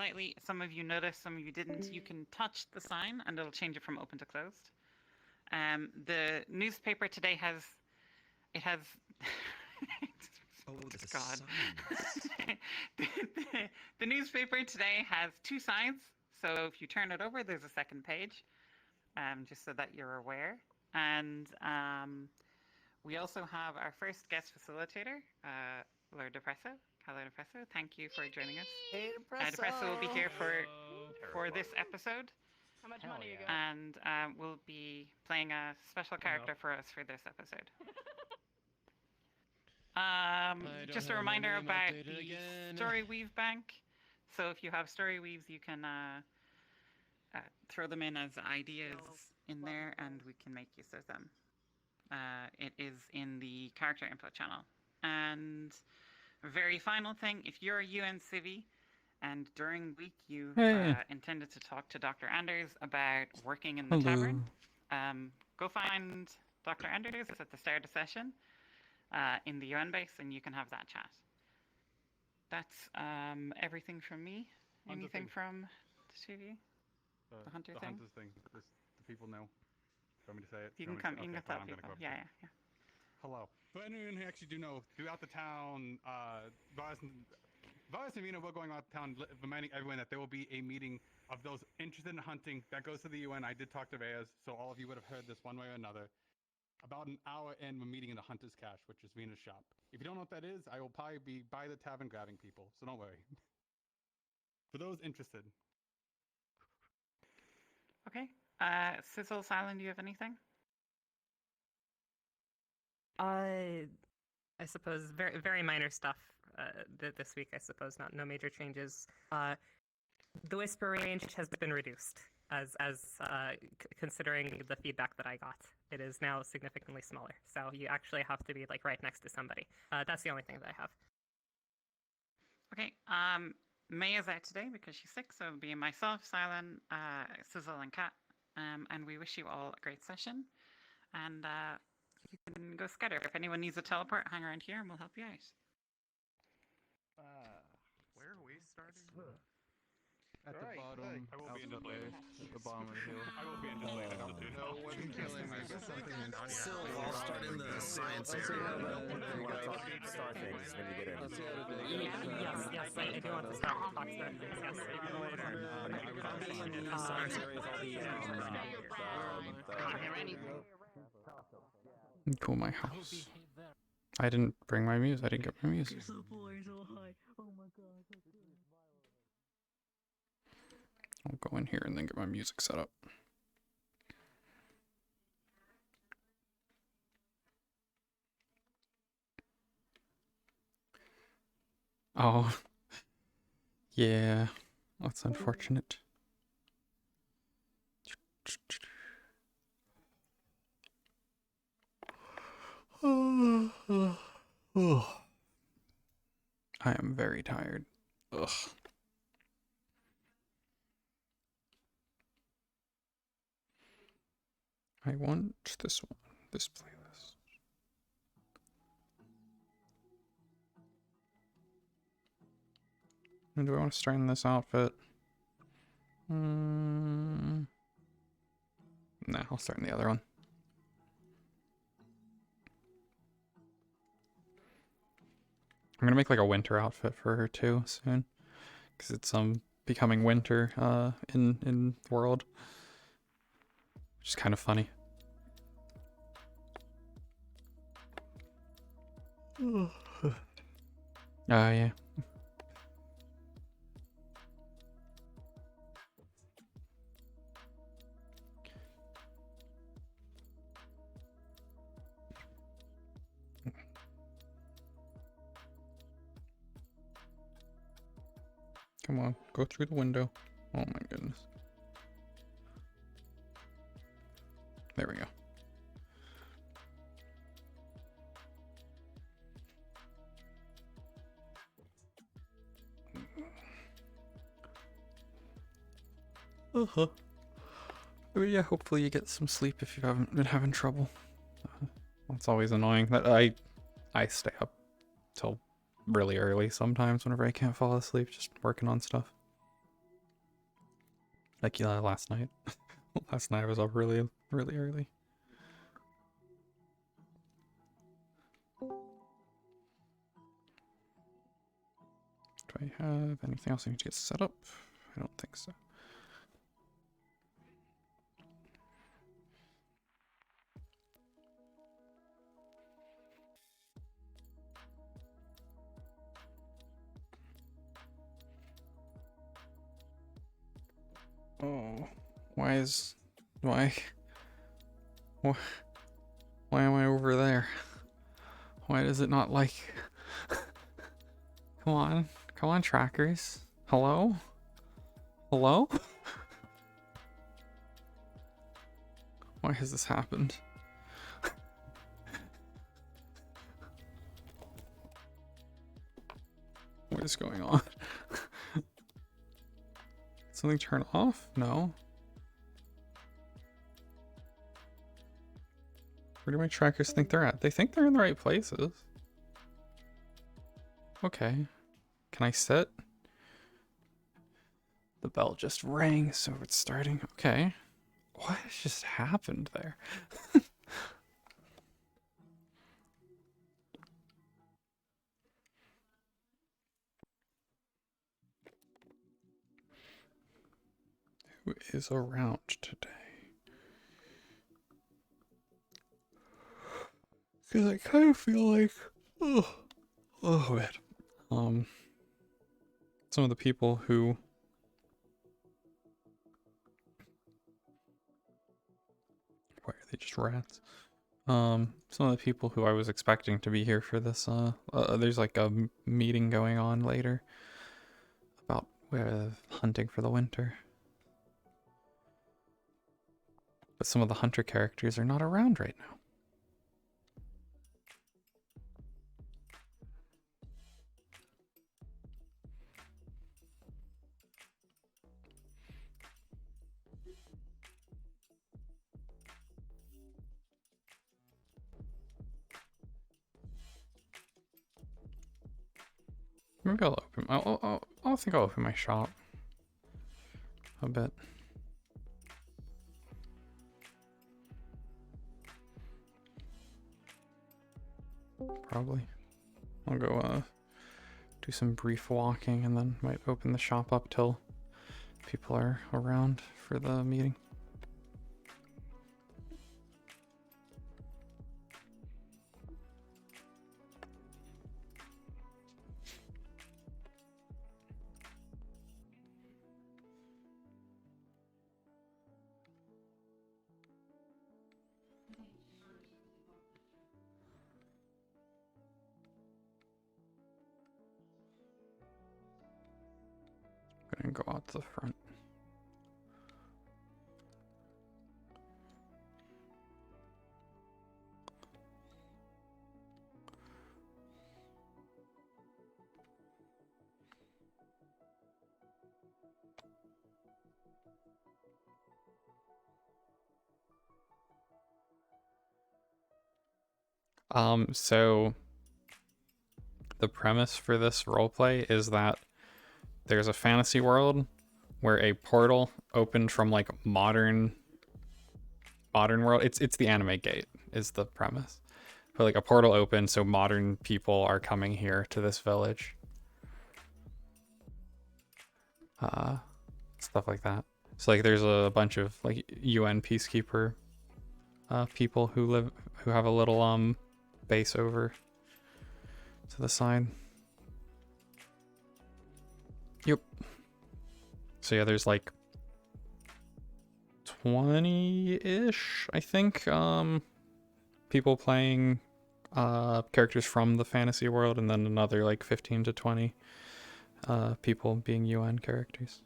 slightly. Some of you noticed, some of you didn't. You can touch the sign and it'll change it from open to closed. The newspaper today has Oh, God. The newspaper today has two sides. So if you turn it over, there's a second page, just so that you're aware. And we also have our first guest facilitator, Lord Depresso. Hello, Depresso. Thank you for joining us. Hey, Depresso. Depresso will be here for this episode. How much money you got? And will be playing a special character for us for this episode. Just a reminder about the Story Weave Bank. So if you have Story Weaves, you can throw them in as ideas in there, and we can make use of them. It is in the character input channel. And a very final thing, if you're a UN Civvy and during week you intended to talk to Dr. Anders about working in the tavern, go find Dr. Anders at the start of the session in the UN base, and you can have that chat. That's everything from me. Anything from the two of you? The hunter thing? The hunters thing. The people know. Want me to say it? You can come. You can tell people. Yeah. Hello. For anyone who actually do know, throughout the town, Varus and Rina will going out the town, reminding everyone that there will be a meeting of those interested in hunting that goes to the UN. I did talk to Reyes, so all of you would have heard this one way or another. About an hour in, we're meeting in the Hunter's Cache, which is Rina's shop. If you don't know what that is, I will probably be by the tavern grabbing people, so don't worry. For those interested. Okay. Sizzle, Silent, do you have anything? I suppose very very minor stuff this week. I suppose no major changes. The whisper range has been reduced as considering the feedback that I got. It is now significantly smaller, so you actually have to be like right next to somebody. That's the only thing that I have. Okay. May is out today because she's sick, so it'll be myself, Silent, Sizzle, and Kat. And we wish you all a great session. And you can go scatter. If anyone needs a teleport, hang around here and we'll help you out. Where are we starting? At the bottom. I will be in the delay. At the bottom of the hill. I will be in delay. No one's killing me. Still, I'll start in the science area. You gotta talk star things when you get in. Yes, I do want to start with talk star things. Yes. Science area with all the Cool, my house. I didn't bring my music. I didn't get my music. You're so poor, so high. Oh my god. I'll go in here and then get my music set up. Oh. Yeah. That's unfortunate. I am very tired. Ugh. I want this one, this playlist. And do I want to start in this outfit? Nah, I'll start in the other one. I'm gonna make like a winter outfit for her too soon, because it's becoming winter in the world, which is kind of funny. Oh yeah. Come on, go through the window. Oh my goodness. There we go. But yeah, hopefully you get some sleep if you haven't been having trouble. It's always annoying that I stay up till really early sometimes whenever I can't fall asleep just working on stuff. Like last night. Last night I was up really early. Do I have anything else I need to get set up? I don't think so. Oh, why am I over there? Why does it not like... Come on trackers. Hello? Hello? Why has this happened? What is going on? Something turn off? No. Where do my trackers think they're at? They think they're in the right places. Okay. Can I sit? The bell just rang, so it's starting. Okay. What just happened there? Who is around today? Because I kind of feel like... Oh, man. Some of the people who... Why are they just rats? Some of the people who I was expecting to be here for this, there's like a meeting going on later about hunting for the winter. But some of the hunter characters are not around right now. Maybe I'll open. I'll think I'll open my shop a bit. Probably. I'll go do some brief walking and then might open the shop up till people are around for the meeting. I'm gonna go out to the front. So the premise for this roleplay is that there's a fantasy world where a portal opened from like modern world. It's the anime gate is the premise. But like a portal opened, so modern people are coming here to this village. Stuff like that. So like there's a bunch of like UN peacekeeper people who have a little base over to the side. Yep. So yeah, there's like 20-ish, I think, people playing characters from the fantasy world, and then another like 15 to 20 people being UN characters.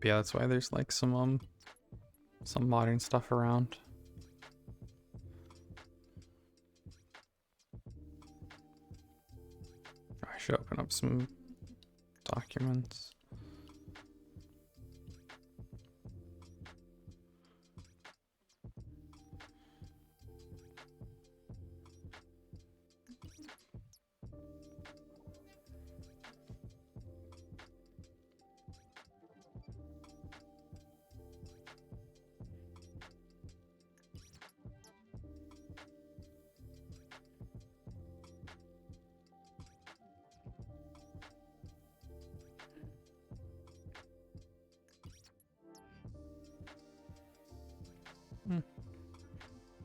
But yeah, that's why there's like some modern stuff around. I should open up some documents.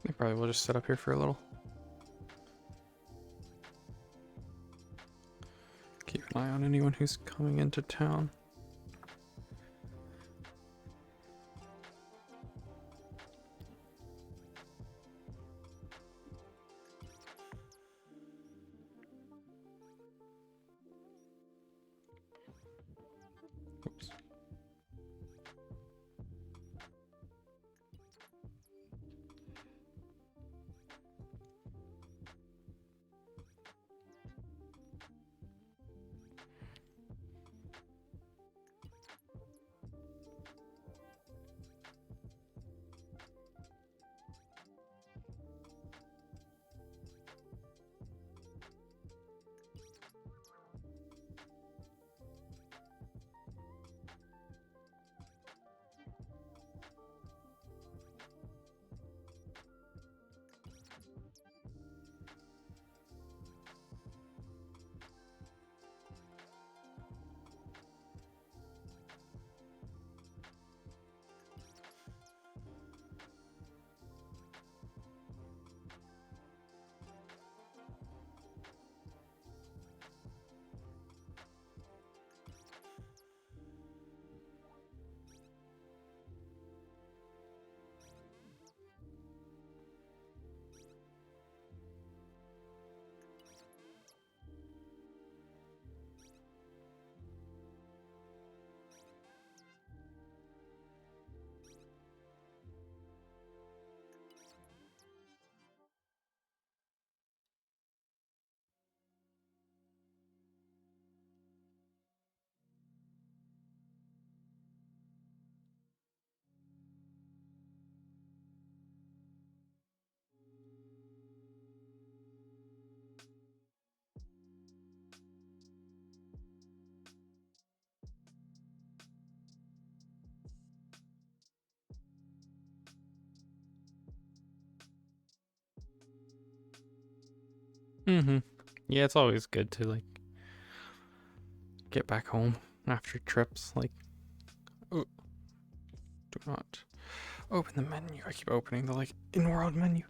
I probably will just sit up here for a little. Keep an eye on anyone who's coming into town. Oops. Mm-hmm. Yeah, it's always good to like get back home after trips. Like, oh, do not open the menu. I keep opening the like in-world menu.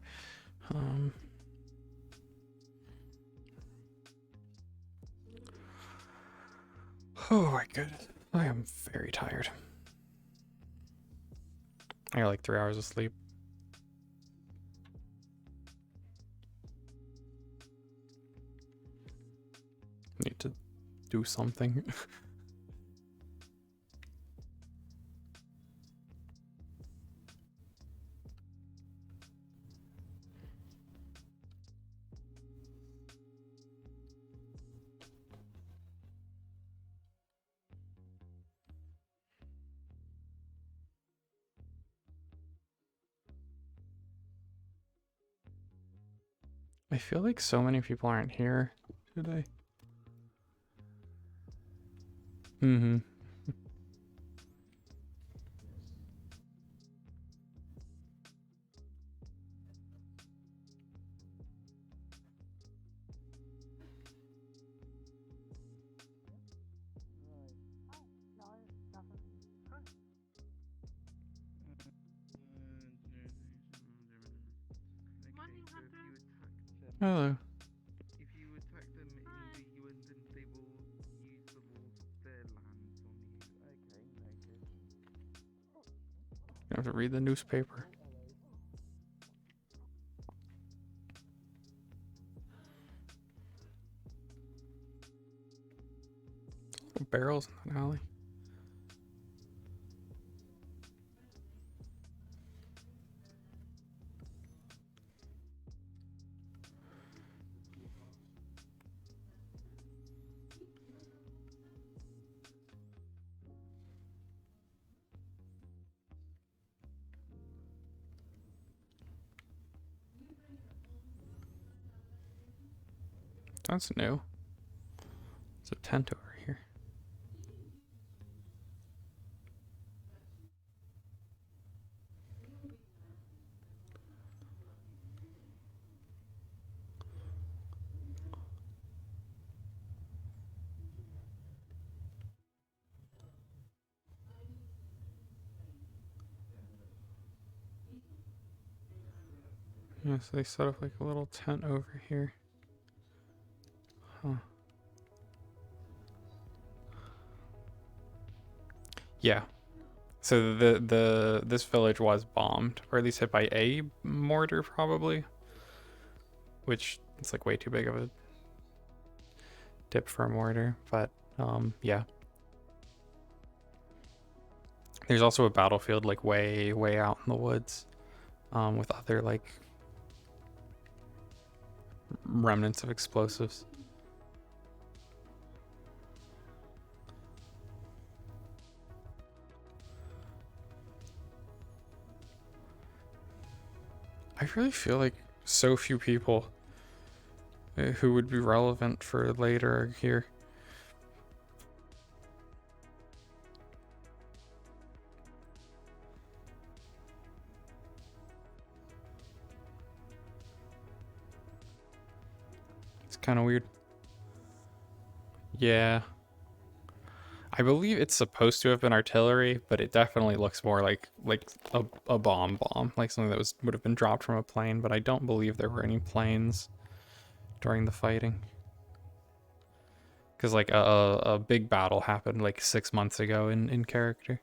Oh my goodness, I am very tired. I got like 3 hours of sleep. Need to do something. I feel like so many people aren't here today. Mm-hmm. Hello. If you attack them incoherent, they will use the laws of their lands on you. Okay, noted. You have to read the newspaper. Barrels in that alley. That's new. There's a tent over here. Yeah, so they set up like a little tent over here. Huh. Yeah. So this village was bombed, or at least hit by a mortar probably. Which it's like way too big of a dip for a mortar, but yeah. There's also a battlefield like way out in the woods, with other like remnants of explosives. I really feel like so few people who would be relevant for later are here. It's kind of weird. Yeah. I believe it's supposed to have been artillery, but it definitely looks more like a bomb, like something that would have been dropped from a plane, but I don't believe there were any planes during the fighting. Because like a big battle happened like 6 months ago in character.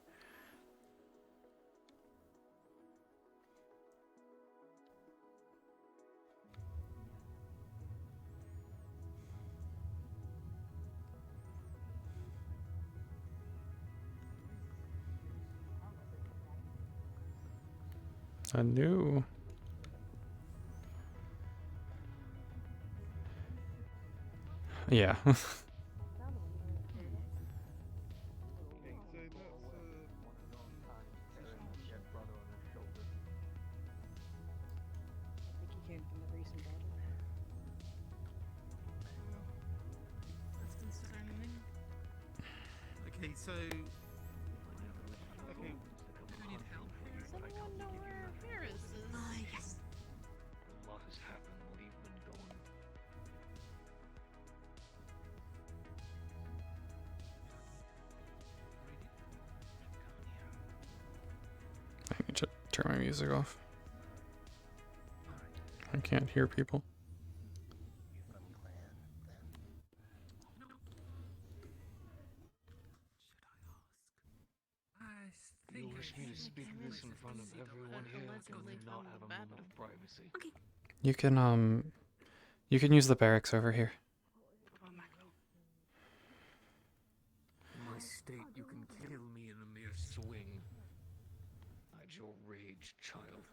A new. Yeah. Okay, so. Okay. Do we need help? Does anyone know where Ferris is? Yes. A lot has happened while you've been gone. I need to turn my music off. I can't hear people. You wish me to speak this in front of everyone here, or do not have a moment of privacy? Okay. You can use the barracks over here. In my state, you can kill me in a mere swing. Hide your rage, child.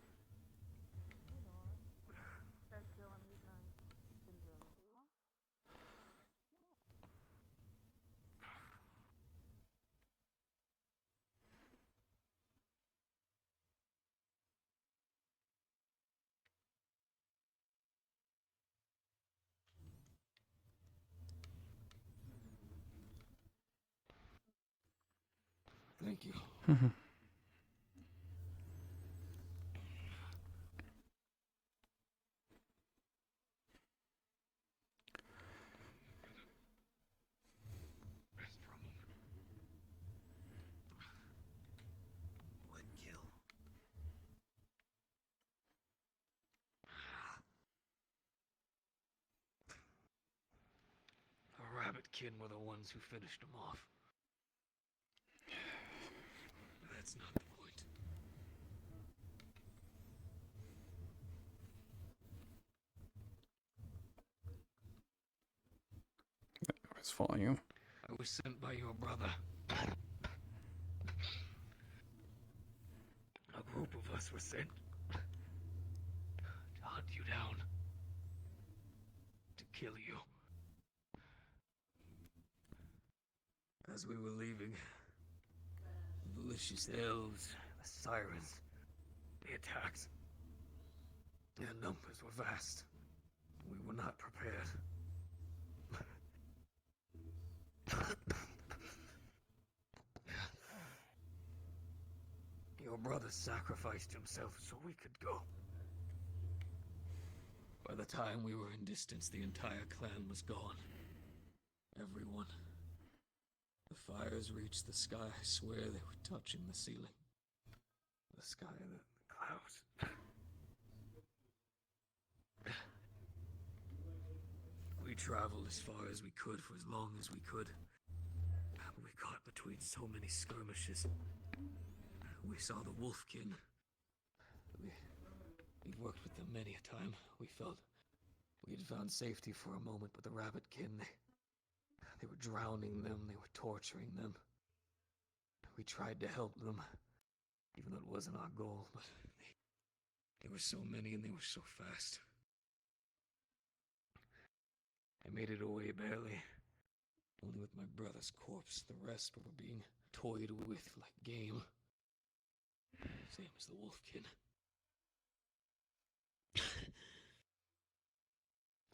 Thank you. Rest for a moment. One kill. The rabbit kin were the ones who finished him off. That's not the point. I was following you. I was sent by your brother. A group of us were sent to hunt you down, to kill you. As we were leaving, the malicious elves, the sirens, the attacks, their numbers were vast. We were not prepared. Your brother sacrificed himself so we could go. By the time we were in distance, the entire clan was gone. Everyone. The fires reached the sky. I swear they were touching the ceiling. The sky, the clouds. We traveled as far as we could for as long as we could. We caught between so many skirmishes. We saw the Wolfkin. We'd worked with them many a time. We felt we had found safety for a moment, but the Rabbitkin, they were drowning them, they were torturing them. We tried to help them, even though it wasn't our goal, but there were so many and they were so fast. I made it away barely, only with my brother's corpse. The rest were being toyed with like game. Same as the Wolfkin.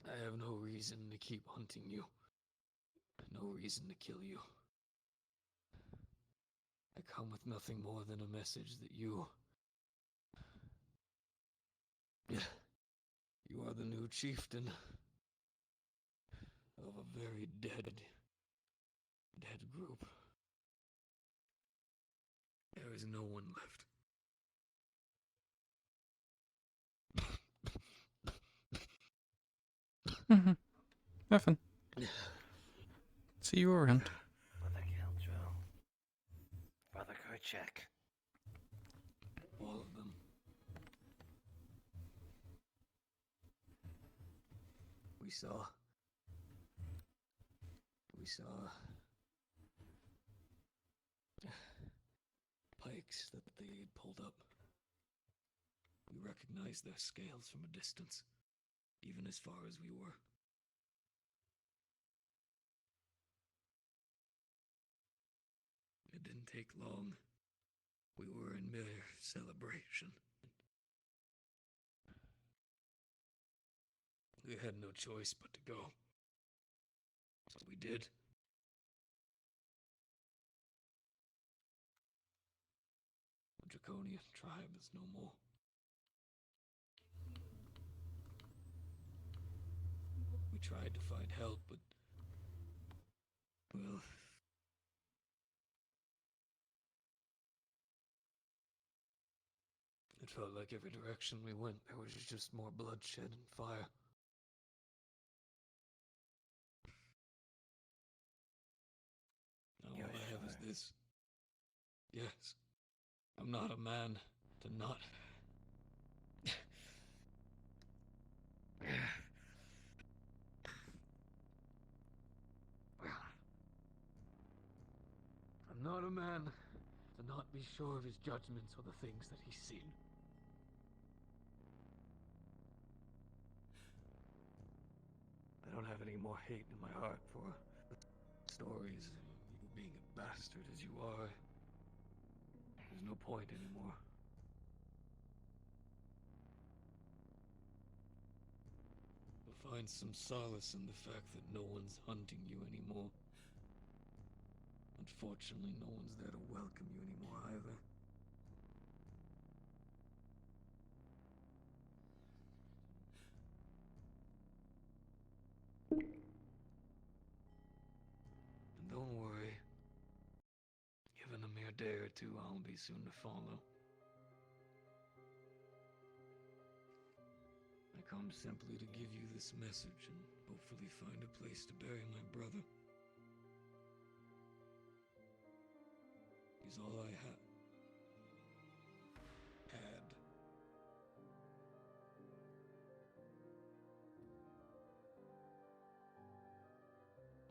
I have no reason to keep hunting you. No reason to kill you. I come with nothing more than a message that you are the new chieftain of a very dead group. There is no one left. Nothing. See you around. Brother Keldro. Brother Kerchak. All of them. We saw pikes that they had pulled up. We recognized their scales from a distance, even as far as we were. It didn't take long. We were in mere celebration. We had no choice but to go. So we did. The Draconian tribe is no more. We tried to find help, but... well... it felt like every direction we went, there was just more bloodshed and fire. Now all I have is this. Yes. I'm not a man to not... I'm not a man to not be sure of his judgments or the things that he's seen. I don't have any more hate in my heart for the stories, you being a bastard as you are. There's no point anymore. You'll find some solace in the fact that no one's hunting you anymore. Unfortunately, no one's there to welcome you anymore either. And don't worry. Given a mere day or two, I'll be soon to follow. I come simply to give you this message and hopefully find a place to bury my brother. He's all I had.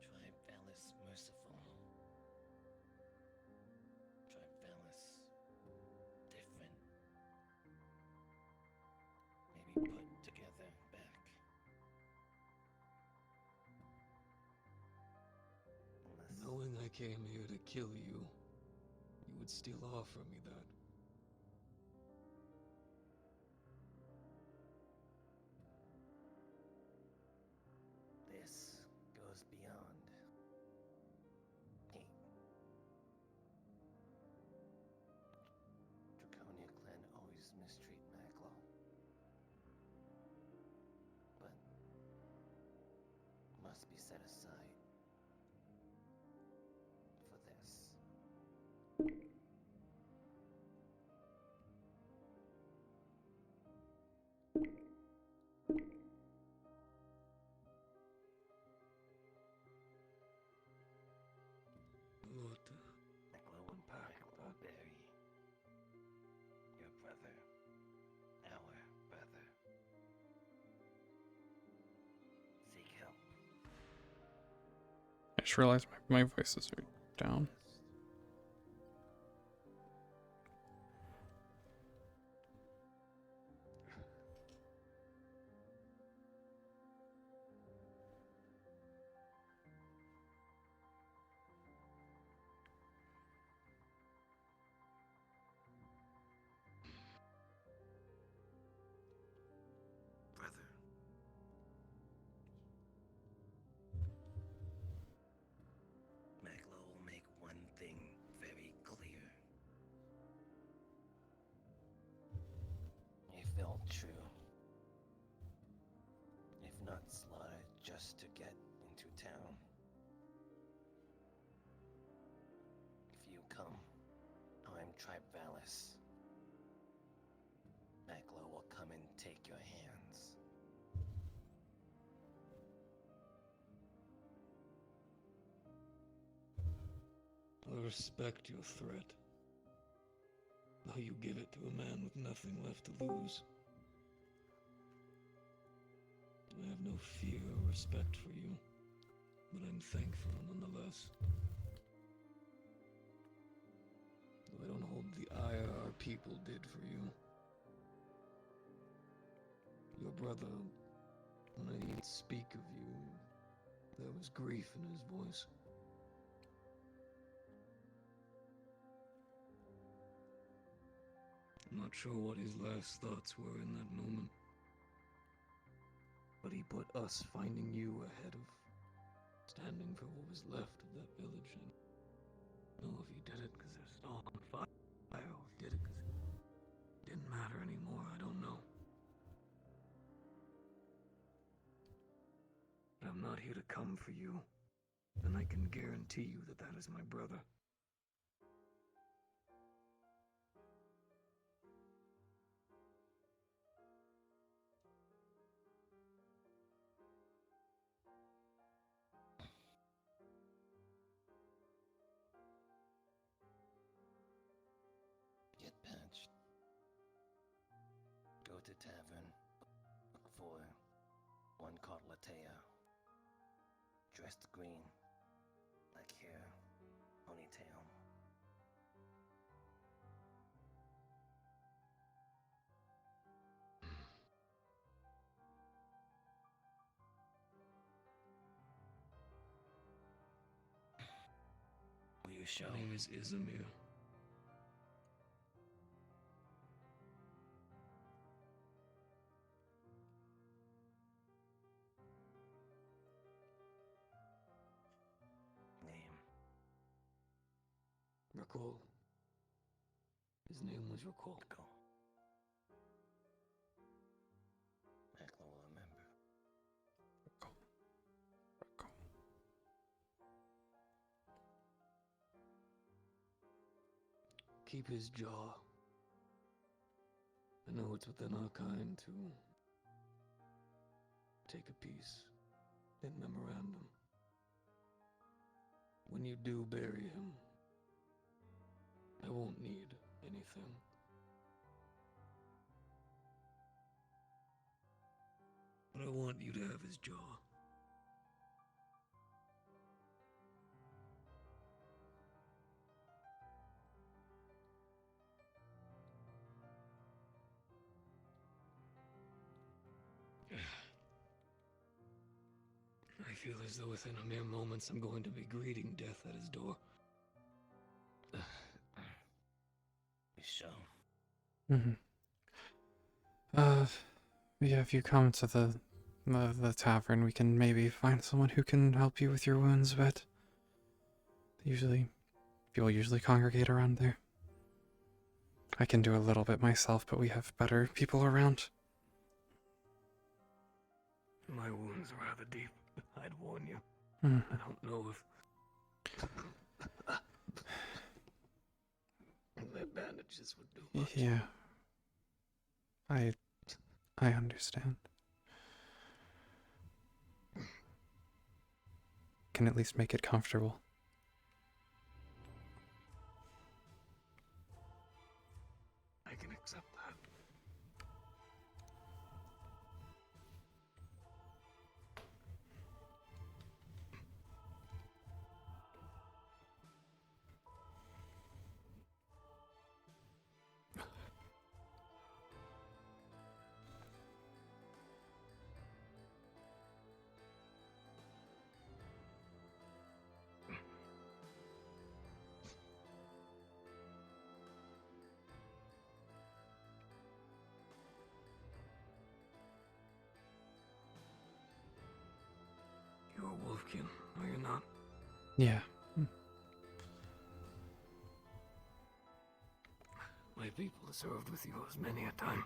Trivalis merciful. Trivalis different. Maybe put together back. Knowing I came here to kill you, you would still offer me that. This goes beyond must be set aside for this. Michael will bury your brother, our brother. Seek help. I just realized my voices are down. Brother. Maglo will make one thing very clear. He felt true. If not slaughtered just to get into town. If you come, I'm Tribalis. Maglo will come and take your hands. I respect your threat. Now you give it to a man with nothing left to lose. I have no fear or respect for you, but I'm thankful nonetheless. Though I don't hold the ire our people did for you. Your brother, when I he'd speak of you, there was grief in his voice. I'm not sure what his last thoughts were in that moment. But he put us finding you ahead of standing for what was left of that village. And I don't know if he did it because they're still on fire, or if he did it because it didn't matter anymore. I don't know. But I'm not here to come for you. And I can guarantee you that that is my brother. Get patched. Go to tavern. Look for one called Latea. Dressed green. Black hair. Ponytail. Will you show? My name is Izamir. Name. Rakol. His name was Rakol. Go. Maglo will remember. Keep his jaw. I know it's within our kind to take a piece in memorandum. When you do bury him, I won't need anything. But I want you to have his jaw. I feel as though within a mere moments I'm going to be greeting death at his door. You show. Yeah, if you come to the tavern, we can maybe find someone who can help you with your wounds a bit. People usually congregate around there. I can do a little bit myself, but we have better people around. My wounds are rather deep. I'd warn you. Hmm. I don't know if the bandages would do much. Yeah. I understand. Can at least make it comfortable. I can accept that. You're a wolfkin, are you not? Yeah. My people have served with you as many a time.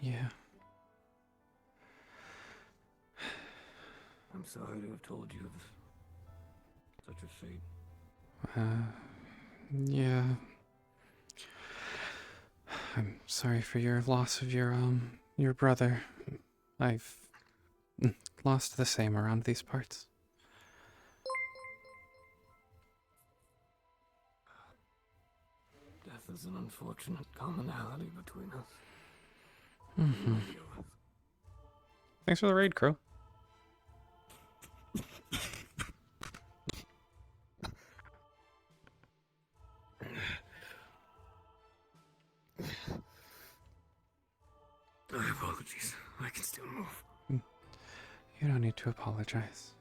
Yeah. I'm sorry to have told you of such a fate. Yeah. I'm sorry for your loss of your brother. I've lost the same around these parts. Death is an unfortunate commonality between us. Mm-hmm. Thanks for the raid, Crow. My apologies. I can still move. You don't need to apologize.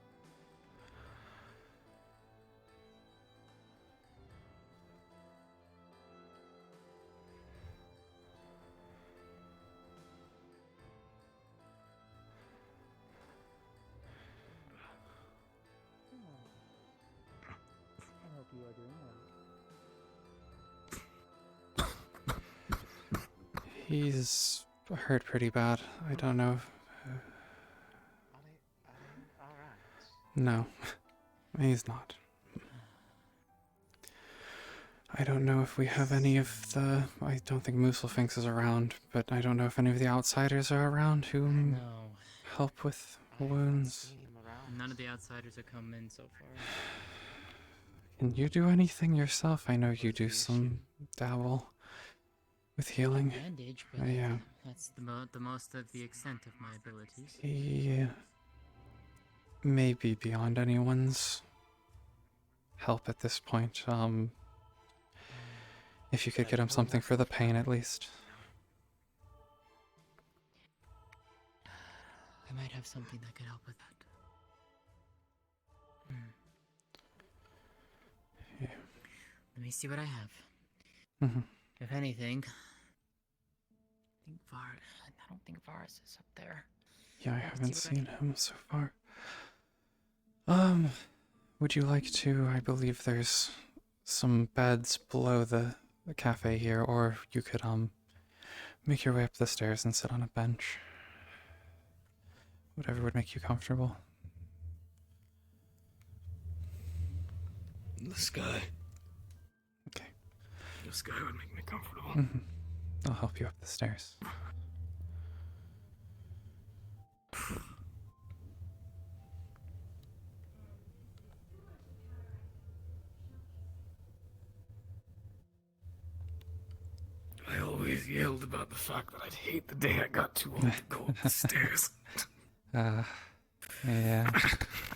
I hope you are doing well. He's hurt pretty bad. I don't know if... No, he's not. I don't know if we have any of the... I don't think Mooselfinks is around, but I don't know if any of the outsiders are around who help with wounds. None of the outsiders have come in so far. Can you do anything yourself? I know you do some dabble with healing. Bandage, but Yeah. that's the most of the extent of my abilities. He may be beyond anyone's help at this point. If you could get him something for the pain at least. I might have something that could help with that. Yeah. Let me see what I have. Mm-hmm. If anything, I don't think Varus is up there. Yeah, I Let's haven't see what I seen him so far. Would you like to? I believe there's some beds below the cafe here, or you could make your way up the stairs and sit on a bench. Whatever would make you comfortable. The sky. Okay. The sky would make me comfortable. Mm-hmm. I'll help you up the stairs. I always yelled about the fact that I'd hate the day I got too old to go up the stairs. Yeah.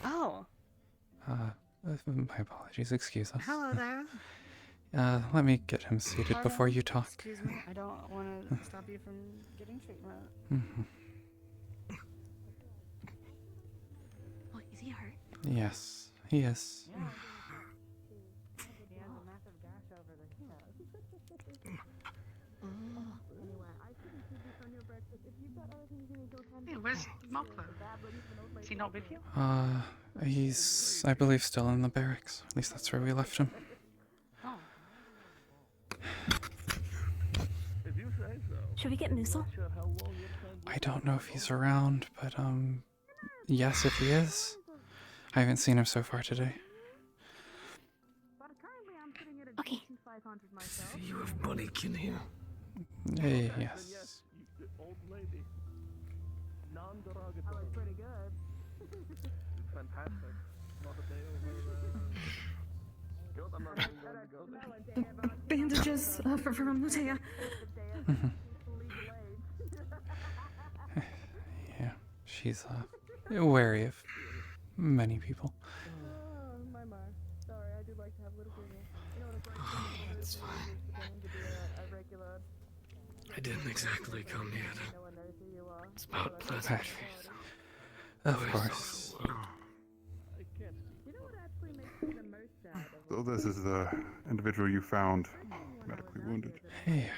Oh. My apologies. Excuse us. Hello there. Let me get him seated Pardon? before you talk. Excuse me. I don't want to stop you from getting treatment. Mm-hmm. What, is he hurt? Yes, he is. Yeah. He has a massive gash over the head. Hey, where's Moplo? Is he not with you? He's, I believe, still in the barracks. At least that's where we left him. Oh. If you say so. Should we get Moosel? I don't know if he's around, but yes, if he is. I haven't seen him so far today. Okay. You have Bunnykin here. Hey, yes. Old lady. Non-derogatory. Pretty good. It's fantastic. Not a day over. Good, I'm not even going to go there. Bandages from Lutea. Yeah, she's wary of many people. My. Sorry, I do like to have little giggle. You know what it's like? It's fine. I didn't exactly come here to spout pleasant truth. Of course. So this is the individual you found medically wounded. Hey.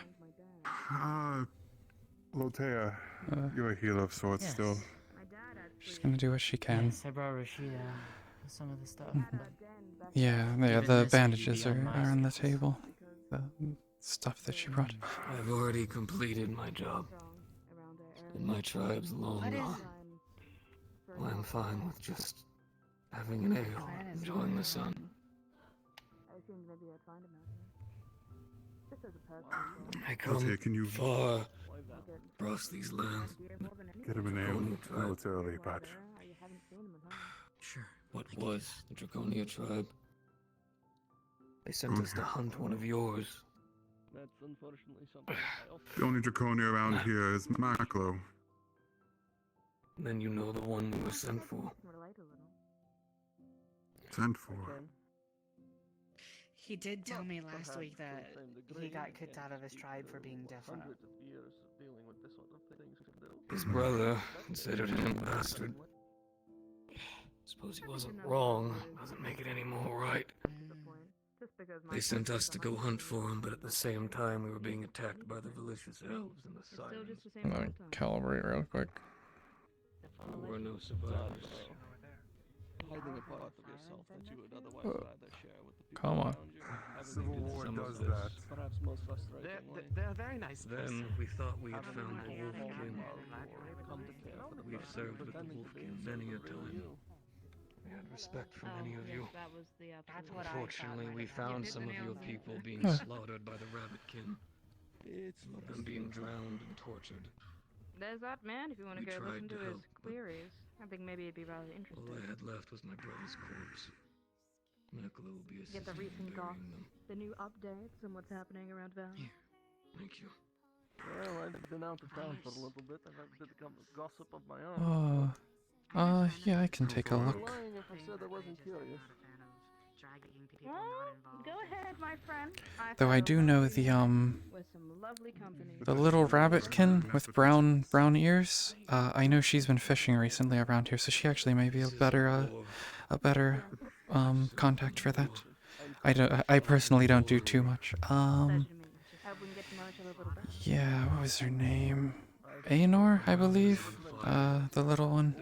Lotea, you're a healer of sorts Yes. still. She's gonna do what she can. Yes, I brought Rashida some of the stuff. Yeah, the Given this, bandages would are you be on my on the side? table. The stuff that she brought. I've already completed my job. And my tribe's long gone. I'm fine with just having an ale, enjoying the sun. I come Lotea, can you far across these lands. get him an ale? I know it's early, but Sure. What was the Draconia tribe? They sent us to hunt one of yours. That's unfortunately something I also... the only Draconia around here is Maklo. Then you know the one we were sent for. Sent for. He did tell me last week that he got kicked out of his tribe for being different. Hundreds of years of dealing with this sort of things to do. His brother considered him a bastard. Suppose he wasn't wrong. Doesn't make it any more right. They sent us to go hunt for him, but at the same time we were being attacked by the malicious elves and the sirens. I'm gonna calibrate real quick. There were no survivors. Hiding a part of yourself that you would otherwise rather share with the people Come on. around you. Civil War Some of does this. that. Perhaps most frustratingly. They're very nice. Then we thought we had found the Having wolf king. come to care for the We've person served with the pretending wolf to be king so many a good for time. you. We had respect for many of you. That was the That's what I Unfortunately, thought we might have found happened. some of You your hit the nail people being Huh. slaughtered by the rabbit kin. It's Some of them being drowned and tortured. There's that man if you want to We go tried listen to to his help, but- queries. I think maybe it'd be rather All interesting. I had left was my brother's corpse. Mekla will be assisting Get the in recent burying goss, them. the new updates on what's happening around Valley. Thank you. Well, I've been out of town for a little bit. I've had a bit of gossip of my own. Yeah, I can take a I'm look. lying if I said I wasn't curious. Well, go ahead, my friend. Though I do know the With some lovely company. the little rabbitkin with brown ears. I know she's been fishing recently around here, so she actually may be a better contact for that. I personally don't do too much. Hope we can get to know each other a little better. Yeah, what was her name? Aenor, I believe. The little one.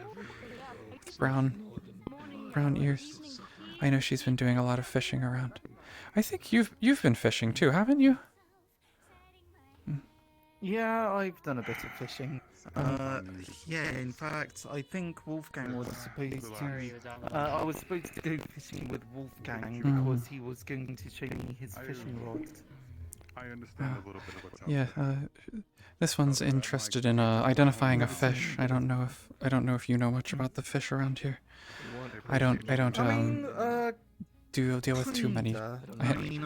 With brown ears. I know she's been doing a lot of fishing around. I think you've been fishing too, haven't you? Yeah, I've done a bit of fishing. Yeah, in fact, I think Wolfgang was supposed to. I was supposed to go fishing with Wolfgang because he was going to show me his fishing rods. I understand a little bit of what's Yeah, this one's interested in identifying a fish. I don't know if you know much about the fish around here. I don't deal with too many. I mean,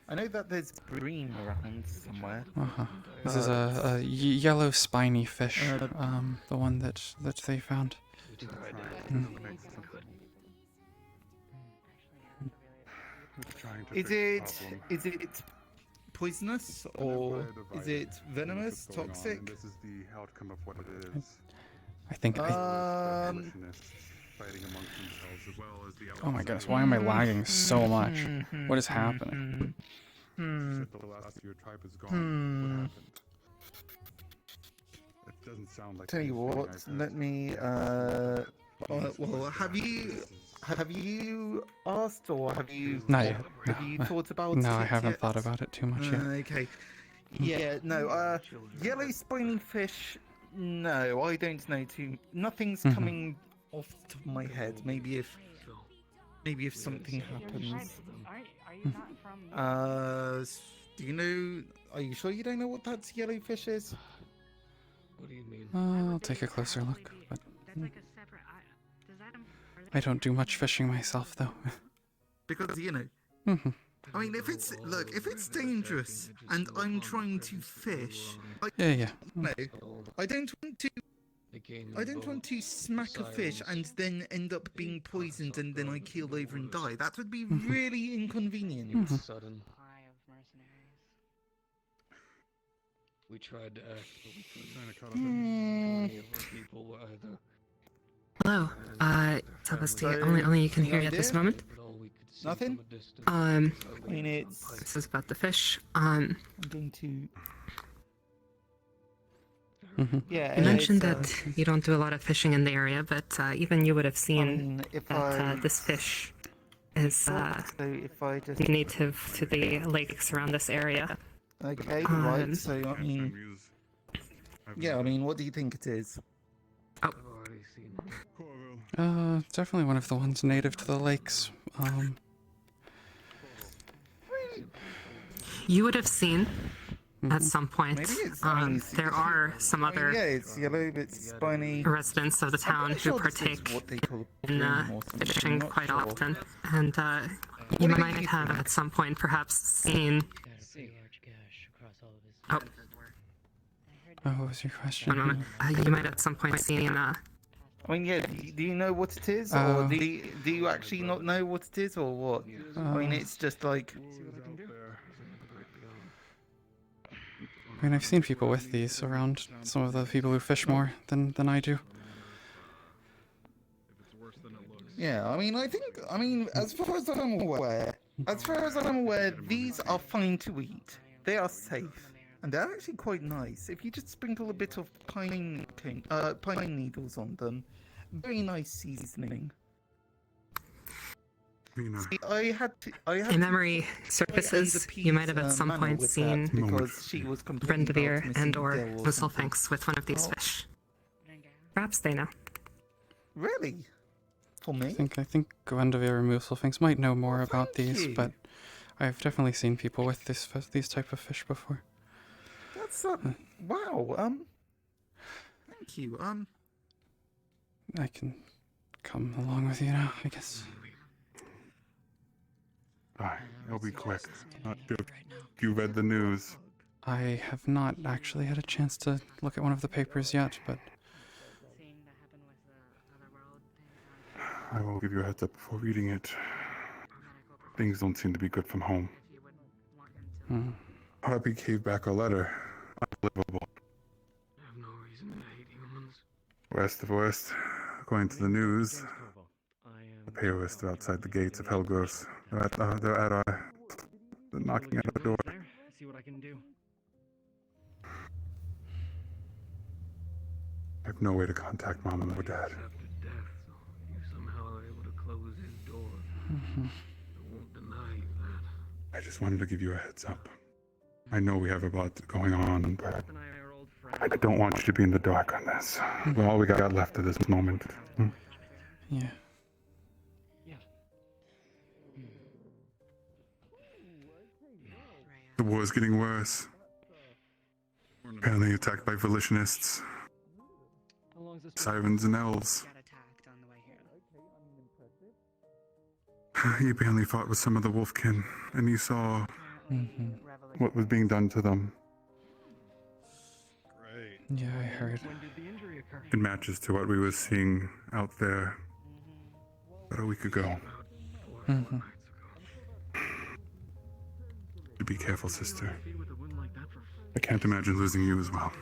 I know that there's bream around somewhere. This is a yellow spiny fish. The one that they found. Is it poisonous or is it venomous, toxic? This is the outcome of what it is. I think. Fighting amongst themselves as well as the Oh my goodness! Why am I lagging so much? What is happening? Shit, the last your tribe is gone. What happened? It doesn't sound like. Tell you what, let me. Well, have you asked or have you? Not yet. Have you thought about it? No, I haven't yet? thought about it too much yet. Okay. Yeah, no, yellow spiny fish, no, I don't know too. Nothing's coming off the top of my head. Maybe if something happens. Are you not from? Do you know? Are you sure you don't know what that yellowfish is? What do you mean? I'll take a closer look, but That's like a separate. Does that? I don't do much fishing myself, though. Because you know. I mean, if it's dangerous and I'm trying to fish, Yeah. No, I don't want to smack a fish and then end up being poisoned and then I keel over and die. That would be really inconvenient. Sudden. We tried to act, but we couldn't. Many of our people were either. Hello. Celestia, only you can hear you at this moment. Nothing? I mean, it's... This is about the fish. I'm going to... Yeah, You mentioned that you don't do a lot of fishing in the area, but even you would have seen that this fish is native to the lakes around this area. Okay, right, so I mean... Yeah, I mean, what do you think it is? Definitely one of the ones native to the lakes. You would have seen at some point. There are some other it's yellow, it's spiny. residents of the town who partake in fishing quite often, and you might have at some point perhaps seen. Oh. What was your question? One moment. You might at some point seen. I mean, yeah. Do you know what it is, or do you actually not know what it is, or what? I mean, it's just like. I mean, I've seen people with these around. Some of the people who fish more than I do. Yeah, I mean, as far as I'm aware, these are fine to eat. They are safe, and they're actually quite nice. If you just sprinkle a bit of pine needles on them, very nice seasoning. See, A memory surfaces. You might have at some point seen Brendavir and/or Whistlefinks with one of these fish. Perhaps they know. Really? For me? I think Gwendavir and Whistlefinks might know more about these, but I've definitely seen people with these type of fish before. That's wow. Thank you. I can come along with you now, I guess. It'll be quick. Not sure if you read the news. I have not actually had a chance to look at one of the papers yet, but I will give you a heads up before reading it. Things don't seem to be good from home. Harpy gave back a letter. Unbelievable. I have no reason to hate humans. West of West, according to the news, the Payorists are outside the gates of Helgos. They're knocking at the door. See what I can do. I have no way to contact Mom or Dad. You somehow are able to close his door. I won't deny you that. I just wanted to give you a heads up. I know we have a lot going on, but I don't want you to be in the dark on this. Well, all we got left at this moment. Yeah. The war is getting worse. Apparently attacked by volitionists, sirens, and elves. He apparently fought with some of the wolfkin, and he saw what was being done to them. Yeah, I heard. It matches to what we were seeing out there about a week ago. Be careful, sister. I can't imagine losing you as well.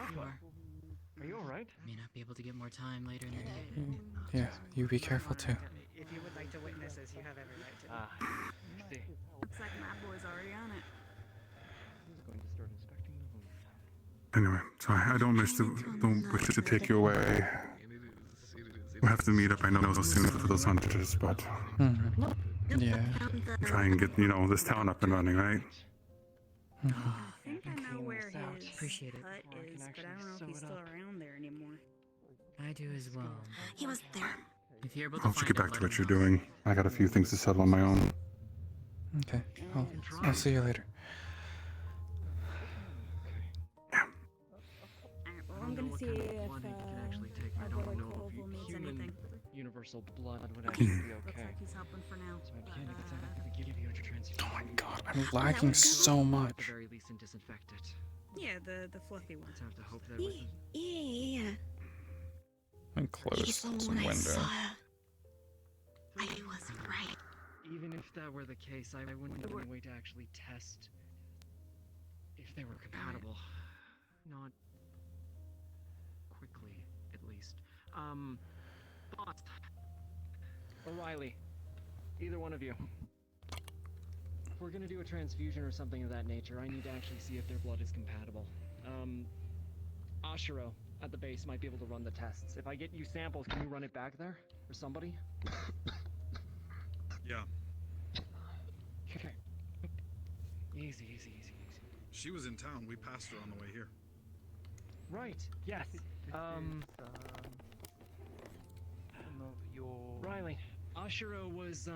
Are you alright? May not be able to get more time later in the day. Yeah, you be careful too. If you would like to witness this, you have every right to. Looks like my boy's already on it. Anyway, so I don't wish to take you away. We'll have to meet up, I know, soon for those hunters, but... Yeah. Try and get, this town up and running, right? I think I know where his Appreciate it. hut is, but I don't know if he's still around there anymore. I do as well. He was there. If you're able to Why don't you find get it, back to let what me you're know. doing? I got a few things to settle on my own. Okay, I'll see you later. Alright, well, I'm gonna see if our brother Clovel needs anything. Universal blood would actually be Looks okay. like he's helping for now. So I can't exactly give you a transfusion. Oh my god, I'm lagging so At much. the very least, and disinfect it. Yeah, the fluffy one. Let's have to hope that wasn't. Yeah. And close some window. I was right. Even if that were the case, I wouldn't have any way to actually test if they were compatible. Not quickly, at least. Boss. O'Reilly. Either one of you. If we're gonna do a transfusion or something of that nature, I need to actually see if their blood is compatible. Ashiro at the base might be able to run the tests. If I get you samples, can you run it back there? For somebody? Yeah. Okay. Easy. She was in town. We passed her on the way here. Right. Yes. Riley, Ashiro was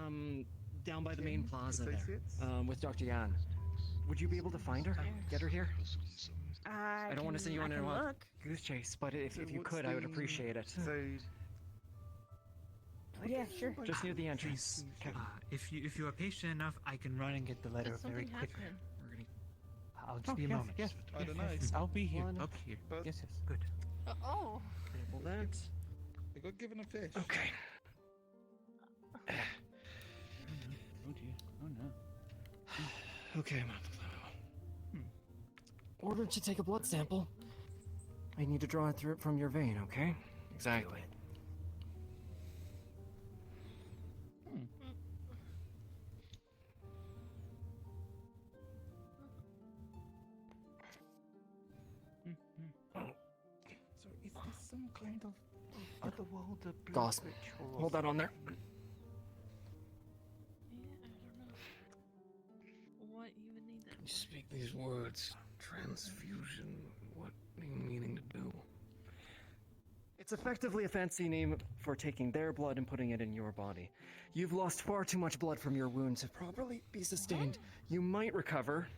down by the main plaza there with Dr. Yan. Would you be able to find her? Get her here? I don't want to send you on a goose chase, but if you could, I would appreciate it. Yeah, sure. Just near the entrance. Okay. If you are patient enough, I can run and get the letter very quickly. I'll just be a moment. Yes. I'll be here. One. Up here. But- Yes. Good. Oh. Well, that. I got given a fish. Okay. Oh dear. Oh no. Okay. Order to take a blood sample. I need to draw it through from your vein, okay? Exactly. So is this some kind of otherworld Goss, ritual? hold that on there. Yeah, I don't know. What you would need that You speak these words. Transfusion. What are you meaning to do? It's effectively a fancy name for taking their blood and putting it in your body. You've lost far too much blood from your wound to properly be sustained. You might recover,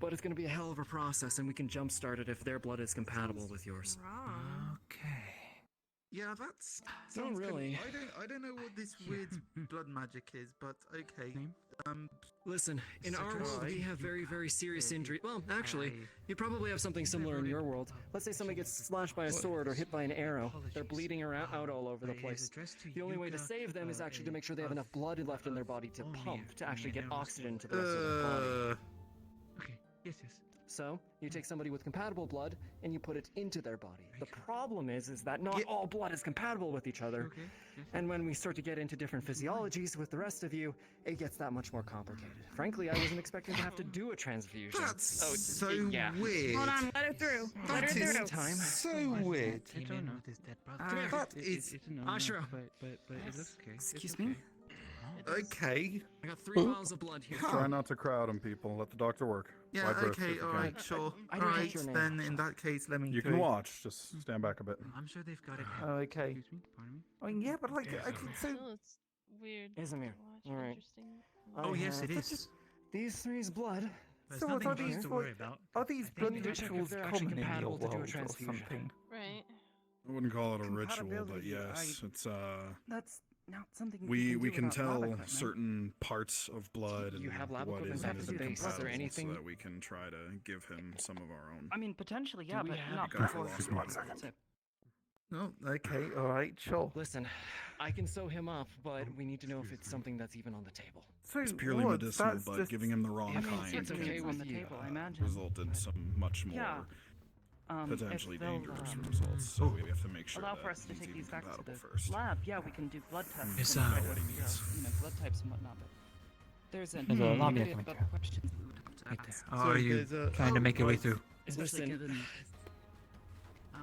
but it's going to be a hell of a process, and we can jumpstart it if their blood is compatible with yours. Okay. Yeah, that's Not sounds really. I don't know what this weird blood magic is, but okay. Listen, in So our can world, I- we have very, very serious injury. Well, actually, you probably have something similar in your world. Let's say somebody gets slashed by a sword or hit by an arrow. They're bleeding out all over the place. The only way to save them is actually to make sure they have enough blood left in their body to pump, to actually get oxygen to the rest of their body. Okay. Yes. So, you take somebody with compatible blood and you put it into their body. The problem is that not all blood is compatible with each other. Okay. And when we start to get into different physiologies with the rest of you, it gets that much more complicated. Frankly, I wasn't expecting to have to do a transfusion. That's so yeah. weird. Hold on, let her through. Let her That is through. so weird. I don't know. With his dead brother. Come here. That is It's a no, Ashura. But it's okay. Excuse It's me? okay. I got 3 vials of blood here. Try not to crowd them, people. Let the doctor work. Yeah, Wide berth okay, if you alright, can. sure. I didn't Alright, catch your then name. in that case, let me You do can it. watch. Just stand back a bit. I'm sure they've got it. Okay. Excuse me. Pardon me. I mean, yeah, but like, I can so. Still, it's weird. Izmir. to watch, Alright. Interesting. Oh yes, it have is. These three's blood. There's So nothing are else these to what- worry about. Are these I blood think need to check if rituals they're actually common in your compatible to do a world or transfusion. something? Right. I wouldn't call it a ritual, but Compatibility, yes, it's That's not something we do can without lab tell equipment. certain parts of blood You and have lab what equipment is back and at the isn't base. Is there compatible, anything- so that we can try to give him some of our own. I mean, potentially, yeah, we but have- not Go for before. it. 1 second. No, okay, alright, sure. Listen, I can sew him up, but we need to know if it's something that's even on the table. So It's purely what? medicinal, That's but just- giving him the wrong I mean, kind it's okay can on the table, I imagine. result in some much more Yeah. potentially if they'll, dangerous results. So we have to make sure allow that for us to he's take even these back to compatible the first. lab. Yeah, we can do blood tests. Yes, and sir. try to What he figure out, needs. you know, blood types and whatnot. But there's an There's a lobby myriad coming of questions we would have to Right there. ask. How are you trying to make your way through? Especially Listen. given, I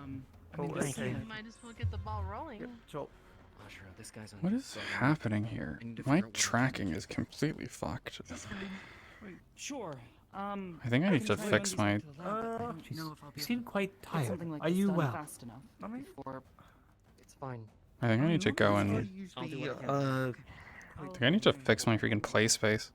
Oh, mean, this okay. kind of- Might as well get the ball rolling. Sure. Ashura, this guy's on What is happening here? I need to My figure out what I'm tracking is completely fucked. Sure. I think I need to can try fix and my. use it to lab, but I don't know if I'll be You seem able to quite get tired. something like Are this you done well? fast enough before It's fine. I think I need to go and. I'll do what I can. I think I need to fix my freaking play space.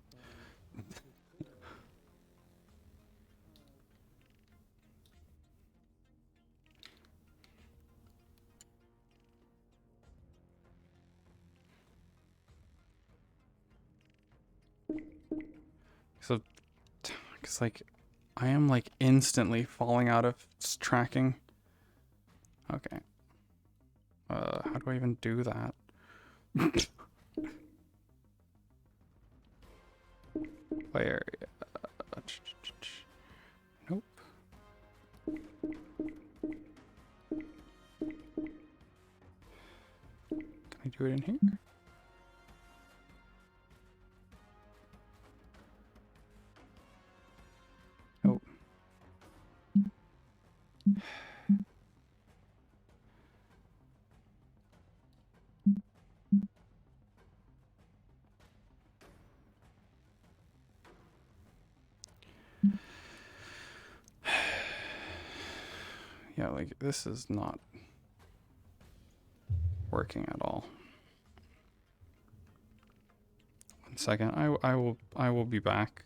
So, because like, I am like instantly falling out of tracking. Okay. How do I even do that? Where? Nope. Can I do it in here? Nope. Yeah, like this is not working at all. 1 second. I will be back.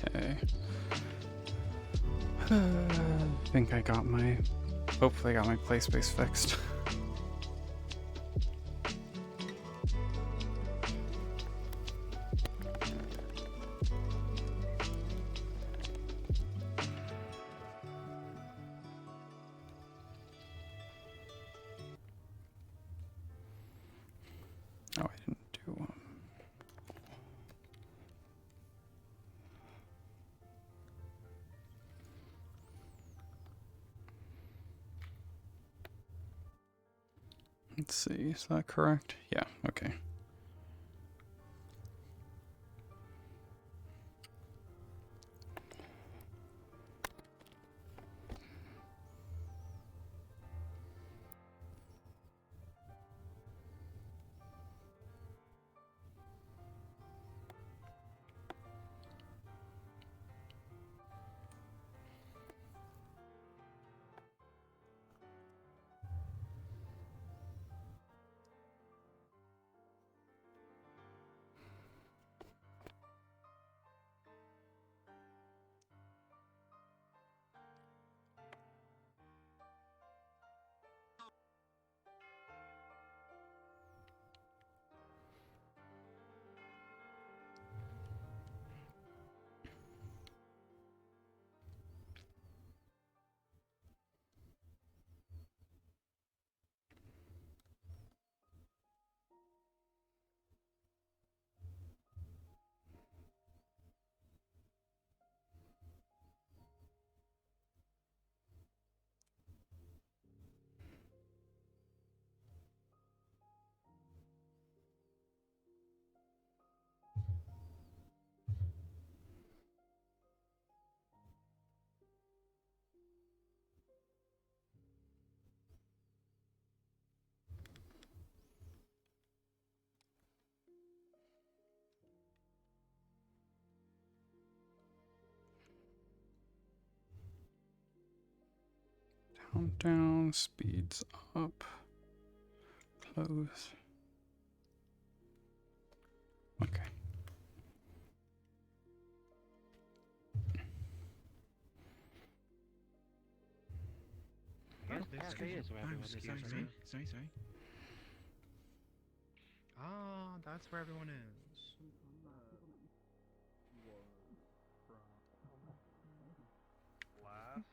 Okay. I think I got my. Hopefully, I got my play space fixed. Oh, I didn't do. Let's see, is that correct? Yeah, okay. Countdown, speeds up, close. Okay. Sorry. Oh, that's where everyone is.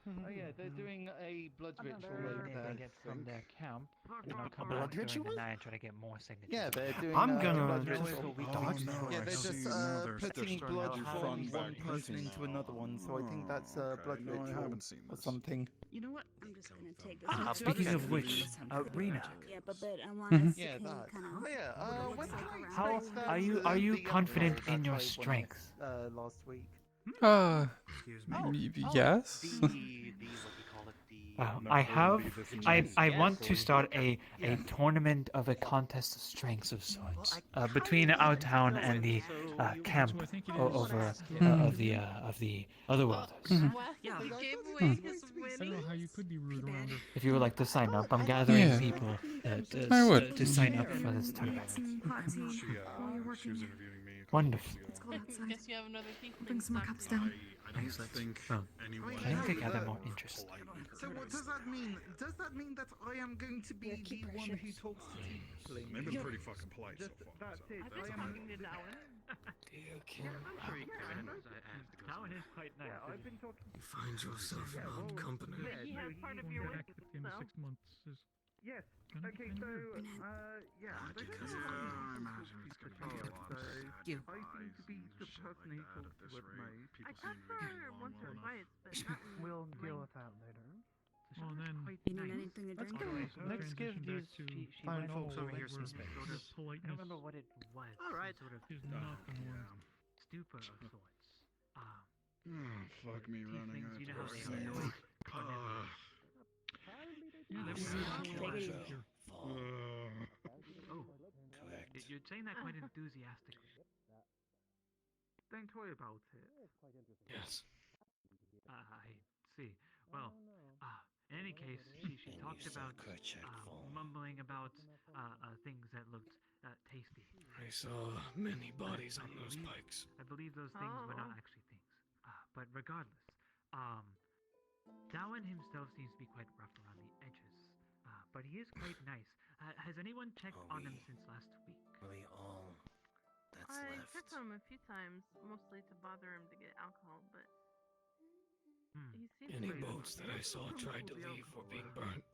Oh yeah, they're doing a blood ritual over They there. get from their camp, and I'll come Blood back during ritual? the night and try to get more signatures. Yeah, they're doing I'm a gonna blood know ritual. if we Oh, dodge no, now. yeah, they're See, just now they're putting starting blood to from run one back person meeting into now. another one, so I think that's a blood No, I ritual haven't seen or this. something. You know what? I'm just gonna take this. Ah, one. speaking of which, Rina. Yeah, but I want Mhm. us to Yeah, kind that. of. Oh yeah. When can I How expect that? are you the confident alcohol in that your I won strength? last week. Excuse Yes. The what do you call it? I want to start a tournament of a contest of strengths of sorts between our town and the camp over of the other worlders. Yeah, he gave away his winning. I don't know how you could be rude around her. If you would like to sign up, I'm gathering Yeah. people I would. to sign up for this tournament. She was interviewing me. Wonderful. I guess you have another thing. Bring some more cups down. I don't think anyone. Trying to gather more interest. So what does that mean? Does that mean that I am going to be the one who talks to tieflings? They've been pretty fucking polite so far. That's it. I've been talking to Darwin. Darwin is quite nice. Yeah, I've been talking. You find yourself in odd company. But he has part of your Back wisdom, at the end of so. 6 months is Yes. gonna Okay, be so weird. yeah. I imagine it's gonna be a lot. You. I seem to be the person who talks with me. I talked to her once or twice, but not in We'll like- deal with that later. Well, then You need anything to Let's drink? go. Let's give transition these back to fine normal folks over here some where space. sort of I politeness don't remember what it was. All right. Some sort of is not the norm. stupor of sorts. Fuck me running. Tieflings, you know how they Ugh. annoy Yeah, they Take it easy. Oh, you're saying that quite enthusiastically. Don't worry about it. Yes. I see. Well, in any case, she talked about mumbling about things that looked tasty. I saw many bodies on those pikes. I believe those things were not actually things. But regardless, Darwin himself seems to be quite rough around the edges. But he is quite nice. Has anyone checked on him since last week? We all that's I left. checked on him a few times, mostly to bother him to get alcohol, but he seems Any pretty boats that I saw tried to leave were being burnt.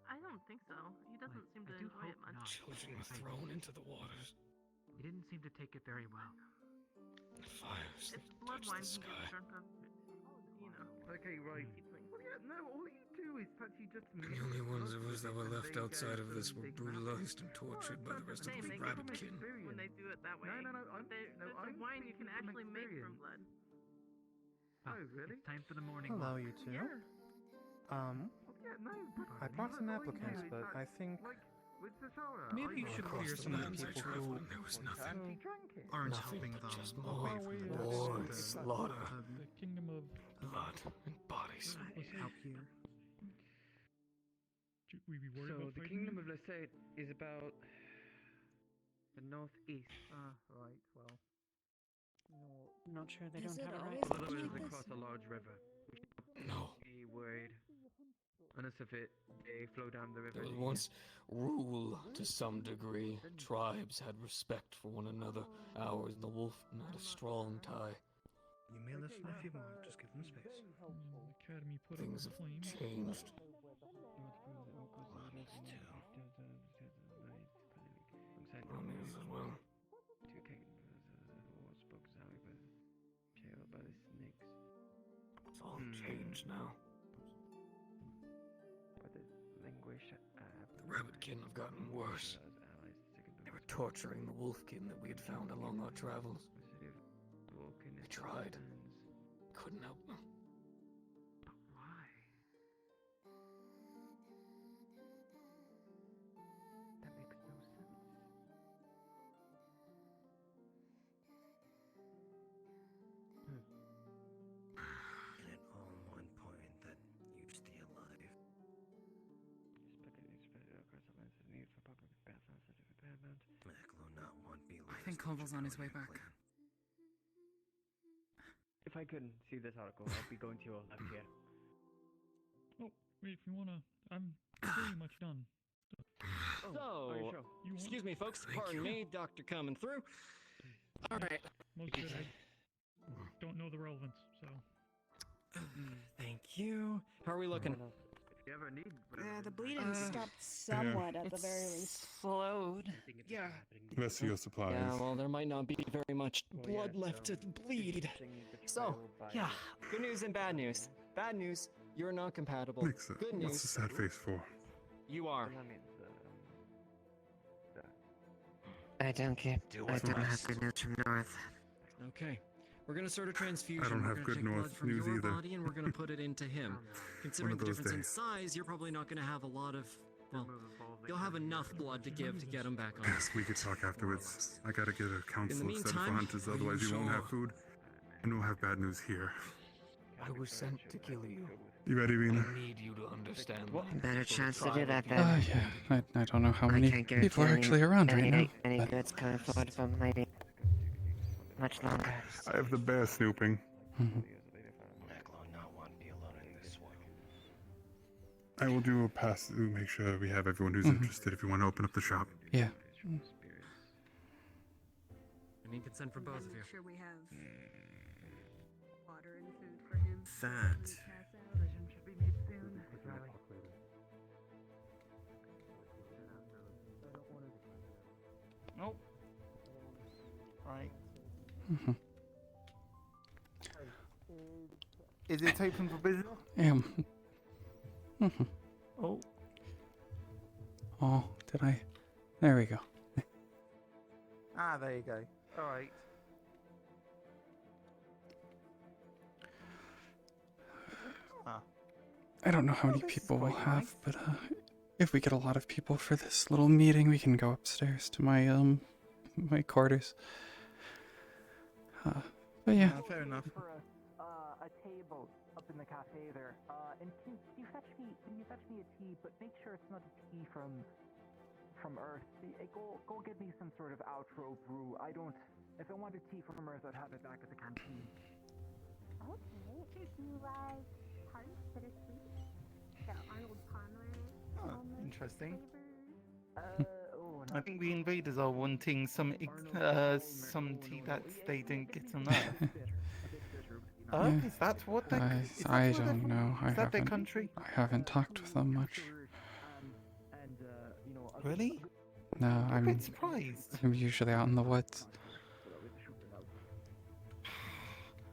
I don't think so. He doesn't seem to enjoy it much. Children were thrown into the waters. He didn't seem to take it very well. Fires It's that blood touched wine the he sky. gets drunk of, you know. Okay, right. Tiefling. Well, yeah, no, all you do The only ones of us that were left outside of this were brutalized and tortured by the rest of the rabbitkin. When they do it that way. There's a wine you can actually make from blood. Oh, really? It's time for the morning Hello, walk. you two. Yeah. I brought some applicants, but I think Maybe you should clear some of the people who There was nothing. aren't Nothing helping but them just away more from the war and deaths. slaughter. The kingdom of Blood and bodies. help here. Should we be worried So about the fighting kingdom them? of Lestate is about the northeast. Right. Well, I'm not sure they Has don't it have a always right. been although it like is this? across a large river, we should No. be worried. Unless if they flow down the river. There was once rule to some degree. Tribes had respect for one another. Ours, the wolfmen, had a strong tie. You may listen if you want, just give them space. The academy put Things up have a flame. changed. Romance as well. Two kingdoms war spoke Zowie by jailed by the snakes. It's all changed now. By the languish The rabbitkin have gotten worse. They were torturing the wolfkin that we had found along our travels. We tried. Couldn't help them. Why? That makes no sense. And at all one point that you stay alive. Macklow not one be I think Koval's on his way back. If I couldn't see this article, I'd be going to your left here. Oh, wait, if you wanna, I'm pretty much done. Oh, You want- excuse me, folks. Pardon me, Doctor coming through. All right. Most of it I don't know the relevance, so. Thank you. How are we looking? If you ever need. The bleeding stopped somewhat at the very least. Slowed. Yeah. Let's see your supplies. Yeah, well, there might not be very much blood left to bleed. So, yeah, good news and bad news. Bad news, you're not compatible. Nixon, Good what's news, the sad face for? you are. I don't get. I don't have good news from North. Okay. We're gonna start a transfusion. I don't We're have gonna good take North blood from news your either. body and we're gonna put it into him. Considering the those difference in days. size, you're probably not gonna have a lot of. Well, you'll have enough blood to give to get him back on. Yes, we could talk afterwards. I gotta get a council set for meantime, hunters, are you otherwise you won't sure? have food. And we'll have bad news here. I was sent to kill you. You ready, Rina? I need you to understand. Better chance to do that Yeah, then. I don't know how I many can't people are guarantee actually around right now. any but- goods coming forward from maybe much longer. I have the bear snooping. Macklow not one be alone in this world. I will do a pass to make sure we have everyone who's interested if you want to open up the shop. Yeah. I need consent from both of you. Make sure we have water and food for him. That. Decision should be made soon. Nope. Right. Is it open for business? Oh. Oh, did I? There we go. Ah, there you go. All right. Ah. I don't know how many people we'll have, but if we get a lot of people for this little meeting, we can go upstairs to my my quarters. But yeah. Fair enough. For a table up in the cafe there. And can you fetch me a tea, but make sure it's not a tea from Earth. Go get me some sort of outro brew. If I wanted tea from Earth, I'd have it back at the canteen. Okay. Do you like tart, bittersweet? The Arnold Palmer. Oh, interesting. Oh, I think the invaders are wanting some tea that they didn't get on Earth. Yeah. Is that what they? I don't know. Is that their country? I haven't talked with them much. Really? No, I'm a I'm bit surprised. I'm usually out in the woods.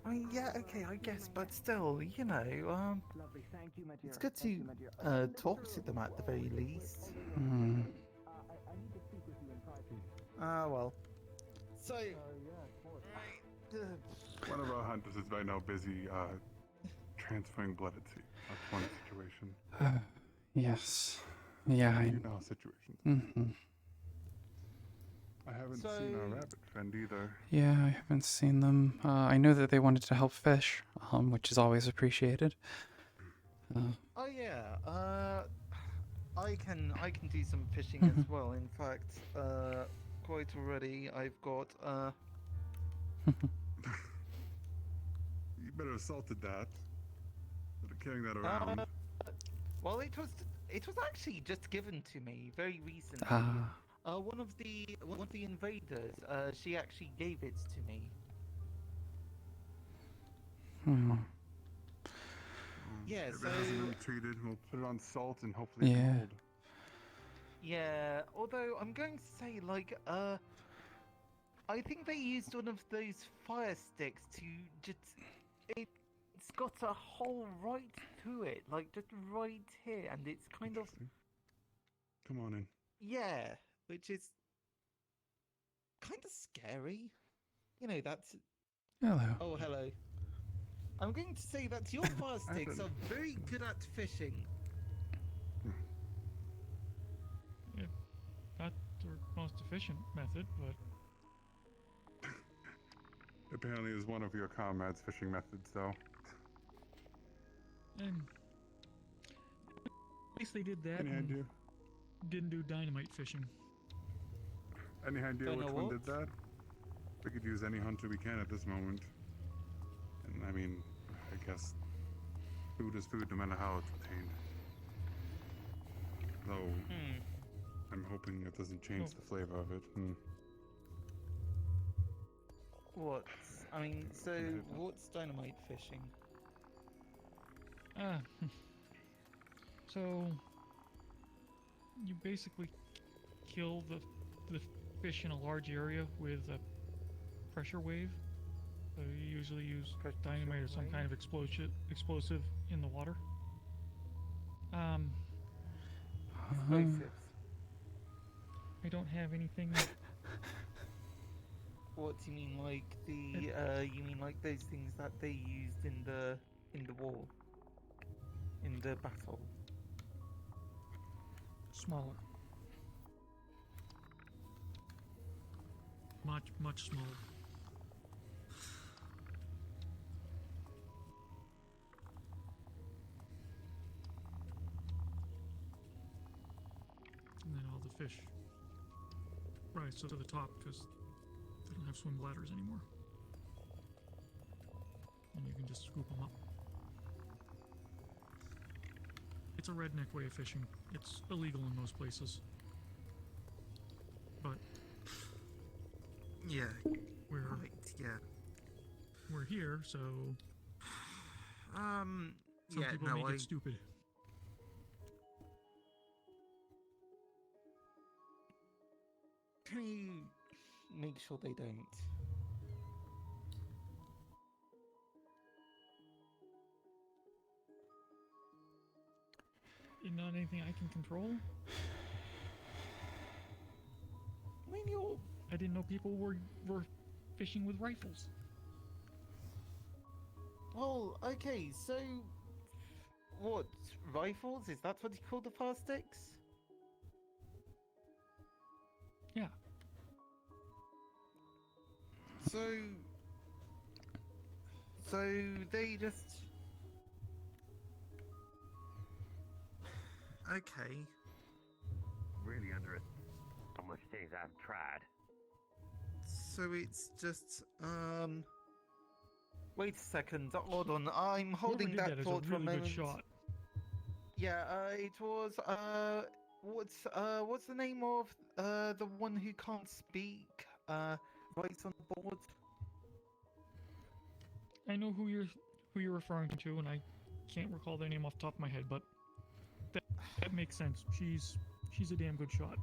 I mean, yeah, okay, I guess, but still, you know, it's good to talk to them at the very least. Hmm. Ah, well. So, One of our hunters is right now busy transferring blood at sea. That's one situation. Yes. Yeah. You know situations. Mm-hmm. I haven't seen our rabbit friend either. Yeah, I haven't seen them. I know that they wanted to help fish, which is always appreciated. oh yeah, I can do some fishing Mhm. as well. In fact, quite already, I've got You better have salted that. Better carrying that around. well, it was actually just given to me very recently. Ah. One of the invaders, she actually gave it to me. Hmm. Yeah, If so it hasn't been treated, we'll put it on salt and hopefully Yeah. it's cold. yeah, although I'm going to say, like, I think they used one of those fire sticks to just. It's got a hole right through it, like just right here, and it's kind of. Come on in. Yeah, which is kind of scary. You know, that's. Hello. Oh, hello. I'm going to say that your fire sticks are very good at fishing. Yeah, not the most efficient method, but Apparently, it was one of your comrades' fishing methods, though. and at least they did that. Any and idea? Didn't do dynamite fishing. Any idea Don't which know one what? did that? We could use any hunter we can at this moment. And I mean, I guess food is food no matter how it's obtained. Though, I'm hoping it doesn't change the flavor of it. What? I mean, so what's dynamite fishing? Ah, so you basically kill the fish in a large area with a pressure wave. So you usually use dynamite or some kind of explosive in the water. Explosives. I don't have anything. What do you mean, like the? You mean like those things that they used in the war, in the battle? Smaller. Much smaller. And then all the fish rise to the top because they don't have swim bladders anymore. And you can just scoop them up. It's a redneck way of fishing. It's illegal in most places. But Yeah. we're Yeah. we're here, so some Yeah. people No, make it stupid. Can you make sure they don't? Not anything I can control. I mean, you're. I didn't know people were fishing with rifles. Well, okay, so what rifles? Is that what you call the fire sticks? Yeah. So they just. Okay. Really under it. How much things I've tried. So it's just Wait a second. Hold on. I'm holding Whoever did that is thought a for a really moment. good shot. Yeah. It was what's the name of the one who can't speak? Right on the board. I know who you're referring to, and I can't recall their name off the top of my head, but that makes sense. She's a damn good shot.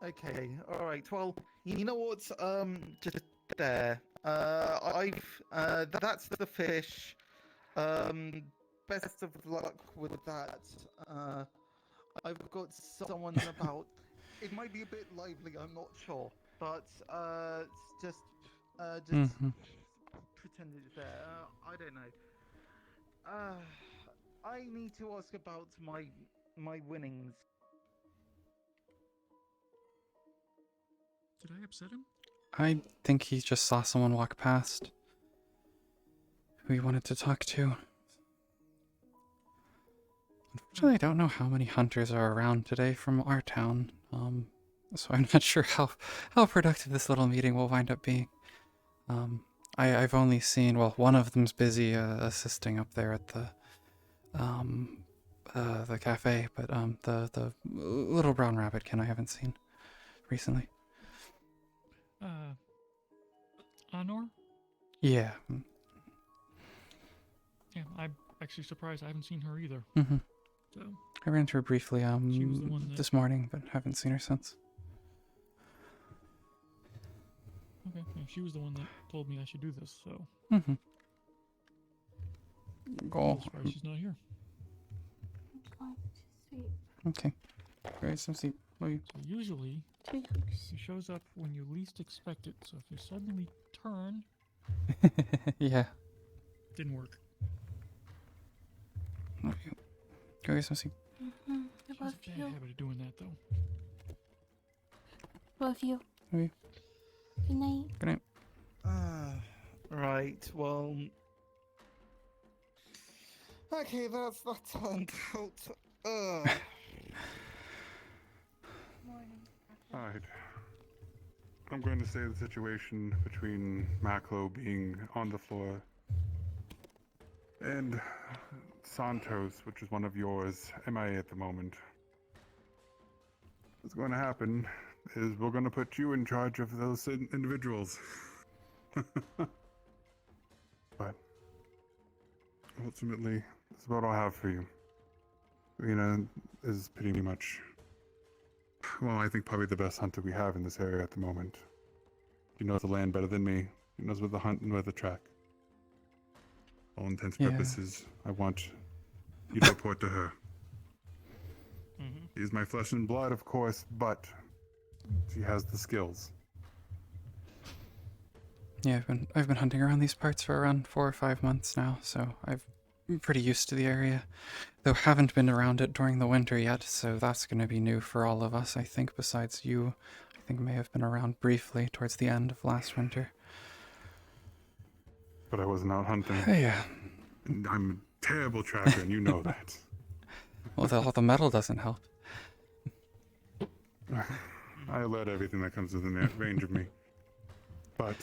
Okay. All right. Well, you know what? Just there. That's the fish. Best of luck with that. I've got someone about. It might be a bit lively, I'm not sure, but just Mhm. pretend it's there. I don't know. I need to ask about my winnings. Did I upset him? I think he just saw someone walk past who he wanted to talk to. Unfortunately, I don't know how many hunters are around today from our town, so I'm not sure how productive this little meeting will wind up being. I've only seen, well, one of them's busy assisting up there at the cafe, but the little brown rabbitkin I haven't seen recently. Honor? Yeah. Yeah, I'm actually surprised I haven't seen her either. Mm-hmm. So I ran into her briefly she was the one that... this morning, but haven't seen her since. Okay, yeah, she was the one that told me I should do this, so... Mm-hmm. Go. I'm surprised she's not here. Okay. Great, some sleep. So usually, she shows up when you least expect it, so if you suddenly turn... Yeah. Didn't work. Okay. Go get some sleep. She has a bad habit of doing that, though. Love you. Okay. Good night. Good night. Right, well... Okay, that's that turned out. Alright. I'm going to say the situation between Maclo being on the floor and Santos, which is one of yours, MIA at the moment. What's going to happen is we're going to put you in charge of those individuals. But ultimately, that's about all I have for you. Rina is pretty much, well, I think probably the best hunter we have in this area at the moment. She knows the land better than me. She knows where the hunt and where the track. All intents and purposes, I want you to report to her. She is my flesh and blood, of course, but she has the skills. Yeah, I've been hunting around these parts for around 4 or 5 months now, so I'm pretty used to the area. Though haven't been around it during the winter yet, so that's going to be new for all of us, I think, besides you. I think may have been around briefly towards the end of last winter. But I wasn't out hunting. Yeah. And I'm a terrible tracker, and you know that. Well, the metal doesn't help. I alert everything that comes within range of me. But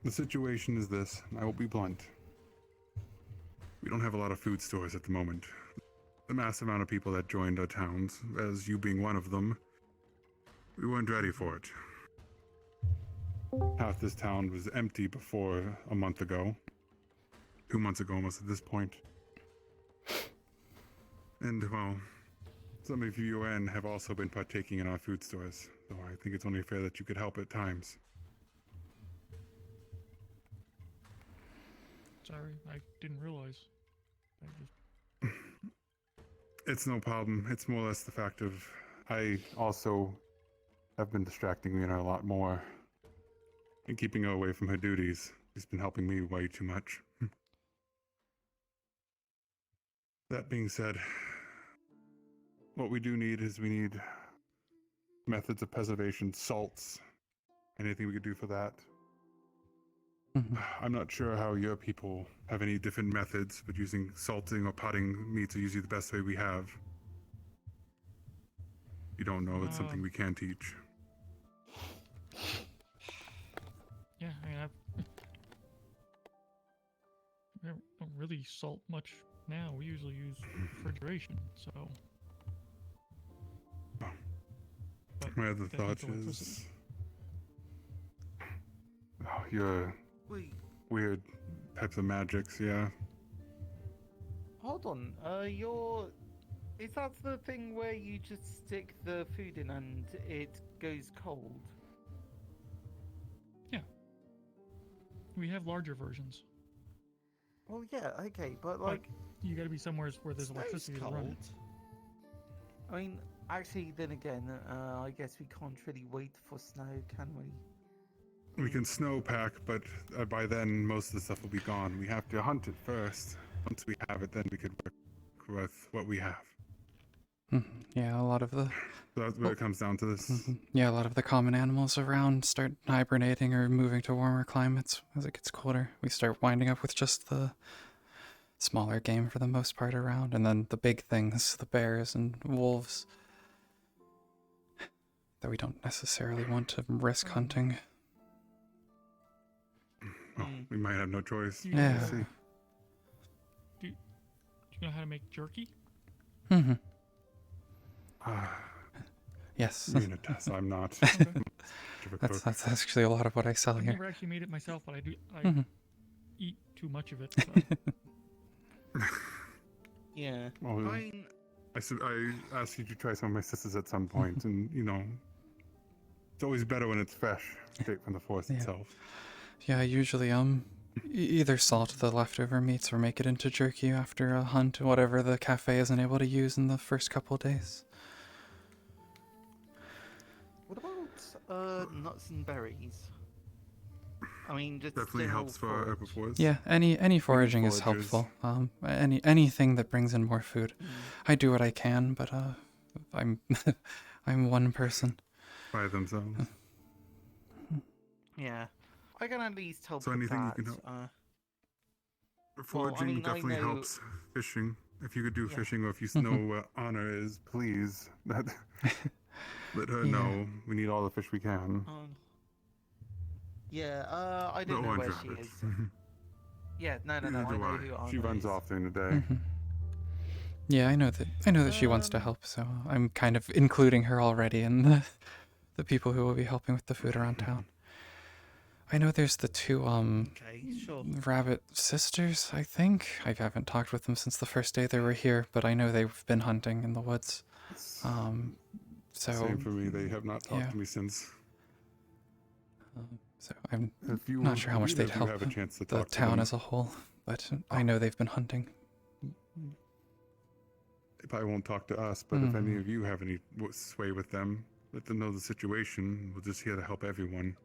the situation is this, and I will be blunt. We don't have a lot of food stores at the moment. The massive amount of people that joined our towns, as you being one of them, we weren't ready for it. Half this town was empty before a month ago. 2 months ago almost at this point. And, well, some of you UN have also been partaking in our food stores, so I think it's only fair that you could help at times. Sorry, I didn't realize. I just... It's no problem. It's more or less the fact of I also have been distracting Rina a lot more and keeping her away from her duties. She's been helping me way too much. That being said, what we do need is we need methods of preservation, salts, anything we could do for that. I'm not sure how your people have any different methods, but using salting or potting meats are usually the best way we have. You don't know, it's something we can teach. Yeah, I mean, we don't really salt much now. We usually use refrigeration, so... My other thought is... Oh, your weird types of magics, yeah. Hold on, is that the thing where you just stick the food in and it goes cold? We have larger versions. Well, yeah, okay, but But like, you got to be somewhere where there's snow's electricity to cold. run it. I mean, actually, then again, I guess we can't really wait for snow, can we? We can snowpack, but by then most of the stuff will be gone. We have to hunt it first. Once we have it, then we could work with what we have. Yeah, a lot of the So that's what it comes down to this. yeah, a lot of the common animals around start hibernating or moving to warmer climates as it gets colder. We start winding up with just the smaller game for the most part around, and then the big things, the bears and wolves, that we don't necessarily want to risk hunting. Well, we might have no choice. Yeah. We'll see. Do you know how to make jerky? Mm-hmm. Yes. Rina does. I'm not. Okay. That's actually a lot of what I sell I've here. never actually made it myself, but I Mhm. eat too much of it. So. Yeah. Well, I asked you to try some of my sisters at some point, and it's always better when it's fresh, straight from the forest itself. Yeah, I usually either salt the leftover meats or make it into jerky after a hunt, whatever the cafe isn't able to use in the first couple days. What about nuts and berries? I mean, just Definitely general helps for our forage. herbivores. Yeah, any foraging is foragers. helpful. Anything that brings in more food. I do what I can, but I'm I'm one person. By themselves. Yeah, I can at least help So with anything you that. can help. Well, I Foraging mean, I definitely know- helps. Fishing, if you could do Yeah. fishing, or if you know what honor is, please. Let her Yeah. know. We need all the fish we can. Yeah, I don't know orange where she rabbits. is. Yeah, no, I Neither know do who I. Anna She runs is. off during the day. Yeah, I know that she wants to help, so I'm kind of including her already in the people who will be helping with the food around town. I know there's the two Okay, sure. rabbit sisters, I think. I haven't talked with them since the first day they were here, but I know they've been hunting in the woods. So Same for me. They have not talked yeah. to me since. So I'm If you- not sure how much if they'd you help have a chance to the talk to town them. as a whole, but I know they've been hunting. They probably won't talk to us, but if any of you have any sway with them, let them know the situation. We're just here to help everyone.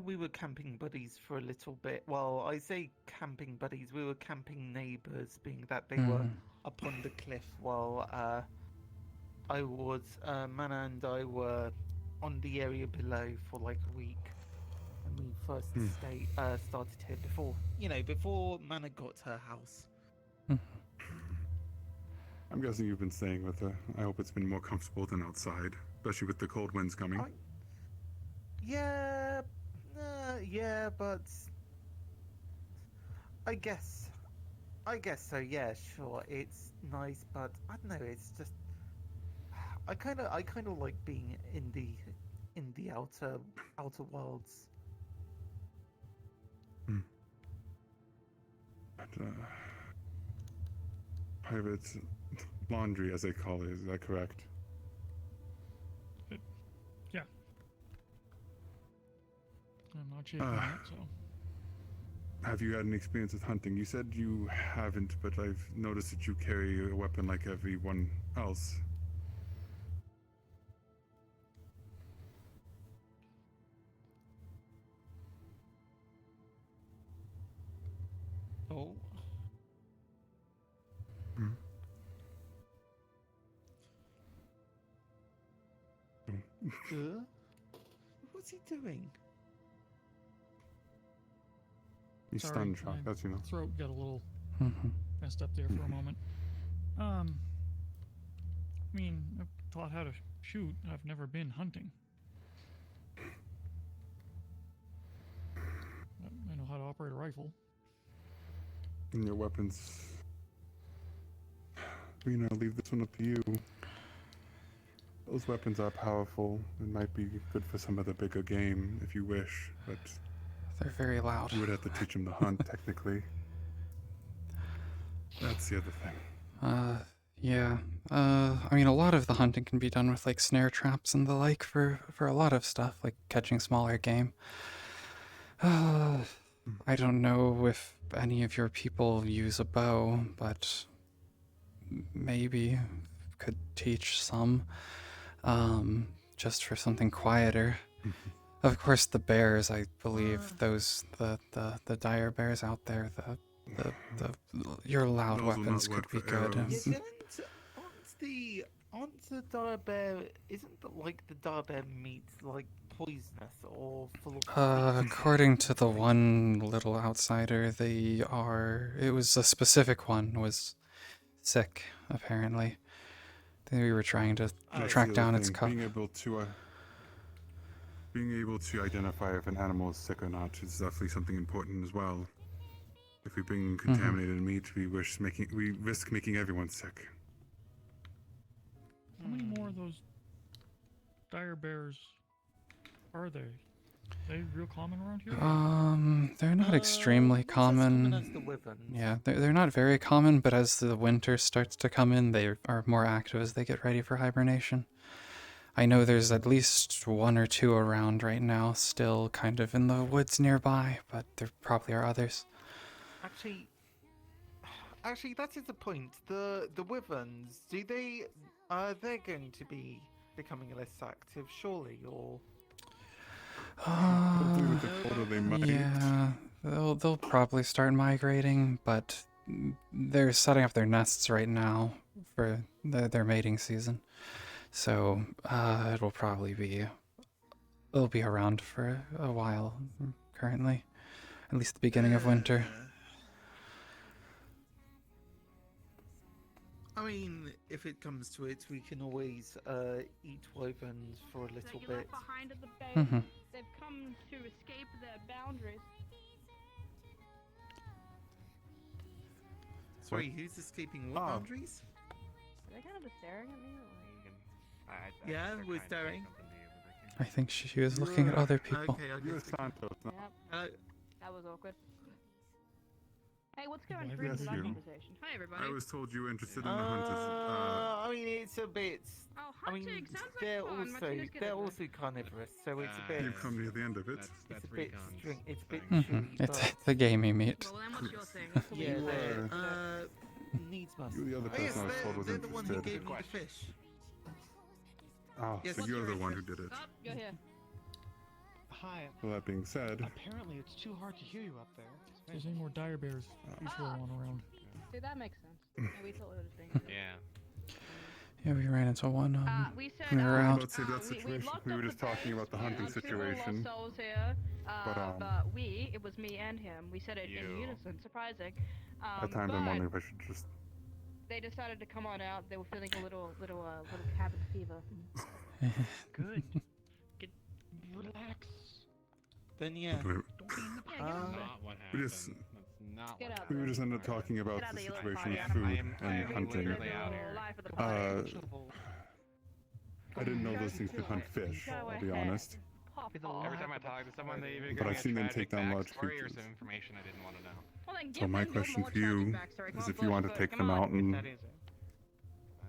We were camping buddies for a little bit. Well, I say camping buddies. We were camping neighbors, being that they were up on the cliff while I was Mana and I were on the area below for like a week when we first started here. Before Mana got her house. I'm guessing you've been staying with her. I hope it's been more comfortable than outside, especially with the cold winds coming. Yeah, yeah, but I guess so. Yeah, sure. It's nice, but I don't know. It's just I kind of like being in the outer worlds. But, private laundry, as they call it, is that correct? Yeah. I'm not shaking that, so. Have you had any experience with hunting? You said you haven't, but I've noticed that you carry a weapon like everyone else. Oh. What's he doing? He's Sorry, stun shock, my that's throat got a little messed up there for a moment. I mean, I've taught how to shoot. I've never been hunting. I know how to operate a rifle. And your weapons. Rina, I'll leave this one up to you. Those weapons are powerful and might be good for some of the bigger game if you wish, but they're very loud. You would have to teach them to hunt, technically. That's the other thing. Yeah. I mean, a lot of the hunting can be done with like snare traps and the like for a lot of stuff, like catching smaller game. I don't know if any of your people use a bow, but maybe could teach some, just for something quieter. Of course, the bears, I believe, the dire bears out there, your loud Those will not weapons work could be for good. arrows. Aren't the dire bear, isn't the, like the dire bear meat like poisonous or full of According to the one little outsider, it was a specific one, was sick, apparently. We were trying to That's track the down other its thing, cup. Being able to identify if an animal is sick or not is definitely something important as well. If we bring contaminated meat, we risk making everyone sick. How many more of those dire bears are there? Are they real common around here? They're not extremely common. as the wyverns. Yeah, they're not very common, but as the winter starts to come in, they are more active as they get ready for hibernation. I know there's at least one or two around right now, still kind of in the woods nearby, but there probably are others. Actually, that is the point. The wyverns, they're going to be becoming less active, surely, or? Yeah, they'll probably start migrating, but they're setting up their nests right now for their mating season. So they'll be around for a while currently, at least the beginning of winter. I mean, if it comes to it, we can always eat wyverns for a little You bit. left behind at the base. Mm-hmm. They've come to escape their boundaries. Sorry, who's escaping what boundaries? Are they kind of just staring at me? Yeah, we're staring. I think she was looking at other people. Okay, You're Santos, no? Yep. That was awkward. Hey, what's going Yes, through the you. conversation? Hi, everybody. I was told you were interested in the hunters. I mean, it's a bit. Oh, I mean, hunting sounds like they're fun. they're also carnivorous, so it's a bit. You've come near the end of it. It's a bit it's a bit Mm-hmm. chewy, It's the gamey meat. Well, then what's your thing? yeah, needs must. You're the other Oh, yes, person I was told was they're the one who interested. gave me the fish. Oh, Yes. so What's you're your the one who did it. Oh, you're here. Hi. Well, that being said, Apparently, it's too hard to hear you up there. If there's any more dire bears, please throw one around. See, that makes sense. Yeah, we thought we were just being. Yeah, we ran into one We said, when we were out. let's say that situation. We were just talking about the hunting situation. Souls here, But, it was me and him. We said it in unison, surprising. At times, I'm but wondering if I should just. they decided to come on out. They were feeling a little cabin fever. Good. Get relax. Then yeah. We we just. Get out We were there. just ended up talking about Get out the of the situation with party. food I and am hunting. literally out here. Life of the party. I didn't know those things could hunt fish. I'll be honest. Every time I talk to someone, they either But give I've me seen a them tragic take down large backstory or creatures. some information I didn't want to know. Well, then So give my them your question more for you tragic backstory. Come is on, if you want to Bullshit, take come them on. out and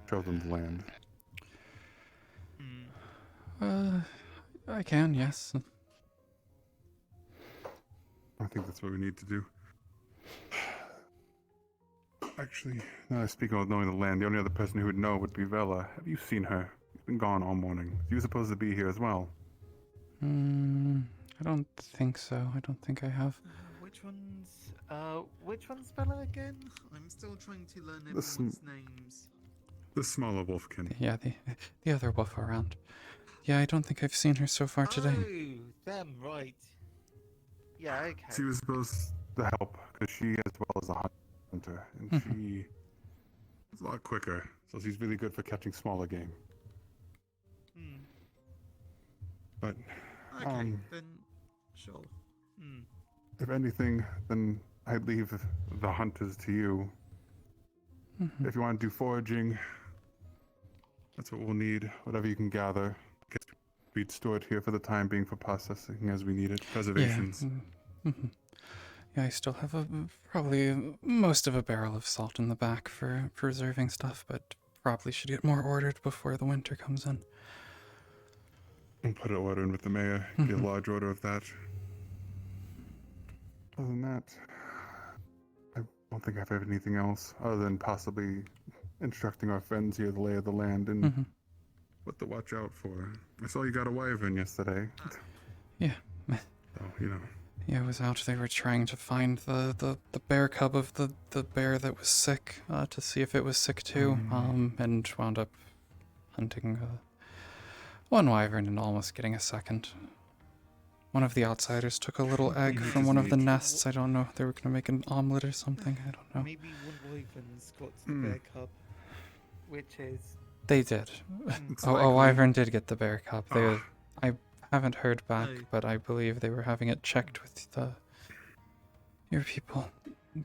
show them the land. I can, yes. I think that's what we need to do. Actually, now that I speak about knowing the land, the only other person who would know would be Vela. Have you seen her? She's been gone all morning. She was supposed to be here as well. I don't think so. I don't think I have. Which one's Bella again? I'm still trying to learn everyone's names. The smaller wolfkin. Yeah, the other wolf around. Yeah, I don't think I've seen her so far today. Oh, them, right. Yeah, okay. She was supposed to help because she, as well as a hunter, and she is a lot quicker. So she's really good for catching smaller game. But Okay, then sure. if anything, then I'd leave the hunters to you. If you want to do foraging, that's what we'll need. Whatever you can gather, we'd store it here for the time being for processing as we need it. Preservations. Yeah, I still have probably most of a barrel of salt in the back for preserving stuff, but probably should get more ordered before the winter comes in. And put an order in with the mayor. Get a large order of that. Other than that, I don't think I have anything else other than possibly instructing our friends here the lay of the land and what to watch out for. I saw you got a wyvern yesterday. Yeah. So, you know. Yeah, I was out. They were trying to find the bear cub of the bear that was sick, to see if it was sick too, and wound up hunting one wyvern and almost getting a second. One of the outsiders took a little egg from one of the nests. I don't know if they were going to make an omelet or something. I don't know. Maybe one wyvern's got the bear cub, which is... They did. It's A likely. wyvern did get the bear cub. Ah. I haven't heard back, but I believe they were having it checked with your people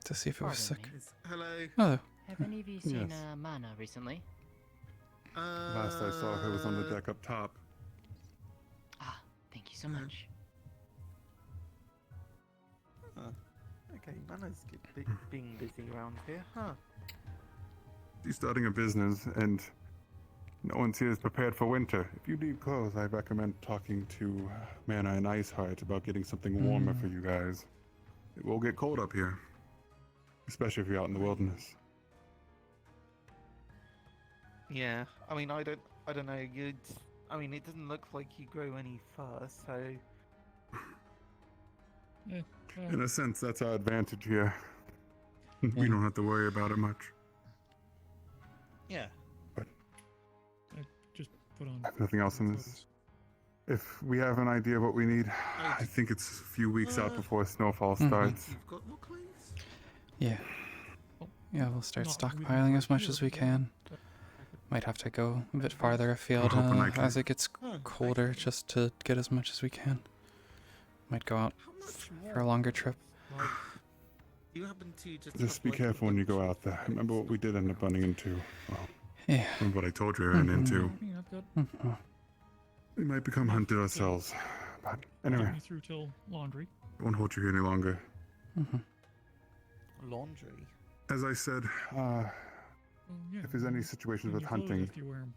to see if it was sick. Hello. Hello. Have any of you seen Yes. Mana recently? Last I saw her was on the deck up top. Ah, thank you so much. Okay, Mana's being busy around here, huh? She's starting a business, and no one's here is prepared for winter. If you need clothes, I recommend talking to Mana and Iceheart about getting something warmer for you guys. It will get cold up here, especially if you're out in the wilderness. Yeah, I mean, I don't know, I mean, it doesn't look like you grow any fur, so... In a sense, that's our advantage here. We don't have to worry about it much. Yeah. I just put on. I have nothing else in this. If we have an idea of what we need, I think it's a few weeks out before snowfall starts. You've got more clothes? Yeah. Yeah, we'll start stockpiling as much as we can. Might have to go a bit farther afield hoping I can- as it gets colder just to get as much as we can. Might go out for a longer trip. You happen to Just be careful when you go out there. Remember what we did end up running into. Well, yeah. Remember what I told you we ran into. Yeah, I've got We might become hunted ourselves. But anyway, get me through till laundry. I won't hold you here any longer. Laundry? As I said, Yeah, if there's any situations clean with your clothes hunting, after you wear 'em.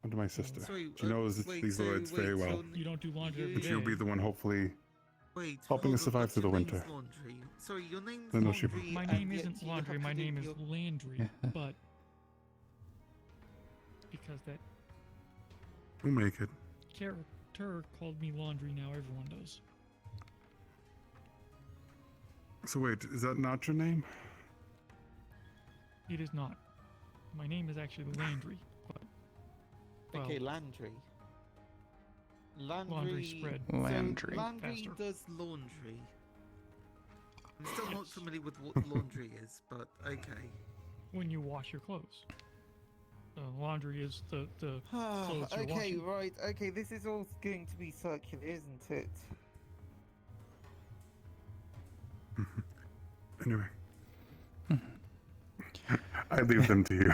come to my sister. Sorry, She knows wait, these so lords very wait, well. so You don't do laundry every And she'll day. be the one hopefully Wait, helping us hold on, survive what's through the your name's winter. Laundry? Sorry, your name's I know she- Laundry. My and name yet isn't you Laundry, have my to do name is your- Landry, but because that We'll make it. character called me Laundry, now everyone does. So wait, is that not your name? It is not. My name is actually Landry, but Okay, Landry. laundry spread. So Landry. Landry faster. does laundry. I'm still not familiar with what laundry is, but okay. When you wash your clothes. Laundry is the clothes you're Okay, washing. right. Okay, this is all going to be circular, isn't it? Anyway. I leave them to you.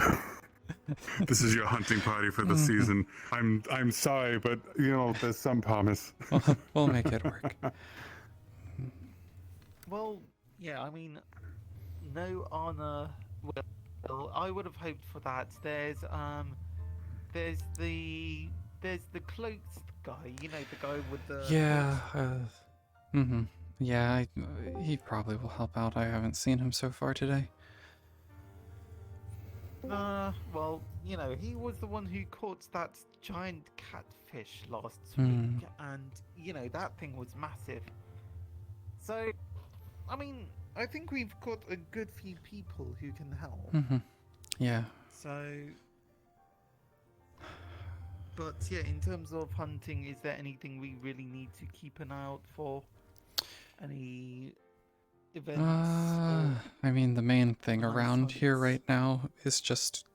This is your hunting party for the season. I'm sorry, but you know, there's some promise. We'll make it work. Well, yeah, I mean, no honor. Well, I would have hoped for that. There's the cloaked guy. You know, the guy with the. Yeah. Yeah, he probably will help out. I haven't seen him so far today. Well, you know, he was the one who caught that giant catfish last Hmm. week, and you know that thing was massive. So, I mean, I think we've got a good few people who can help. Yeah. So, but yeah, in terms of hunting, is there anything we really need to keep an eye out for? Any events? I mean, the main thing around here right now is just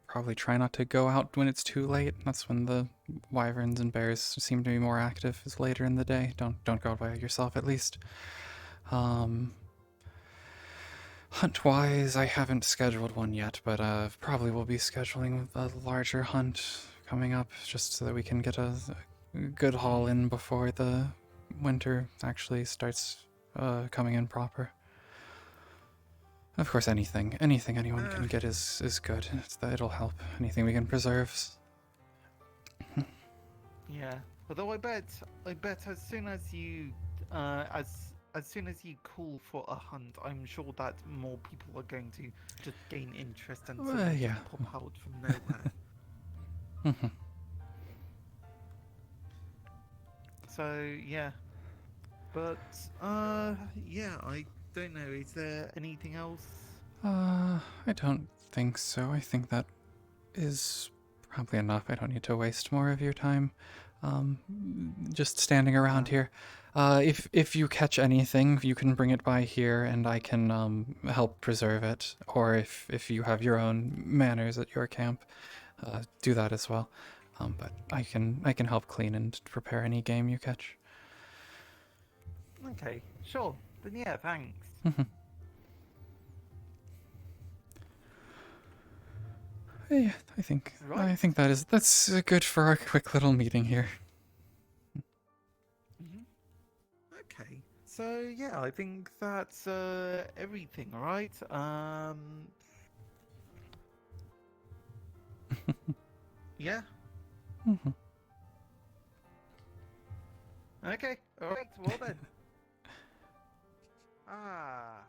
probably try not to go out when it's too late. That's when the wyverns and bears seem to be more active, is later in the day. Don't go out by yourself, at least. Hunt-wise, I haven't scheduled one yet, but probably will be scheduling a larger hunt coming up, just so that we can get a good haul in before the winter actually starts coming in proper. Of course, anything anyone can get is good. It'll help. Anything we can preserve. Yeah. Although I bet as soon as you, as as soon as you call for a hunt, I'm sure that more people are going to just gain interest and suddenly yeah. just pop out from nowhere. Mhm. So yeah, but yeah, I don't know. Is there anything else? I don't think so. I think that is probably enough. I don't need to waste more of your time just standing around here. If you catch anything, you can bring it by here and I can help preserve it. Or if you have your own manners at your camp, do that as well. But I can help clean and prepare any game you catch. Okay, sure. Then yeah, thanks. Yeah, I think that's good for our quick little meeting here. Okay. So yeah, I think that's everything, alright? Yeah? Okay, alright, well then. Ah.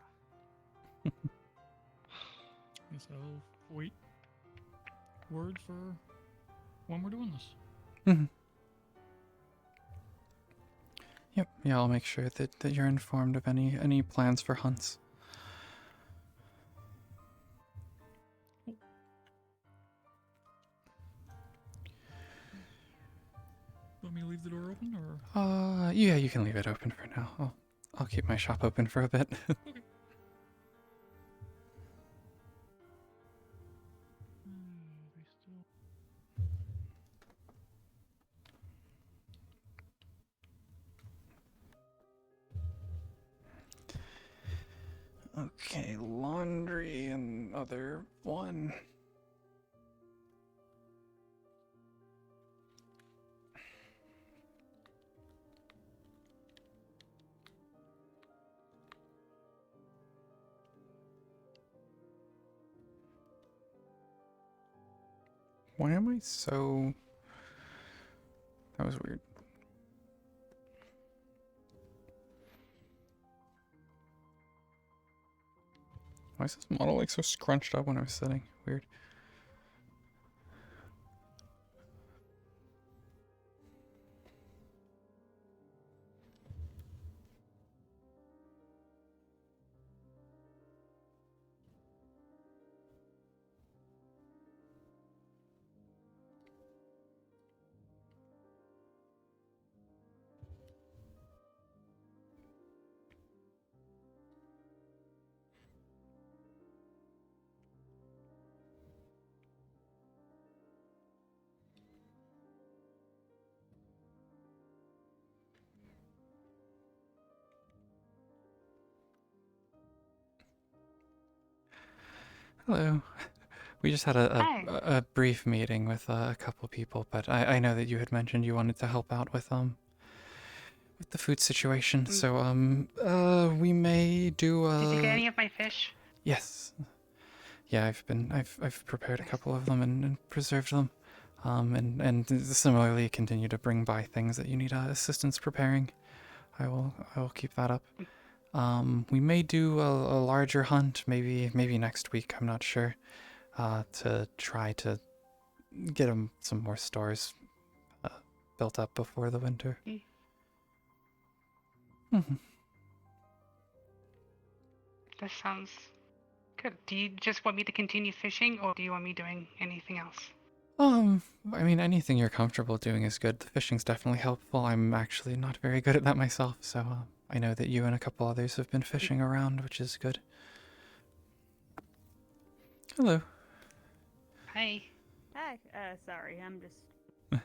Guess I'll wait word for when we're doing this. Yep, yeah, I'll make sure that you're informed of any plans for hunts. Want me to leave the door open, or? Yeah, you can leave it open for now. I'll keep my shop open for a bit. Okay, laundry and other one. Why am I so... That was weird. Why is this model like so scrunched up when I was sitting? Weird. Hello. We just had a brief meeting with a couple people, but I know that you had mentioned you wanted to help out with the food situation. So we may do Did you get any of my fish? Yes. Yeah, I've prepared a couple of them and preserved them. And similarly continue to bring by things that you need assistance preparing. I will keep that up. We may do a larger hunt, maybe next week. I'm not sure. To try to get some more stores built up before the winter. That sounds good. Do you just want me to continue fishing, or do you want me doing anything else? I mean, anything you're comfortable doing is good. The fishing's definitely helpful. I'm actually not very good at that myself, so I know that you and a couple others have been fishing around, which is good. Hello. Hi. Hi. Sorry, I'm just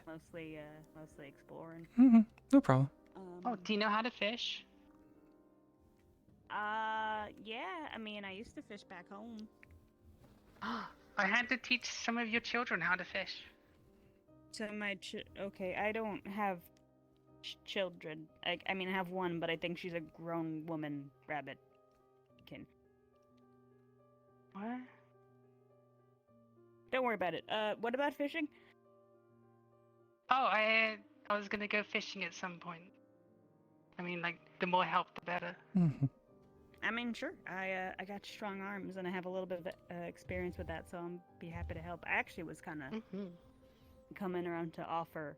mostly exploring. No problem. Oh, do you know how to fish? Yeah. I mean, I used to fish back home. I had to teach some of your children how to fish. So okay, I don't have children. I mean, I have one, but I think she's a grown woman rabbit. What? Don't worry about it. What about fishing? Oh, I was gonna go fishing at some point. I mean, like, the more help, the better. I mean, sure. I got strong arms and I have a little bit of experience with that, so I'm be happy to help. I actually was kind of coming around to offer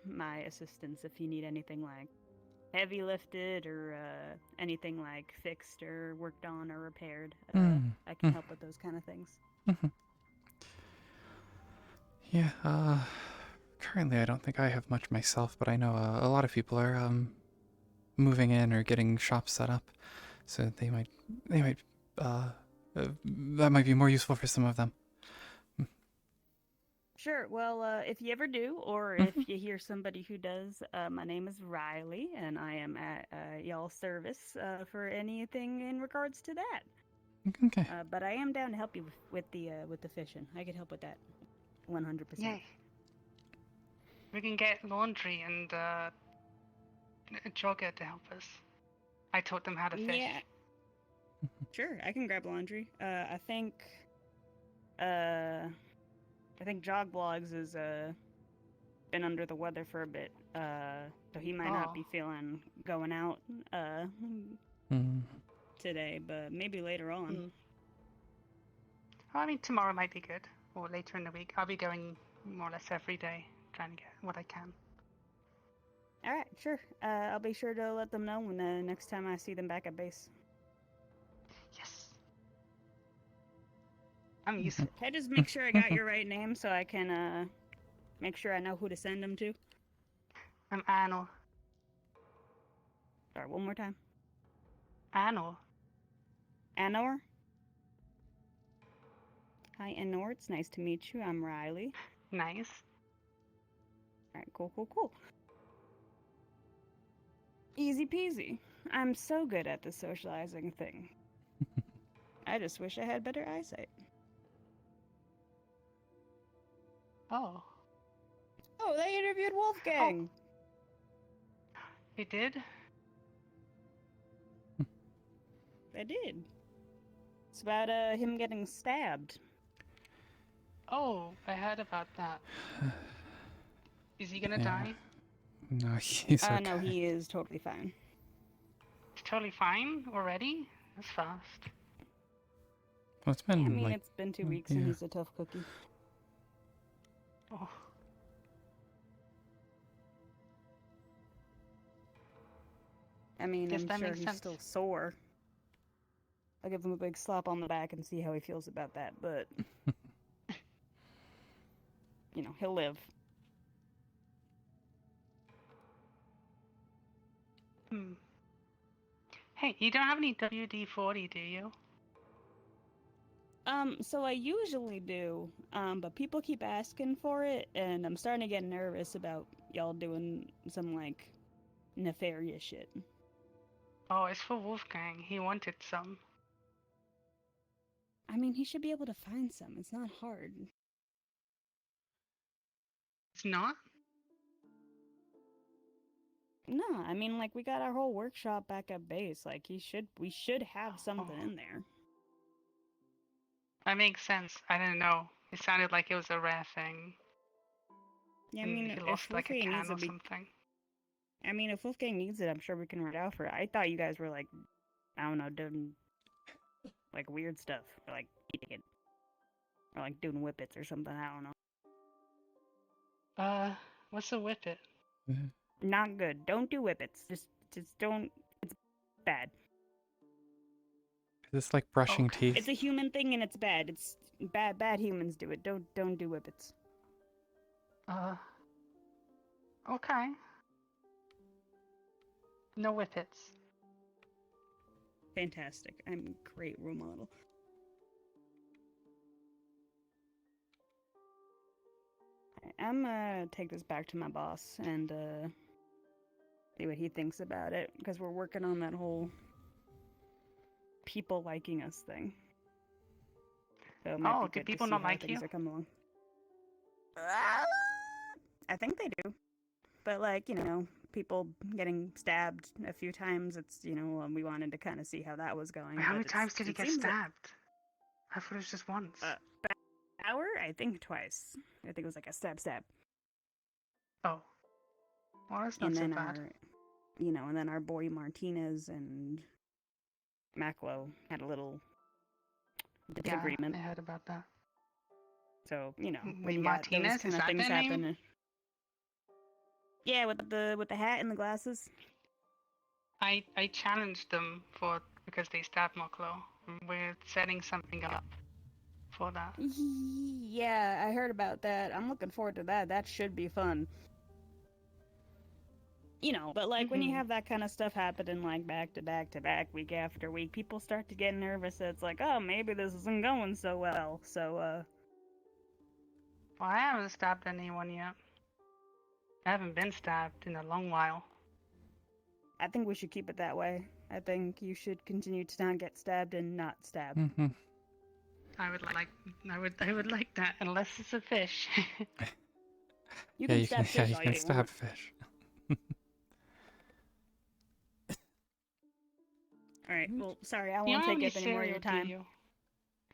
my assistance if you need anything like heavy lifted or anything like fixed or worked on or repaired. I can help with those kind of things. Yeah, currently I don't think I have much myself, but I know a lot of people are moving in or getting shops set up, so they might that might be more useful for some of them. Sure. Well, if you ever do, or if you hear somebody who does, my name is Riley, and I am at y'all's service for anything in regards to that. Okay. But I am down to help you with the fishing. I could help with that, 100%. Yay. We can get laundry and a jogger to help us. I taught them how to fish. Yeah. Sure, I can grab laundry. I think Jog Blogs is been under the weather for a bit, so he might not be feeling going out today, but maybe later on. I mean, tomorrow might be good, or later in the week. I'll be going more or less every day, trying to get what I can. All right, sure. I'll be sure to let them know when next time I see them back at base. Yes. I'm useful. Can I just make sure I got your right name so I can make sure I know who to send them to? I'm Anor. Sorry, one more time. Anor. Anor? Hi, Anor. It's nice to meet you. I'm Riley. Nice. All right, cool. Easy peasy. I'm so good at the socializing thing. I just wish I had better eyesight. Oh. Oh, they interviewed Wolfgang. Oh. They did? They did. It's about him getting stabbed. Oh, I heard about that. Is he gonna die? No, he's okay. No, he is totally fine. He's totally fine already? That's fast. Well, it's been I mean, like, it's been 2 weeks and he's a tough cookie. Oh. I mean, Guess I'm that sure makes he's sense. still sore. I'll give him a big slap on the back and see how he feels about that, but... you know, he'll live. Hey, you don't have any WD-40, do you? So I usually do, but people keep asking for it, and I'm starting to get nervous about y'all doing some, like, nefarious shit. Oh, it's for Wolfgang. He wanted some. I mean, he should be able to find some. It's not hard. It's not? No, I mean, like, we got our whole workshop back at base. Like, we should have something in there. That makes sense. I didn't know. It sounded like it was a rare thing. Yeah, I And mean, he if lost like a Wolfgang can needs or it, something. I mean, if Wolfgang needs it, I'm sure we can run it out for it. I thought you guys were, like, I don't know, doing, like, weird stuff. Or, like, eating it. Or, like, doing whippets or something. I don't know. What's a whippet? Not good. Don't do whippets. Just don't. It's bad. Is this like brushing teeth? It's a human thing and it's bad. It's bad. Bad humans do it. Don't do whippets. Okay. No whippets. Fantastic. I'm a great role model. I'm gonna take this back to my boss and see what he thinks about it, because we're working on that whole people liking us thing. So it might be Oh, do good to people see not how like things you? are coming along. I think they do, but like, you know, people getting stabbed a few times. It's, you know, we wanted to kind of see how that was going. How but many times did he it get seems like- stabbed? I thought it was just once. Hour? I think twice. I think it was like a stab. Oh. Well, that's not And so then bad. and then our boy Martinez and Maclo had a little disagreement. Yeah, I heard about that. So, when Wait, you got those Martinez? kind Is of that things their name? happen. Yeah, with the hat and the glasses. I challenged them because they stabbed Moklo. We're setting something up for that. Yeah, I heard about that. I'm looking forward to that. That should be fun. But like when you have that kind of stuff happening like back to back to back, week after week, people start to get nervous. It's like, oh, maybe this isn't going so well. So, Well, I haven't stabbed anyone yet. I haven't been stabbed in a long while. I think we should keep it that way. I think you should continue to not get stabbed and not stabbed. Mm-hmm. I would like that, unless it's a fish. You can stab fish you all can you stab want. fish. All right. Well, sorry, I You won't don't take have up any any more of your cereal, do time. you?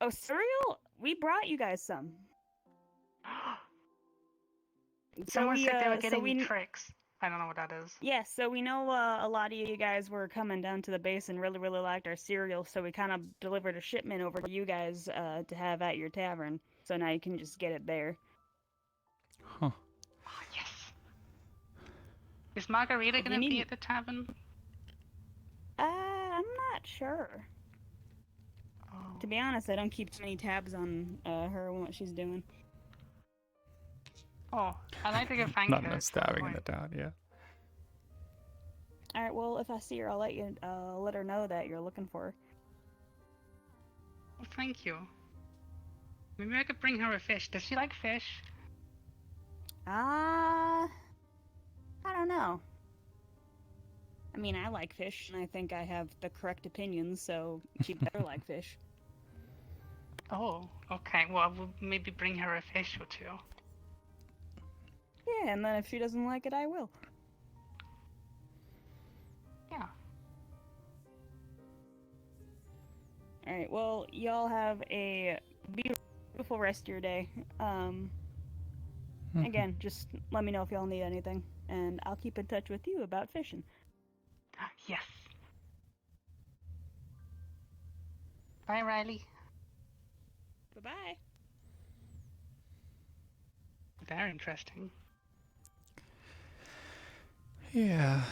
Oh, cereal? We brought you guys some. Someone said they were so getting we me tricks. I don't know what that is. Yeah, so we know a lot of you guys were coming down to the base and really, really liked our cereal, so we kind of delivered a shipment over to you guys to have at your tavern. So now you can just get it there. Huh. Oh, yes. Is Margarita gonna be at the tavern? I'm not sure. To be honest, I don't keep too many tabs on her and what she's doing. Oh, I'd like to go thank Not her. enough stabbing in the town, yeah. All right, well, if I see her, I'll let her know that you're looking for her. Well, thank you. Maybe I could bring her a fish. Does she like fish? I don't know. I mean, I like fish, and I think I have the correct opinions, so she better like fish. Oh, okay. Well, I will maybe bring her a fish or two. Yeah, and then if she doesn't like it, I will. Yeah. Alright, well, y'all have a beautiful rest of your day. Again, just let me know if y'all need anything, and I'll keep in touch with you about fishing. Yes. Bye, Riley. Bye-bye. Very interesting. Yeah.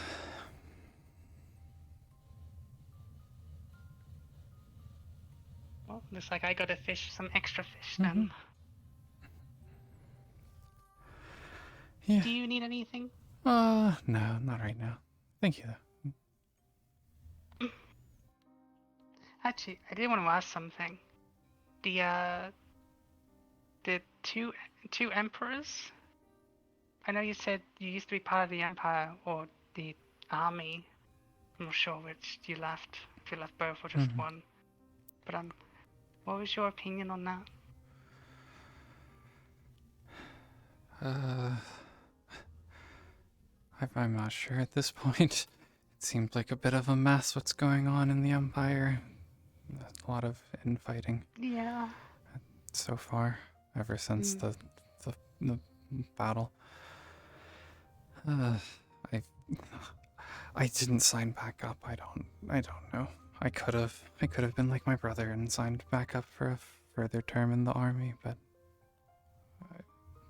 Well, looks like I gotta fish some extra fish then. Yeah. Do you need anything? No, not right now. Thank you, though. Actually, I did want to ask something. The two emperors. I know you said you used to be part of the empire or the army. I'm not sure which you left. If you left both or just one. But what was your opinion on that? I'm not sure at this point. It seemed like a bit of a mess what's going on in the Empire. A lot of infighting. Yeah. So far, ever since the battle. I didn't sign back up. I don't know. I could have been like my brother and signed back up for a further term in the army, but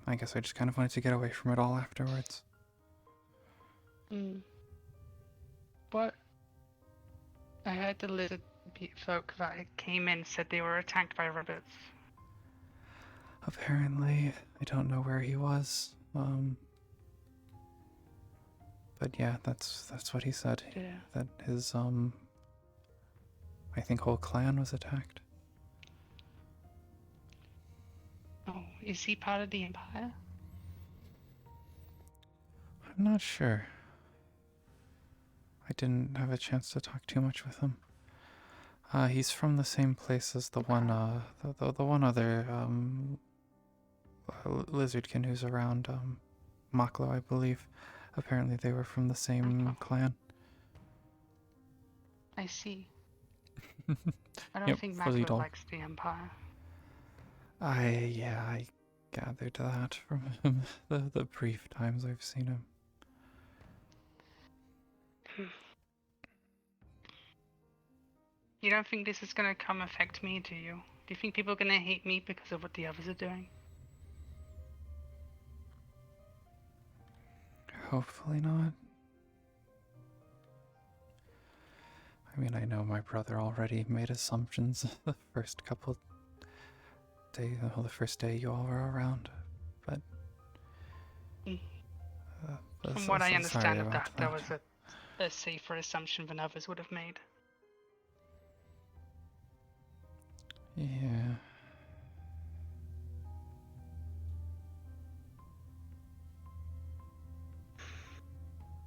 I guess I just kind of wanted to get away from it all afterwards. But I heard the lizard folk that came in said they were attacked by rabbits. Apparently, I don't know where he was. But yeah, that's what he said. Yeah. That his I think whole clan was attacked. Oh, is he part of the Empire? I'm not sure. I didn't have a chance to talk too much with him. He's from the same place as the one, the one other, lizardkin who's around, Maklo, I believe. Apparently they were from the same clan. I see. I don't think fuzzy Maklo doll. likes the Empire. I gathered that from him, the brief times I've seen him. You don't think this is gonna come affect me, do you? Do you think people are gonna hate me because of what the others are doing? Hopefully not. I mean, I know my brother already made assumptions the first couple days, well, the first day you all were around, but... From what I understand sorry of about that was a safer assumption than others would have made. Yeah.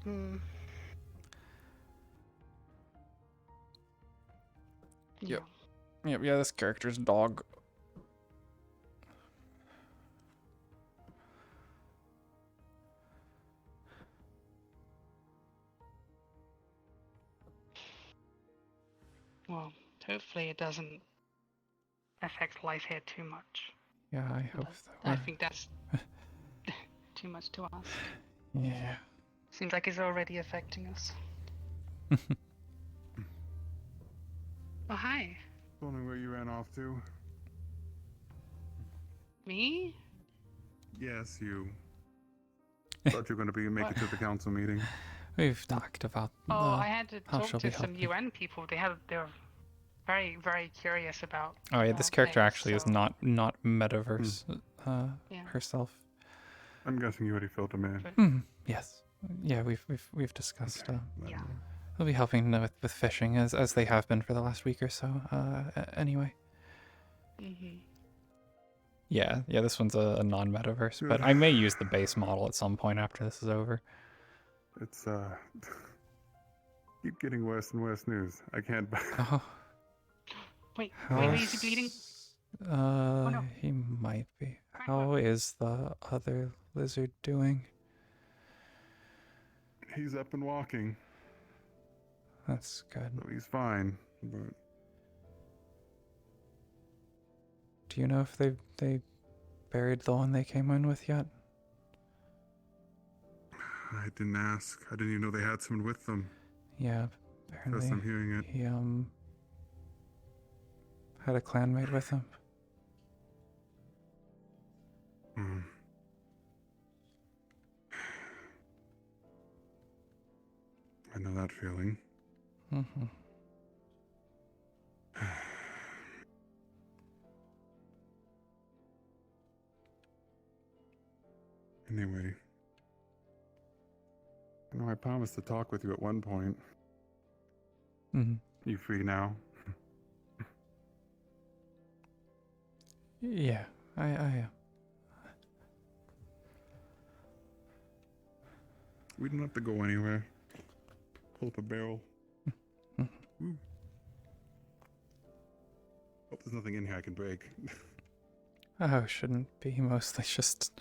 Hmm. Yep. Yep, yeah, this character's dog. Well, hopefully it doesn't affect life here too much. Yeah, I hope so. I think that's too much to ask. Yeah. Seems like it's already affecting us. Oh, hi. Wondering where you ran off to? Me? Yes, you. Thought you were going to make it to the council meeting. We've talked about Oh, I had to how talk she'll to be some helping. UN people. They were very, very curious about. Oh yeah, this character things, actually is so- not metaverse Yeah. herself. I'm guessing you already filled them in. Yes. Yeah, we've discussed. Yeah. We'll be helping with fishing as they have been for the last week or so. Anyway. Yeah, this one's a non-metaverse, but I may use the base model at some point after this is over. It's keep getting worse and worse news. I can't. Oh. Wait, How is he bleeding? no. He might be. How is the other lizard doing? He's up and walking. That's good. So he's fine, but Do you know if they buried the one they came in with yet? I didn't ask. I didn't even know they had someone with them. Yeah, apparently. First I'm hearing it. He had a clanmate with him. I know that feeling. Mm-hmm. Anyway, I know I promised to talk with you at one point. Mm-hmm. You free now? Yeah, I am. We don't have to go anywhere. Pull up a barrel. Ooh. Hope there's nothing in here I can break. Oh, shouldn't be. Mostly just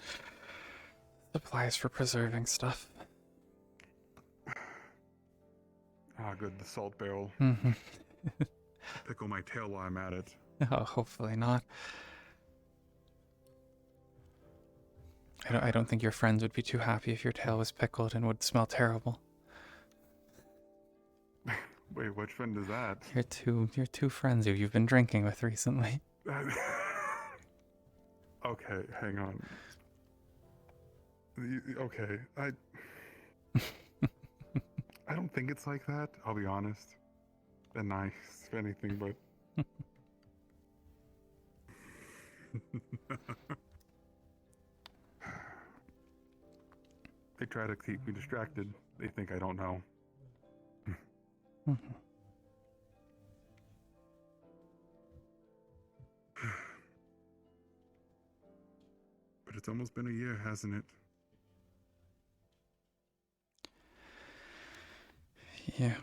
supplies for preserving stuff. Ah, good. The salt barrel. Mm-hmm. Pickle my tail while I'm at it. Oh, hopefully not. I don't think your friends would be too happy if your tail was pickled and would smell terrible. Wait, which friend is that? Your two friends who you've been drinking with recently. Okay, hang on. Okay, I don't think it's like that, I'll be honest. They're nice, if anything, but... They try to keep me distracted. They think I don't know. But it's almost been a year, hasn't it? Yeah.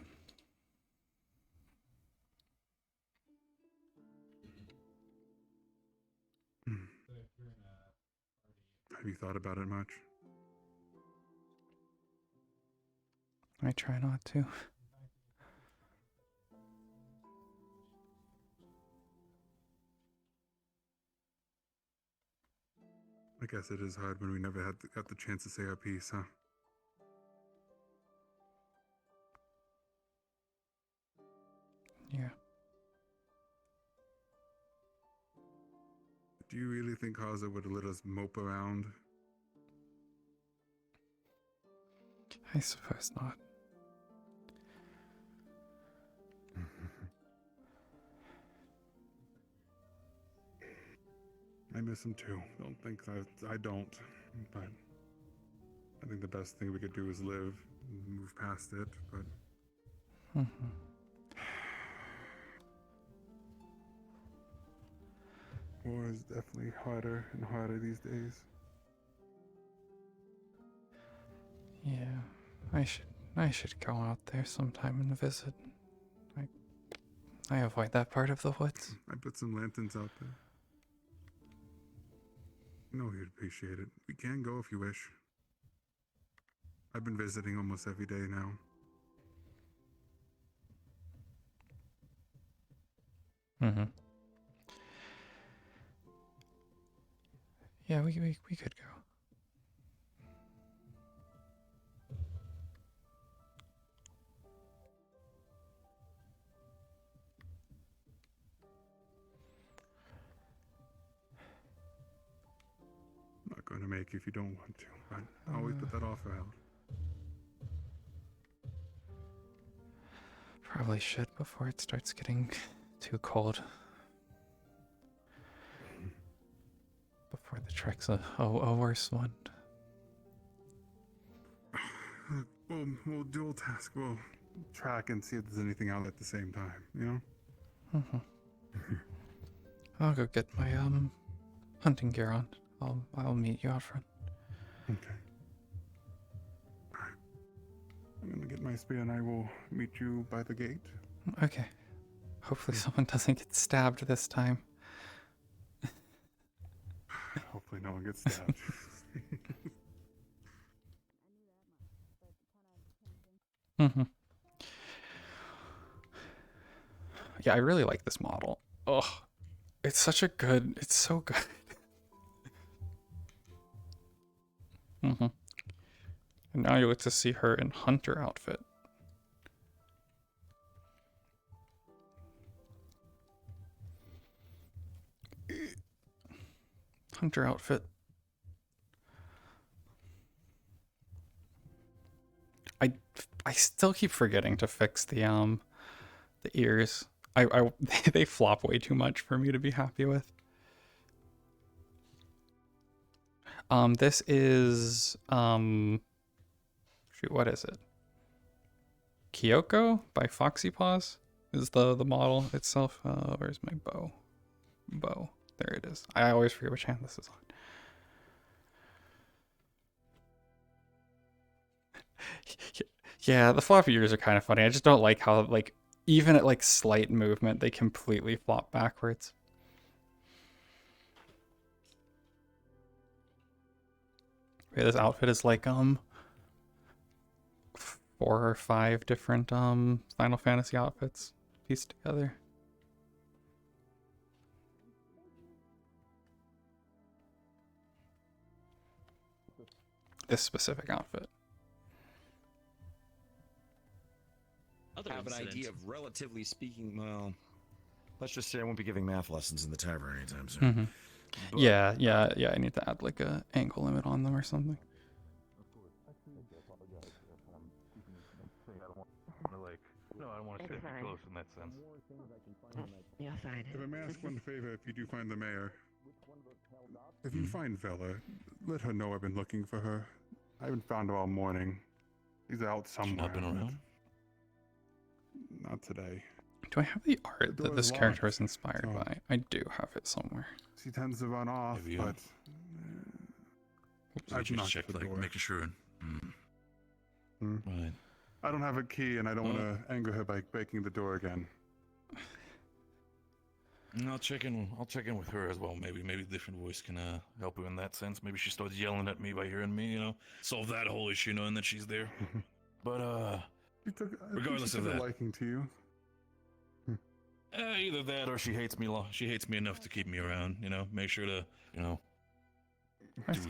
Have you thought about it much? I try not to. I guess it is hard when we never got the chance to say our piece, huh? Yeah. Do you really think Haza would have let us mope around? I suppose not. I miss him too. Don't think that I don't, but I think the best thing we could do is live and move past it. But war is definitely harder and harder these days. Yeah, I should go out there sometime and visit. I avoid that part of the woods. I put some lanterns out there. No, he'd appreciate it. We can go if you wish. I've been visiting almost every day now. Yeah, we could go. I'm not going to make you if you don't want to, but I always put that offer out. Probably should before it starts getting too cold. Before the trek's a worse one. We'll dual task. We'll track and see if there's anything out at the same time, you know? I'll go get my hunting gear on. I'll meet you out front. Okay. Alright. I'm gonna get my spear and I will meet you by the gate. Okay. Hopefully someone doesn't get stabbed this time. Hopefully no one gets stabbed. Yeah, I really like this model. Ugh. It's so good. And now you get to see her in hunter outfit. Hunter outfit. I still keep forgetting to fix the ears. They flop way too much for me to be happy with. This is shoot, what is it? Kyoko by Foxy Paws is the model itself. Where's my bow? There it is. I always forget which hand this is on. Yeah, the floppy ears are kind of funny. I just don't like how, like, even at like slight movement, they completely flop backwards. Okay, this outfit is like 4 or 5 different Final Fantasy outfits pieced together. This specific outfit. I have an idea of, relatively speaking, well, let's just say I won't be giving math lessons in the tavern anytime soon. But Yeah, I need to add like a angle limit on them or something. No, I don't want to stay too close in that sense. You're fine. If I may ask one favor, if you do find the mayor, if you find Vela, let her know I've been looking for her. I haven't found her all morning. He's out somewhere. Not been around? Not today. Do I have the art The that door this is character locked, is inspired so- by? I do have it somewhere. She tends to run off, Have you- but I I've just knocked checked, the like, door. making sure. Right. I don't have a key, and I don't want to anger her by breaking the door again. And I'll check in with her as well. Maybe different voice can help her in that sense. Maybe she starts yelling at me by hearing me, solve that whole issue knowing that she's there. But regardless of she took that, a liking to you. either that or she hates me. She hates me enough to keep me around. Make sure to do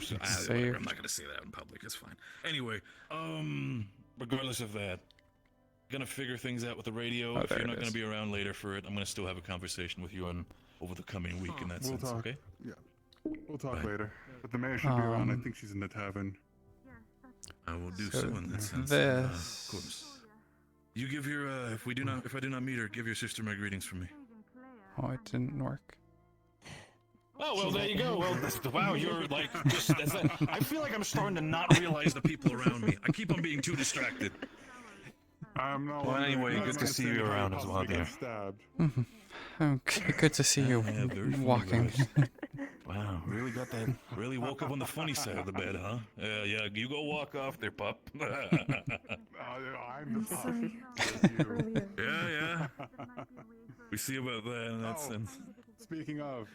so. Whatever, I'm not gonna say that in public. It's fine. Anyway, regardless of that, gonna figure things out with the radio. Oh, If there you're it not gonna is. be around later for it, I'm gonna still have a conversation with you on over the coming week in that We'll sense. talk. Okay. Yeah. We'll talk Right. later. But the mayor should be around. I Um, think she's in the tavern. I will do So so in that sense. this- Of course. You give your if I do not meet her, give your sister my greetings from me. Oh, it didn't work. Oh well, there you go. Well, wow, you're like just. I feel like I'm starting to not realize the people around me. I keep on being too distracted. I'm not. Well, anyway, good to see you around as well, dear. Stabbed. Okay, good to see you Yeah, very funny, walking. guys. Wow, really got that. Really woke up on the funny side of the bed, huh? Yeah, you go walk off there, pup. I'm the pup. Yeah. We see about that in that Oh. sense. Speaking of,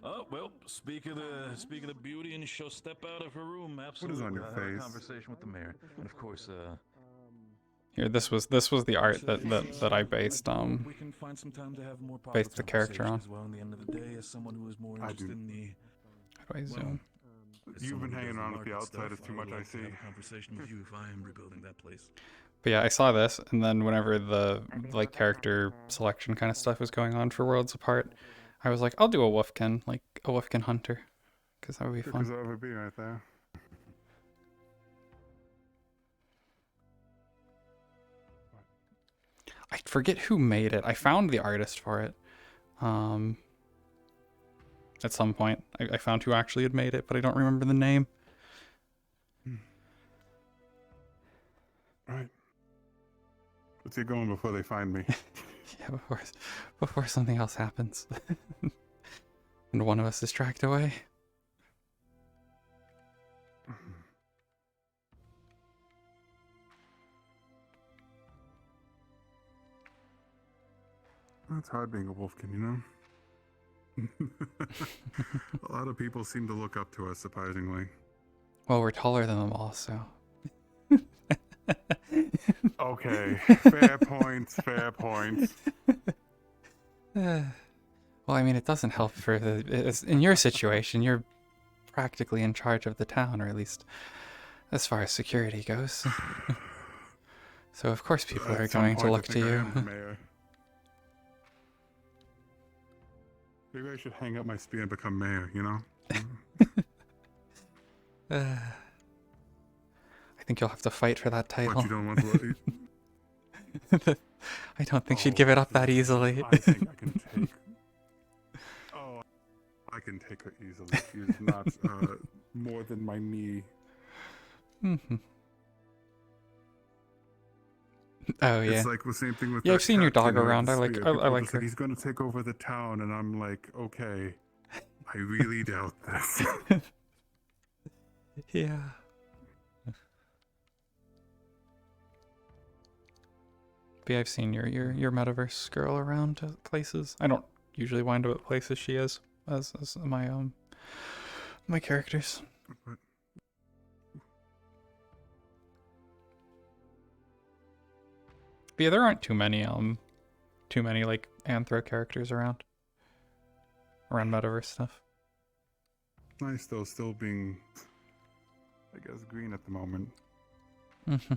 Oh well, speak of the beauty, and she'll step out of her room. Absolutely. on your I'll have a face? conversation with the mayor, and of course, Here, this was the art that I based we can find some time to have more based the character on. as well. In the end of the day, as someone who is more I interested do. in the. How do I zoom? You've been hanging around with the outside as too much, I see. Have a conversation with you if I am rebuilding that place. But yeah, I saw this, and then whenever the like character selection kind of stuff was going on for Worlds Apart, I was like, I'll do a Wolfkin, like a Wolfkin hunter, because that would be Because fun. that would be right there. I forget who made it. I found the artist for it. At some point, I found who actually had made it, but I don't remember the name. Right. Let's get going before they find me. Yeah, before something else happens, and one of us is tracked away. It's hard being a Wolfkin, you know? A lot of people seem to look up to us, surprisingly. Well, we're taller than them all, so. Okay, fair points, fair points. Well, I mean, it doesn't help for in your situation, you're practically in charge of the town, or at least as far as security goes. So of course people are At some going to point, I look to think I you. am the mayor. Maybe I should hang up my spear and become mayor, you know? I think you'll have to fight for that title. What, you don't want to... I don't think she'd give it up that easily. I think I can take... Oh, I can take her easily. She's not more than my knee. Mm-hmm. Oh yeah. It's like the same thing with yeah, that I've seen your cat, dog you know, around. the I like spear. I People like just like, her. he's going to take over the town, and I'm like, okay, I really doubt this. Yeah. But yeah, I've seen your metaverse girl around places. I don't usually wind up at places she is as my my characters. But But yeah, there aren't too many like anthro characters around metaverse stuff. nice though, still being, I guess, green at the moment. Mm-hmm.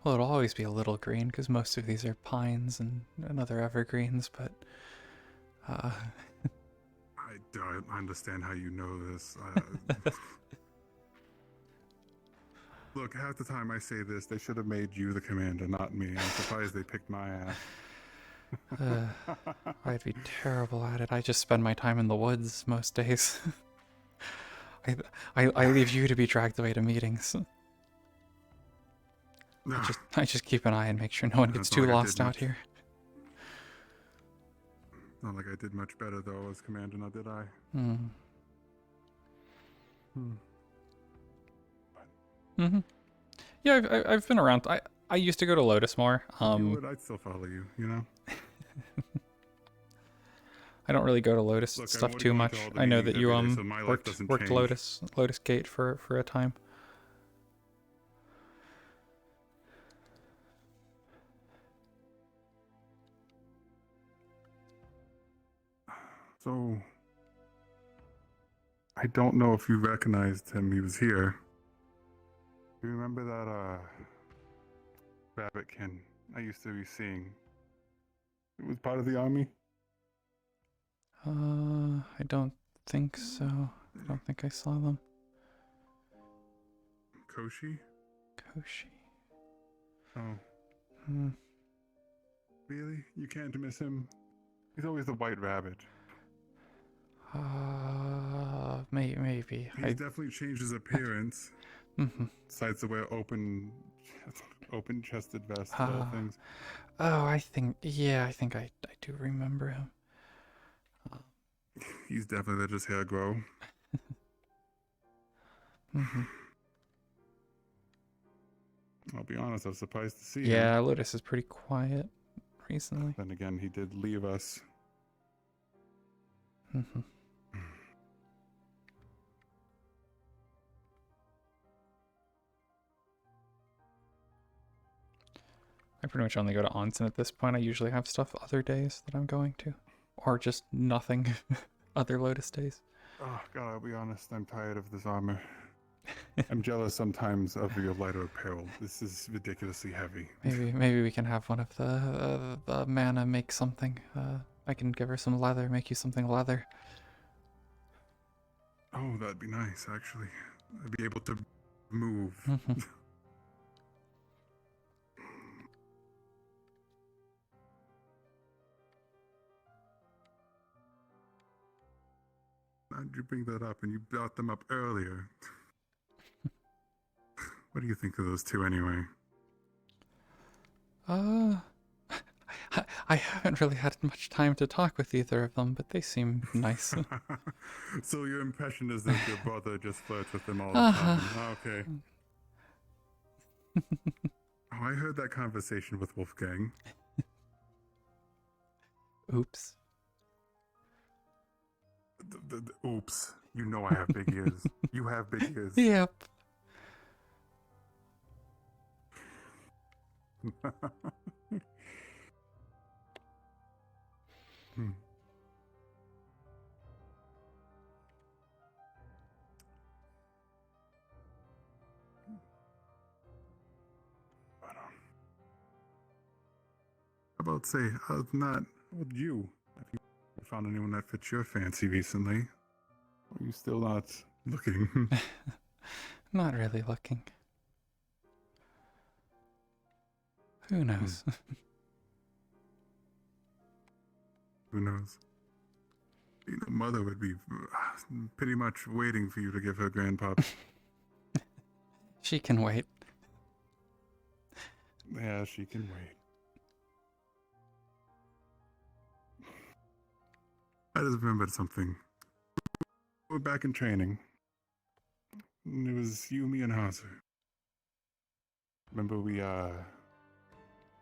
Well, it'll always be a little green because most of these are pines and other evergreens, but I don't understand how you know this. Look, half the time I say this, they should have made you the commander, not me. I'm surprised they picked my ass. I'd be terrible at it. I just spend my time in the woods most days. I leave you to be dragged away to meetings. I just keep an eye and make sure no one gets That's too all I lost did out much. here. Not like I did much better though as commander, now did I? Hmm. Hmm. Mm-hmm. Yeah, I've been around. I used to go to Lotus more. You would, I'd still follow you, you know? I don't really go to Lotus Look, I'm stuff already too going much. to all the I know that meetings you every day, so my life doesn't worked change. Lotus Gate for a time. So, I don't know if you recognized him. He was here. You remember that, rabbitkin I used to be seeing. It was part of the army? I don't think so. I don't think I saw them. Koshi? Koshi. Oh. Hmm. Really? You can't miss him? He's always the white rabbit. Maybe. He's definitely changed his appearance. Mm-hmm. Besides to wear open-chested vest and all things. Oh, I think I do remember him. He's definitely let his hair grow. Mm-hmm. I'll be honest, I was surprised to see him. Yeah, Lotus is pretty quiet recently. Then again, he did leave us. Mm-hmm. I pretty much only go to onsen at this point. I usually have stuff other days that I'm going to. Or just nothing other Lotus days. Oh, God, I'll be honest, I'm tired of this armor. I'm jealous sometimes of your lighter apparel. This is ridiculously heavy. Maybe we can have one of the mana make something. I can give her some leather, make you something leather. Oh, that'd be nice, actually. I'd be able to move. Mm-hmm. How did you bring that up? And you brought them up earlier. What do you think of those two anyway? I haven't really had much time to talk with either of them, but they seem nice. So your impression is that your brother just flirts with them all the time? Okay. Oh, I heard that conversation with Wolfgang. Oops. Oops. You know I have big ears. You have big ears. Yep. How about say, not with you? Have you found anyone that fits your fancy recently? Are you still not looking? Not really looking. Who knows? Who knows? You know, Mother would be pretty much waiting for you to give her grandpa. She can wait. Yeah, she can wait. I just remembered something. We're back in training. And it was you, me, and Hazer. Remember we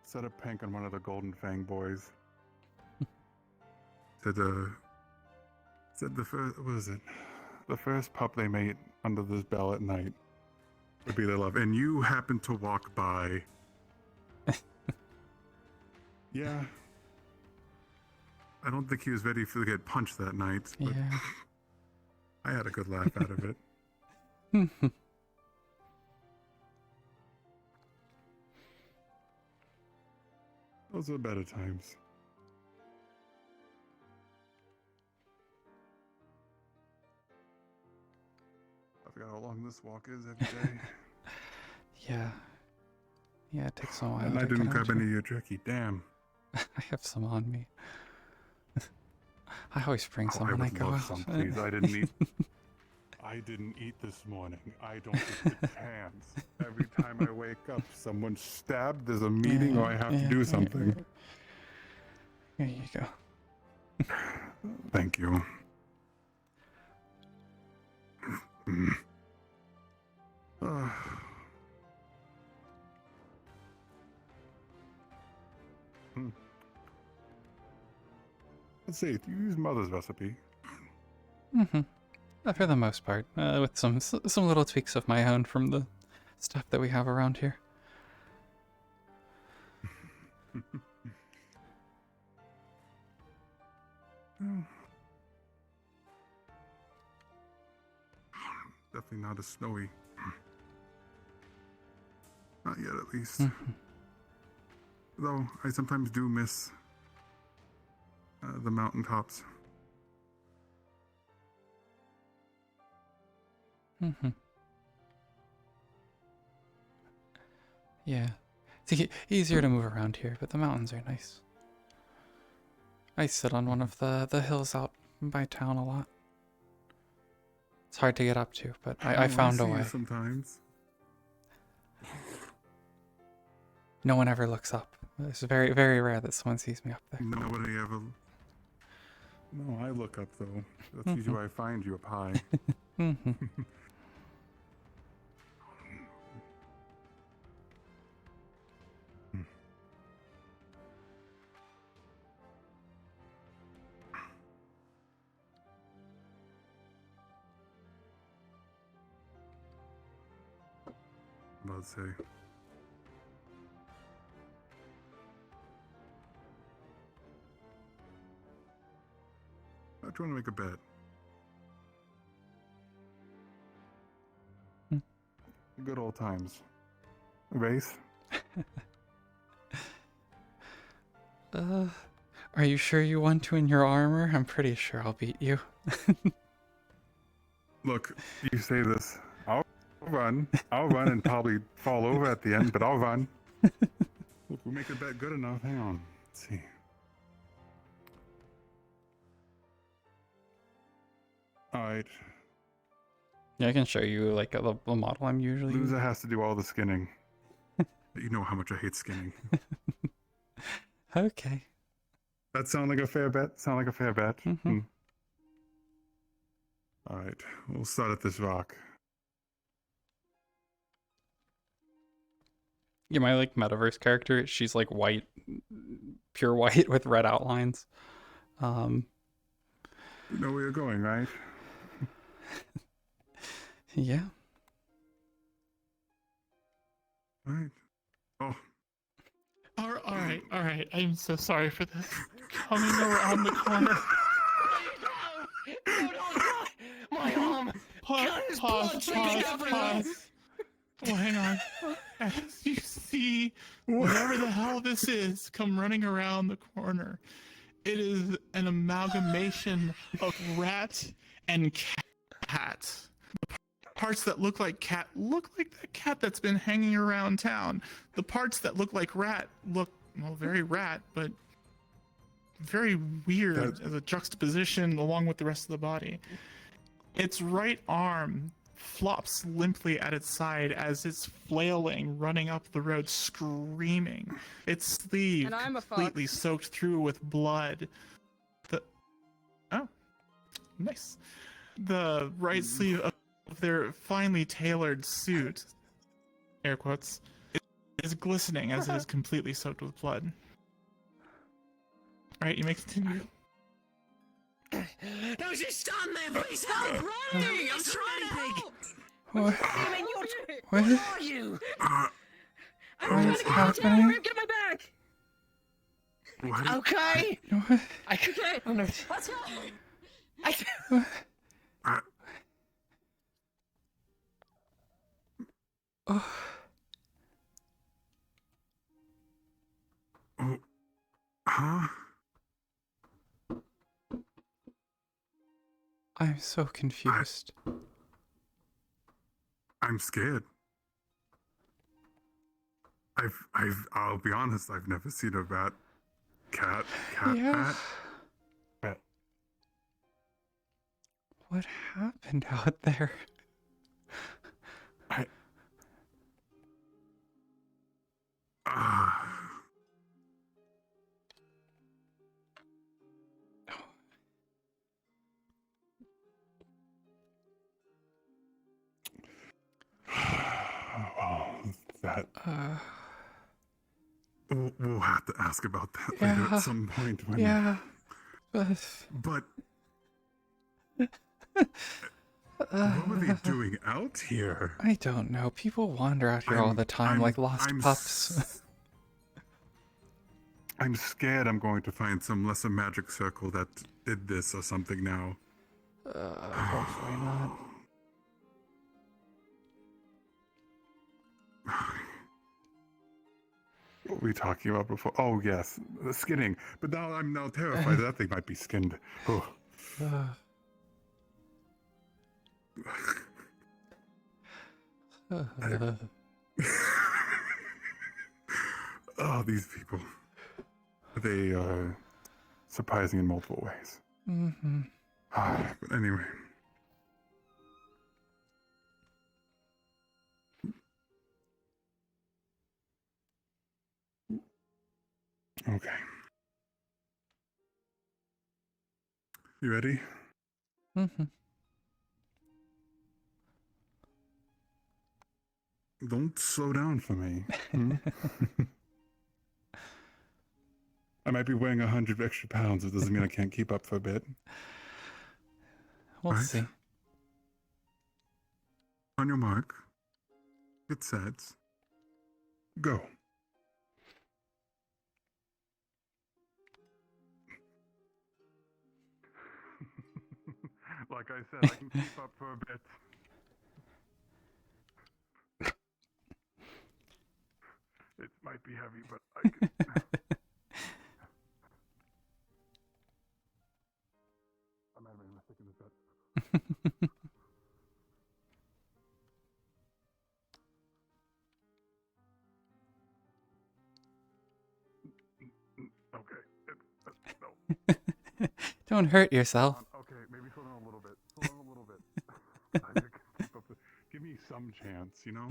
set up Pank on one of the Golden Fang boys. said the first, what was it? The first pup they made under this bell at night would be their love. And you happened to walk by. Yeah. I don't think he was ready to get punched that night. But Yeah. I had a good laugh out of it. Those were better times. I forgot how long this walk is every day. Yeah. Yeah, it takes a while. And I to didn't get grab out any here. of your jerky. Damn. I have some on me. I always bring some I when I would go love out. some, please. I didn't eat this morning. I don't get the chance. Every time I wake up, someone's stabbed, there's a meeting, or I have to do something. Here you go. Thank you. Let's see, do you use Mother's recipe? Mm-hmm. For the most part, with some little tweaks of my own from the stuff that we have around here. Definitely not as snowy. Not yet, at least. though I sometimes do miss the mountaintops. Mm-hmm. Yeah. It's easier to move around here, but the mountains are nice. I sit on one of the hills out by town a lot. It's hard to get up to, but I found a see you way. sometimes. No one ever looks up. It's very, very rare that someone sees me up there. Nobody ever. No, I look up though. That's usually where I find you up high. Mm-hmm. About to say. I'm trying to make a bet. Good old times. Race? Are you sure you want to in your armor? I'm pretty sure I'll beat you. Look, you say this. I'll run and probably fall over at the end, but I'll run. Look, we'll make a bet good enough. Hang on. Let's see. Alright. Yeah, I can show you like the model I'm usually Loser using. has to do all the skinning. You know how much I hate skinning. Okay. That sound like a fair bet? Sound like a fair bet? Mm-hmm. Alright, we'll start at this rock. Yeah, my like metaverse character, she's like white, pure white with red outlines. You know where you're going, right? Yeah. Right. Oh. All right. I'm so sorry for this. Coming around the corner. No, my arm! Pause. Oh, hang on. As you see, whatever the hell this is, come running around the corner. It is an amalgamation of rat and cat. The parts that look like cat look like the cat that's been hanging around town. The parts that look like rat look, well, very rat, but very weird as a juxtaposition along with the rest of the body. Its right arm flops limply at its side as it's flailing, running up the road, screaming. Its sleeve And I'm a completely fox. soaked through with blood. Oh, nice. The right sleeve of their finely tailored suit, air quotes, is glistening as it is completely soaked with blood. Alright, you may continue. No, just stand there, please stop running! I'm trying to help! What? Demon, What? where are you? What is Get happening? my back! What? Okay! What? I can't. Oh, no. Let's go! Oh. Oh. Huh? I'm so confused. I'm scared. I'll be honest, I've never seen a rat, cat, Yeah. rat. What happened out there? Oh, that. We'll have to ask about that later Yeah. at some point. When, Yeah. But. What were they doing out here? I don't know. People wander out here all the time like lost pups. I'm scared I'm going to find some lesser magic circle that did this or something now. Hopefully not. What were we talking about before? Oh yes, the skinning. But now I'm now terrified that thing might be skinned. Oh. Oh, these people. They are surprising in multiple ways. Mm-hmm. But anyway. Okay. You ready? Mm-hmm. Don't slow down for me. Hmm? I might be weighing 100 extra pounds. It doesn't mean I can't keep up for a bit. We'll see. On your mark. Get set. Go. Like I said, I can keep up for a bit. It might be heavy, but I can. I'm having a mistake in the set. Okay. No. Don't hurt yourself. Okay, maybe slow down a little bit. Slow down a little bit. I can keep up. Give me some chance, you know?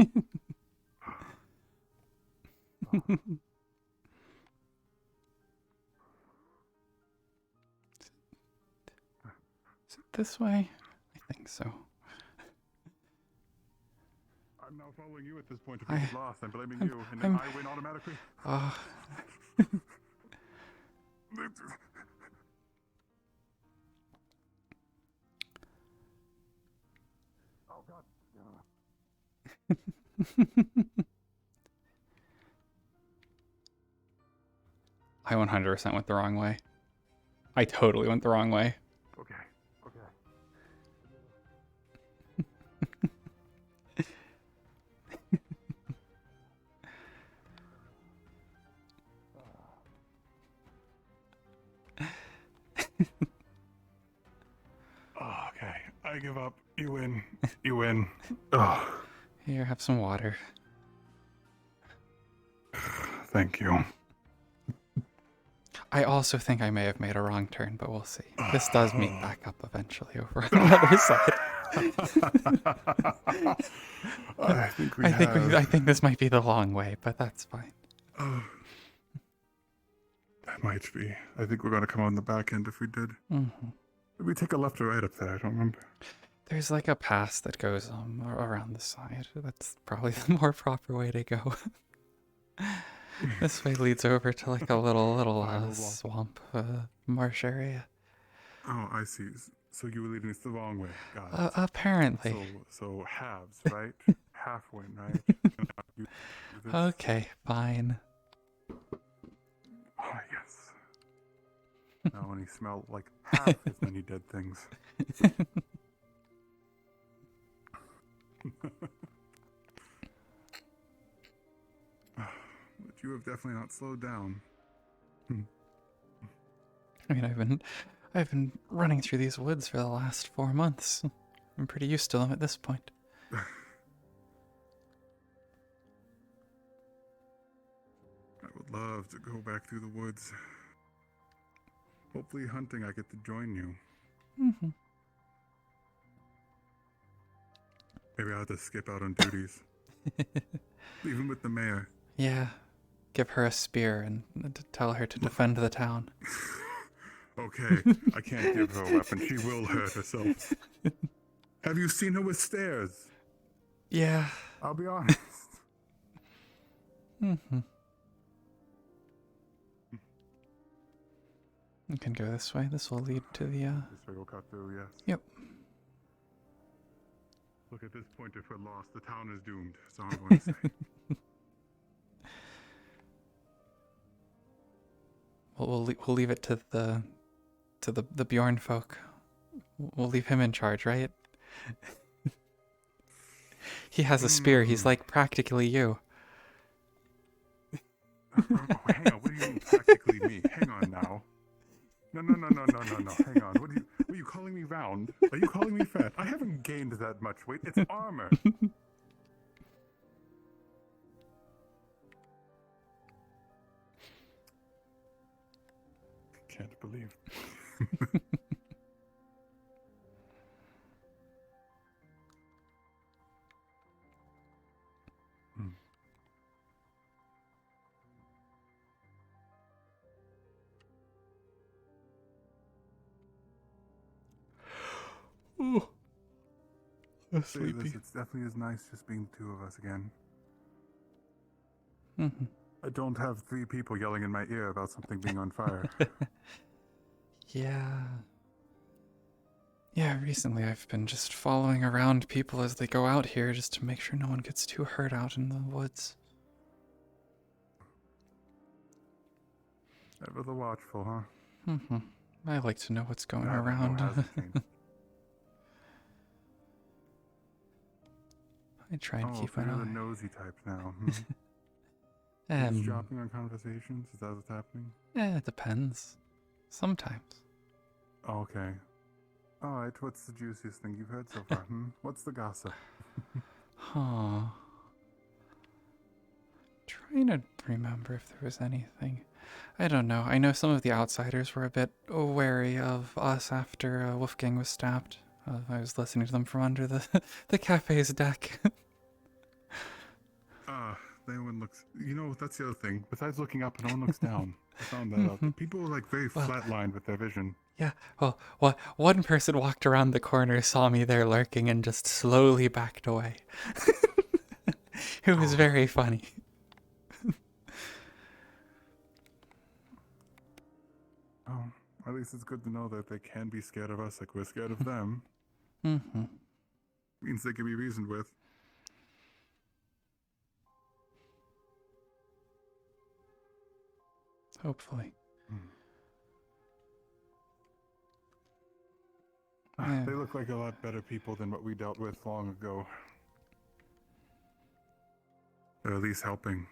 Is it this way? I think so. I'm now following you at this point. If you get lost, I'm blaming you, and then I win automatically. Oh. Oh God. I 100% went the wrong way. I totally went the wrong way. Okay. Okay. Oh, okay. I give up. You win. You win. Oh. Here, have some water. Thank you. I also think I may have made a wrong turn, but we'll see. This does meet back up eventually over on the other side. I think this might be the long way, but that's fine. That might be. I think we're going to come on the back end if we did. Mm-hmm. Did we take a left or right up there? I don't remember. There's like a pass that goes around the side. That's probably the more proper way to go. This way leads over to like a little swamp marsh area. Oh, I see. So you were leading us the wrong way. Got it. Apparently. So halves, right? Half win, right? Okay, fine. Oh, yes. Now when he smelled like half as many dead things. But you have definitely not slowed down. I mean, I've been running through these woods for the last 4 months. I'm pretty used to them at this point. I would love to go back through the woods. Hopefully hunting I get to join you. Mm-hmm. Maybe I'll have to skip out on duties. Even with the mayor. Yeah. Give her a spear and tell her to defend the town. Okay, I can't give her a weapon. She will hurt herself. Have you seen her with stairs? Yeah. I'll be honest. Mm-hmm. You can go this way. This will lead to the, This way will cut through, yes. Yep. Look, at this point, if we're lost, the town is doomed. That's all I'm going to say. We'll leave it to the Bjorn folk. We'll leave him in charge, right? He has a spear. He's like practically you. hang on. What do you mean practically me? Hang on now. No. Hang on. What are you calling me round? Are you calling me fat? I haven't gained that much weight. It's armor. Can't believe. Oh, I'm Say sleepy. this, it's definitely as nice just being the two of us again. Mhm. I don't have 3 people yelling in my ear about something being on fire. Yeah. Yeah, recently I've been just following around people as they go out here just to make sure no one gets too hurt out in the woods. Ever the watchful, huh? I like to know what's going That I know around. hasn't changed. I try and keep so an you're the eye. nosy type now. You're just Um, dropping on conversations? Is that what's happening? it depends. Sometimes. Okay. Alright, what's the juiciest thing you've heard so far? What's the gossip? Huh. Trying to remember if there was anything. I don't know. I know some of the outsiders were a bit wary of us after Wolfgang was stabbed. I was listening to them from under the cafe's deck. No one looks... You know, that's the other thing. Besides looking up, no one looks down. I found that out. People are like very flatlined with their vision. Yeah, well, one person walked around the corner, saw me there lurking, and just slowly backed away. It was very funny. Oh, at least it's good to know that they can be scared of us like we're scared of them. Means they can be reasoned with. Hopefully. They look like a lot better people than what we dealt with long ago. They're at least helping.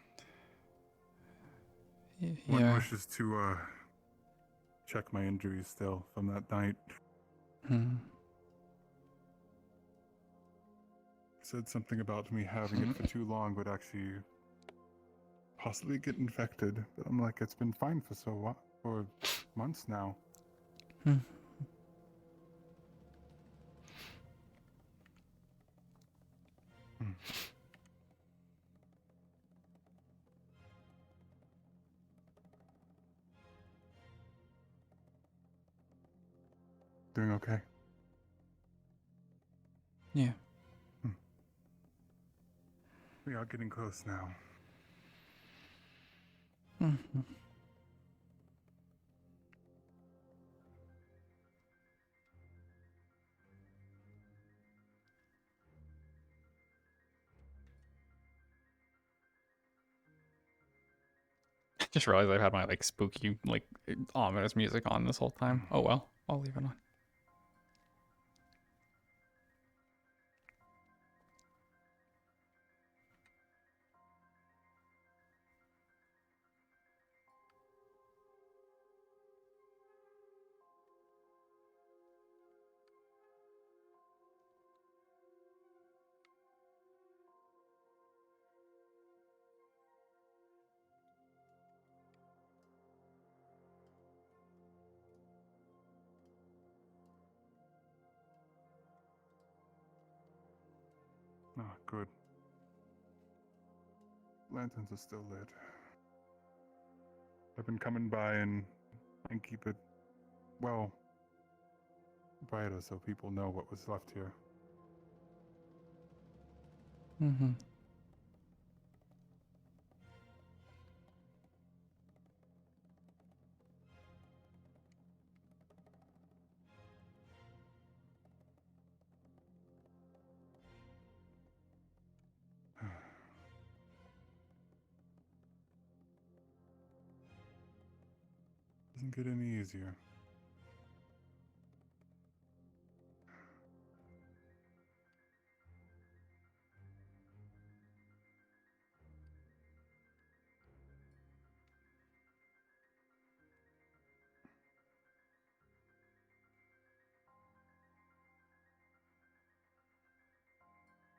One Yeah. wishes to check my injuries still from that night. Said something about me having it for too long would actually possibly get infected, but I'm like, it's been fine for months now. Doing okay? Yeah. We are getting close now. Just realized I've had my like spooky, like ominous music on this whole time. Oh well, I'll leave it on. Ah, good. Lanterns are still lit. I've been coming by and keep it, well, brighter so people know what was left here. Doesn't get any easier.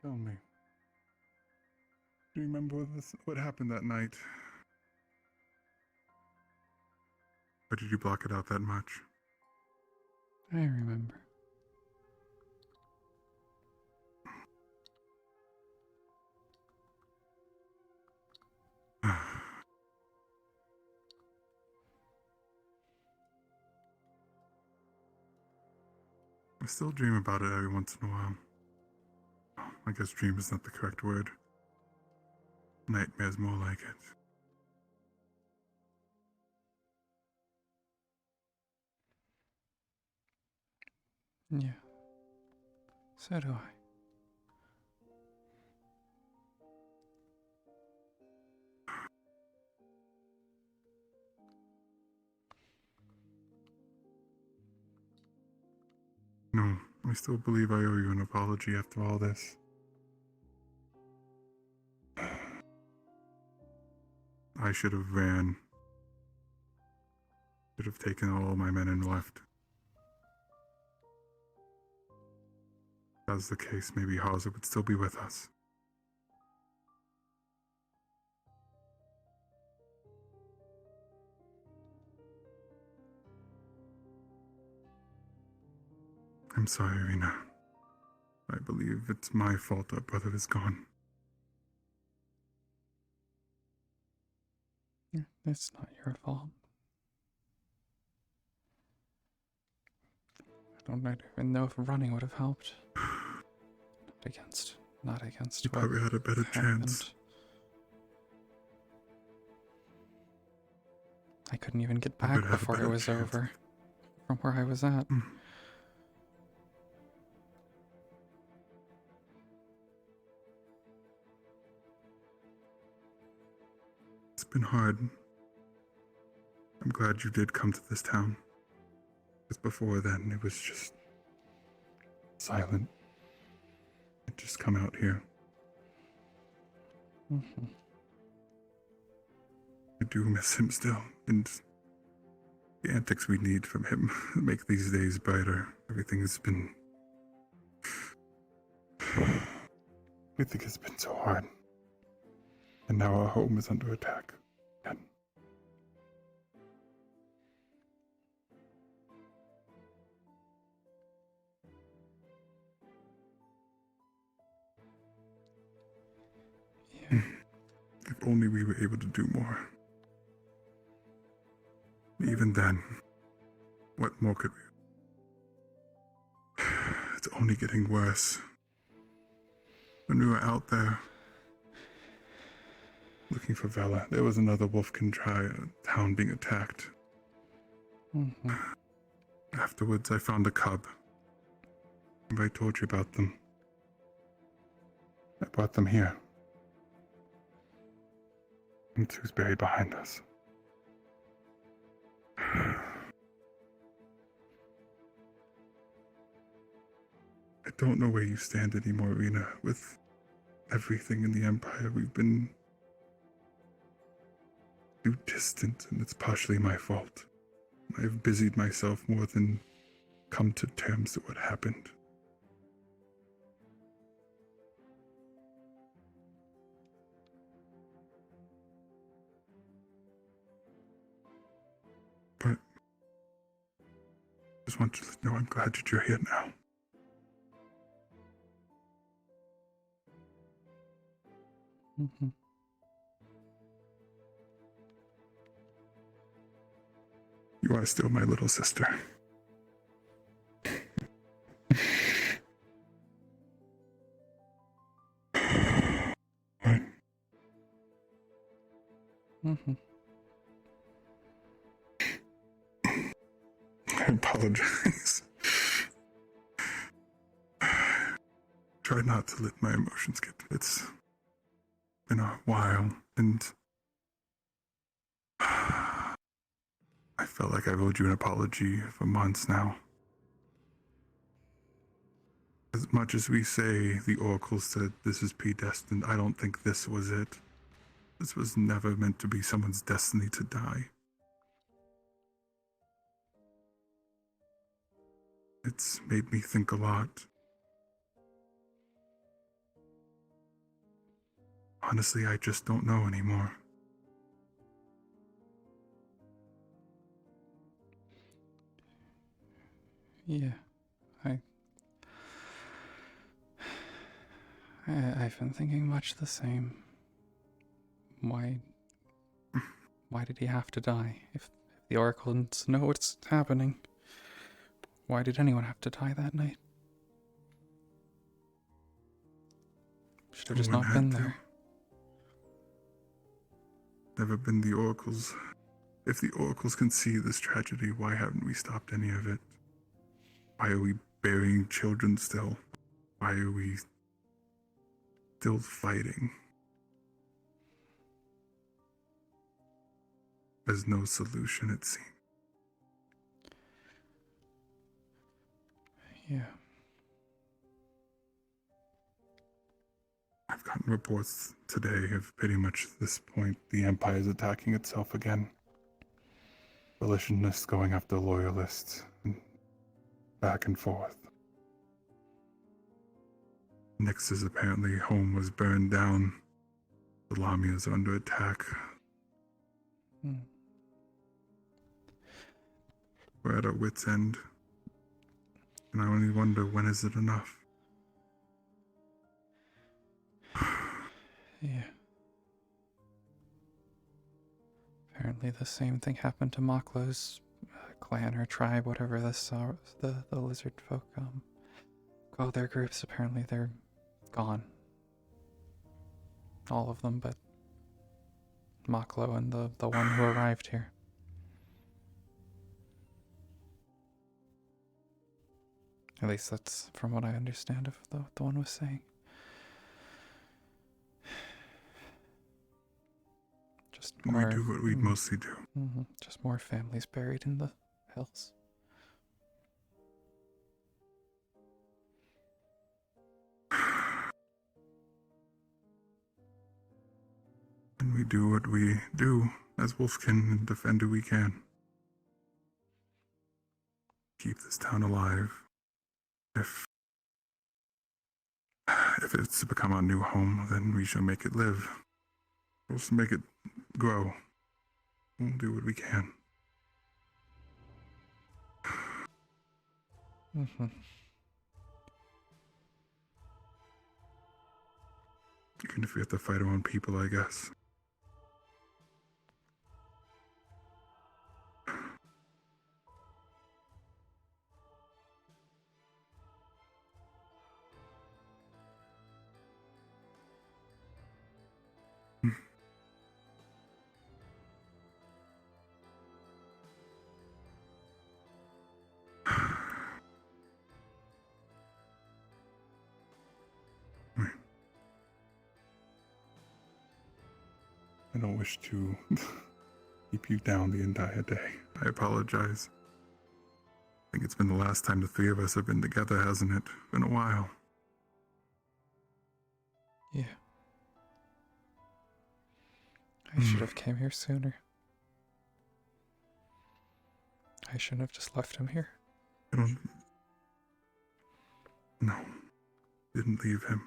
Tell me. Do you remember what happened that night? Or did you block it out that much? I remember. I still dream about it every once in a while. I guess dream is not the correct word. Nightmare's more like it. Yeah. So do I. No, I still believe I owe you an apology after all this. I should have ran. Should have taken all my men and left. If that was the case, maybe Hauser would still be with us. I'm sorry, Rina. I believe it's my fault our brother is gone. It's not your fault. I don't even know if running would have helped. Not against You what probably had a better happened. chance. I couldn't even get I back bet I had a before it better was chance. over from where I was at. It's been hard. I'm glad you did come to this town. Because before then, it was just silent. I'd just come out here. Mm-hmm. I do miss him still, and the antics we need from him make these days brighter. Everything's been... Everything has been so hard. And now our home is under attack. Again. If only we were able to do more. Even then, what more could we... It's only getting worse. When we were out there looking for Vela, there was another Wolfkin town being attacked. Mm-hmm. Afterwards, I found a cub. Have I told you about them? I brought them here. And two's buried behind us. I don't know where you stand anymore, Rina. With everything in the Empire, we've been too distant, and it's partially my fault. I've busied myself more than come to terms with what happened. But I just want you to know I'm glad that you're here now. Mm-hmm. You are still my little sister. What? Mm-hmm. I apologize. Try not to let my emotions get... It's been a while, and I felt like I've owed you an apology for months now. As much as we say the Oracle said this is predestined, I don't think this was it. This was never meant to be someone's destiny to die. It's made me think a lot. Honestly, I just don't know anymore. Yeah, I've been thinking much the same. Why did he have to die? If the oracles know what's happening, why did anyone have to die that night? Should have just No one not been had to. there. Never been the oracles. If the oracles can see this tragedy, why haven't we stopped any of it? Why are we burying children still? Why are we still fighting? There's no solution, it seems. Yeah. I've gotten reports today of pretty much this point the Empire is attacking itself again. Militionists going after loyalists, and back and forth. Nyx's apparently home was burned down. The Lamias are under attack. We're at our wits' end. And I only wonder, when is it enough? Yeah. Apparently the same thing happened to Maklo's clan or tribe, whatever this the lizard folk call their groups. Apparently they're gone. All of them but Maklo and the one who arrived here. At least that's from what I understand of what the one was saying. Just more. We do what we mostly do. Just more families buried in the hills. And we do what we do as Wolfkin and defend who we can. Keep this town alive. If it's to become our new home, then we shall make it live. We'll make it grow. We'll do what we can. Even if we have to fight our own people, I guess. I don't wish to keep you down the entire day. I apologize. I think it's been the last time the three of us have been together, hasn't it? Been a while. Yeah. I should have came here sooner. I shouldn't have just left him here. No. Didn't leave him.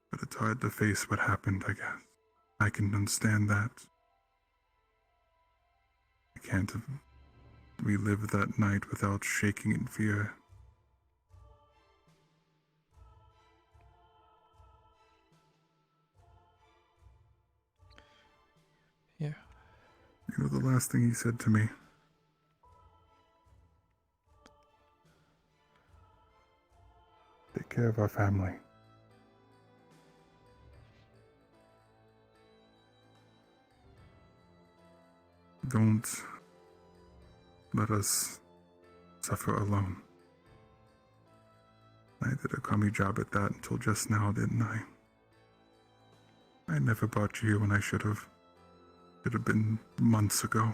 But it's hard to face what happened, I guess. I can understand that. I can't relive that night without shaking in fear. Yeah. You know the last thing he said to me? Take care of our family. Don't let us suffer alone. I did a crummy job at that until just now, didn't I? I never brought you here when I should have. Should have been months ago.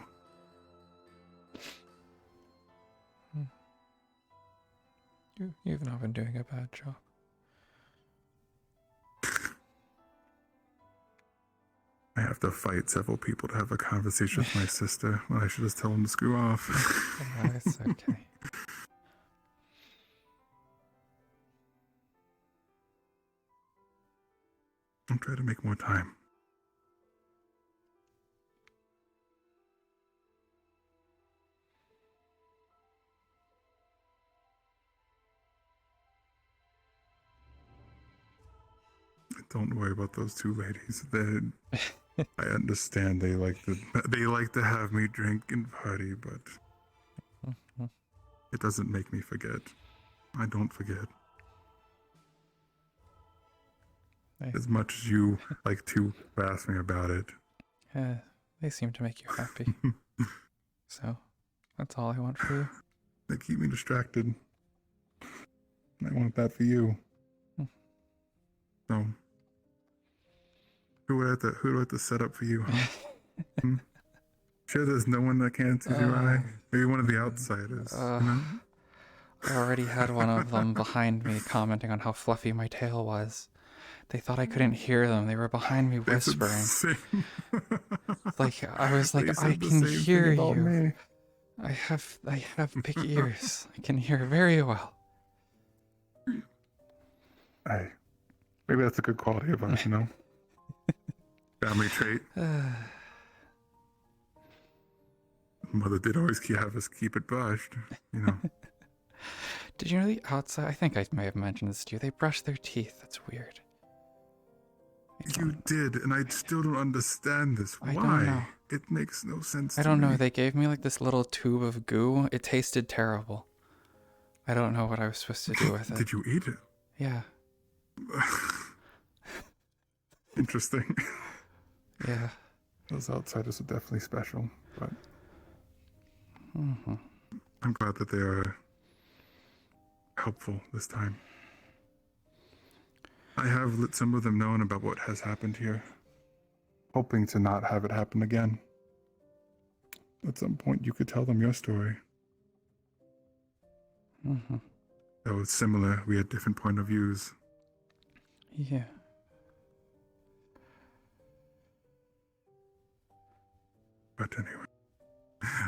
You've not been doing a bad job. I have to fight several people to have a conversation with my sister when I should just tell them to screw off. It's okay. I'll try to make more time. Don't worry about those two ladies. I understand they like to have me drink and party, but it doesn't make me forget. I don't forget. As much as you like to ask me about it. They seem to make you happy. So, that's all I want for you. They keep me distracted. I want that for you. So, who would I have to set up for you? Sure, there's no one that can see your eye. Maybe one of the outsiders. You know? I already had one of them behind me commenting on how fluffy my tail was. They thought I couldn't hear them. They were behind me whispering. Like I was like, I can hear you. I have big ears. I can hear very well. Maybe that's a good quality of us, you know? Family trait. Mother did always have us keep it brushed, you know. Did you know the outside? I think I may have mentioned this to you. They brush their teeth. That's weird. You did, and I still don't understand this. Why? I don't know. It makes no sense. I don't know. They gave me like this little tube of goo. It tasted terrible. I don't know what I was supposed to do with it. Did you eat it? Yeah. Interesting. Yeah. Those outsiders are definitely special, but Mm-hmm. I'm glad that they are helpful this time. I have let some of them know about what has happened here, hoping to not have it happen again. At some point, you could tell them your story. Mm-hmm. That was similar. We had different point of views. Yeah. But anyway,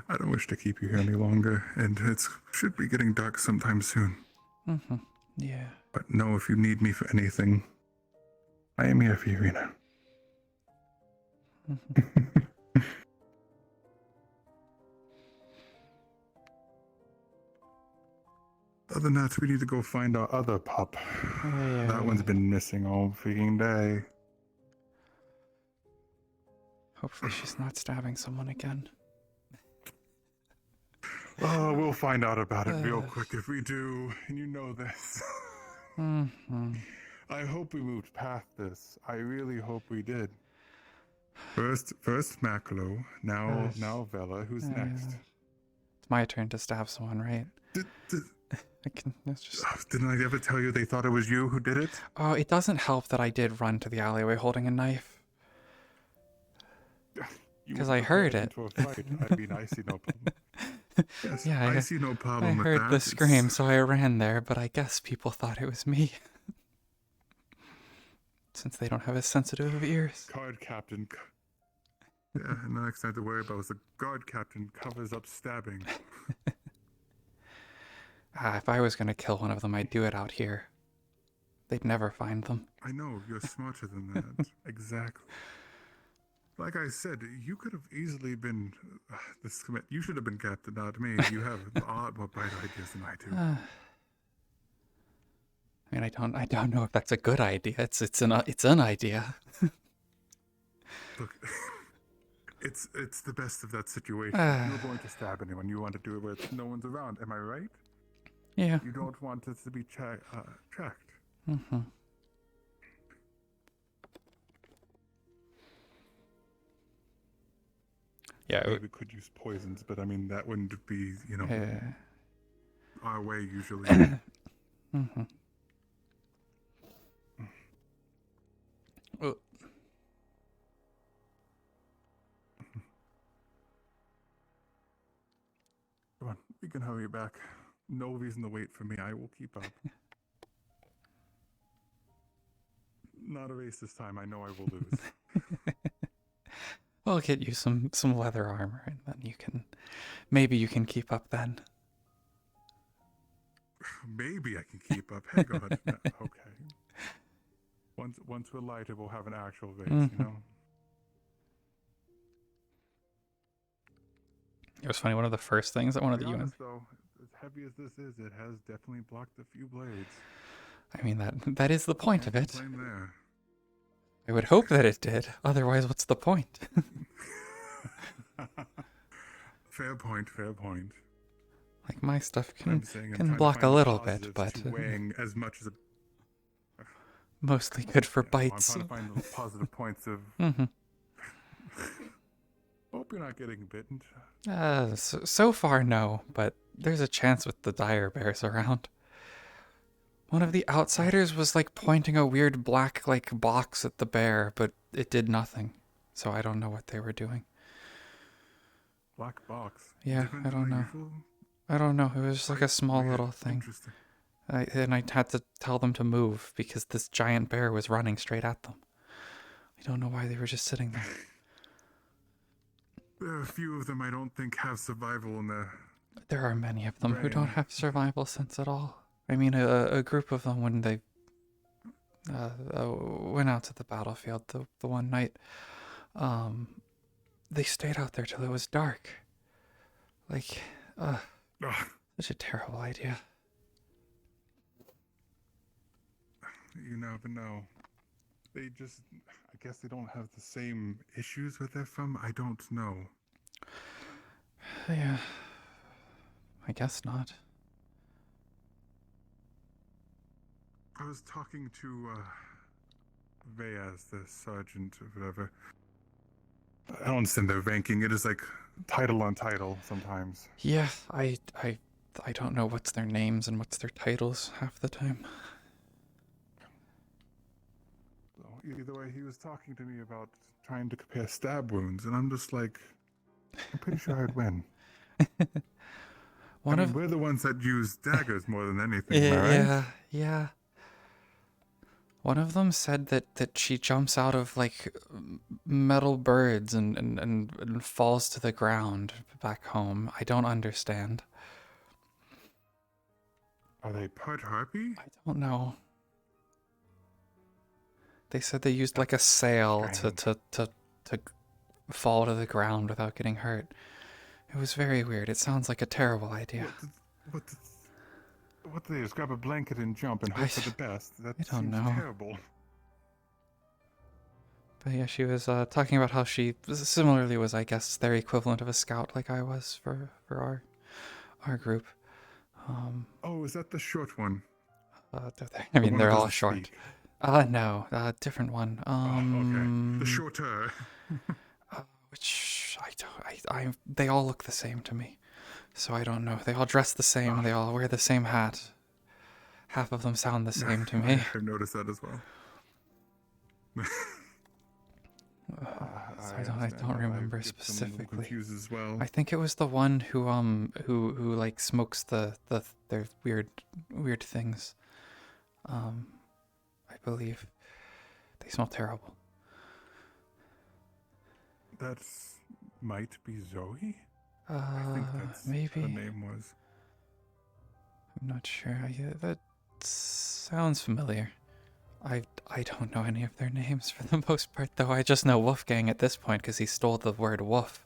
I don't wish to keep you here any longer, and it should be getting dark sometime soon. Mm-hmm. Yeah. But know if you need me for anything, I am here for you, Rina. Mm-hmm. Other than that, we need to go find our other pup. Yeah. That one's been missing all freaking day. Hopefully she's not stabbing someone again. Oh, we'll find out about it real quick if we do, and you know this. Mm-hmm. I hope we moved past this. I really hope we did. First Maclo, now Vela. Who's next? It's my turn to stab someone, right? Didn't I ever tell you they thought it was you who did it? Oh, it doesn't help that I did run to the alleyway holding a knife. Because I heard it. I mean, I see no problem. Yes, yeah, I see no problem with that. I heard the scream, so I ran there, but I guess people thought it was me. Since they don't have as sensitive of ears. Guard captain. Yeah, and the next thing I have to worry about is the guard captain covers up stabbing. If I was going to kill one of them, I'd do it out here. They'd never find them. I know, you're smarter than that. Exactly. Like I said, you could have easily been you should have been captain, not me. You have a lot more bright ideas than I do. I mean, I don't know if that's a good idea. It's an idea. Look, it's the best of that situation. You're going to stab anyone. You want to do it where no one's around. Am I right? Yeah. You don't want it to be tracked. Mm-hmm. Yeah. Maybe we could use poisons, but I mean that wouldn't be, our way usually. Mm-hmm. Oh. Come on, we can hurry back. No reason to wait for me. I will keep up. Not a race this time. I know I will lose. I'll get you some leather armor, and then maybe you can keep up then. Maybe I can keep up. Hey, God. No, okay. Once we're lighter, we'll have an actual base, Mhm. you know? It was funny. One of the first things that one of To the be UN. honest, though, as heavy as this is, it has definitely blocked a few blades. I mean that is the point of Can't it. complain there. I would hope that it did. Otherwise, what's the point? Fair point. Fair point. Like my stuff I'm saying I'm can trying to block a find the little bit, positives but to weighing as much as a mostly good for well, I'm bites. trying to find the positive points of. Mhm. Hope you're not getting bitten. So far, no, but there's a chance with the dire bears around. One of the outsiders was like pointing a weird black like box at the bear, but it did nothing. So I don't know what they were doing. Black box. Yeah, Different I than don't the know. usual? I don't know. It was just like a small Weird. little thing. Interesting. And I had to tell them to move because this giant bear was running straight at them. I don't know why they were just sitting there. There are a few of them I don't think have survival in their. There are many of them who brain. don't have survival sense at all. I mean, a group of them when they went out to the battlefield the one night, they stayed out there till it was dark. Like, such a terrible idea. You never know. They just, I guess they don't have the same issues where they're from. I don't know. Yeah, I guess not. I was talking to Veyaz, the sergeant or whatever. I don't understand their ranking. It is like title on title sometimes. Yeah, I don't know what's their names and what's their titles half the time. So either way, he was talking to me about trying to compare stab wounds, and I'm just like, I'm pretty sure I'd win. We're the ones that use daggers more than anything, am I right? Yeah. One of them said that she jumps out of like metal birds and falls to the ground back home. I don't understand. Are they part harpy? I don't know. They said they used like a sail to fall to the ground without getting hurt. It was very weird. It sounds like a terrible idea. What do they just grab a blanket and jump and hope for the best? That I don't seems know. terrible. But yeah, she was talking about how she similarly was, I guess, their equivalent of a scout like I was for our group. Oh, is that the short one? I mean, one they're who all doesn't short. speak. No, different one. Okay, the shorter. Which they all look the same to me, so I don't know. They all dress the same. They all wear the same hat. Half of them sound the same to me. I've noticed that as well. So I don't remember specifically. Confused as well. I think it was the one who like smokes their weird things. I believe they smell terrible. That might be Zoe. I think that's maybe what the name was. I'm not sure. That sounds familiar. I don't know any of their names for the most part, though. I just know Wolfgang at this point because he stole the word wolf.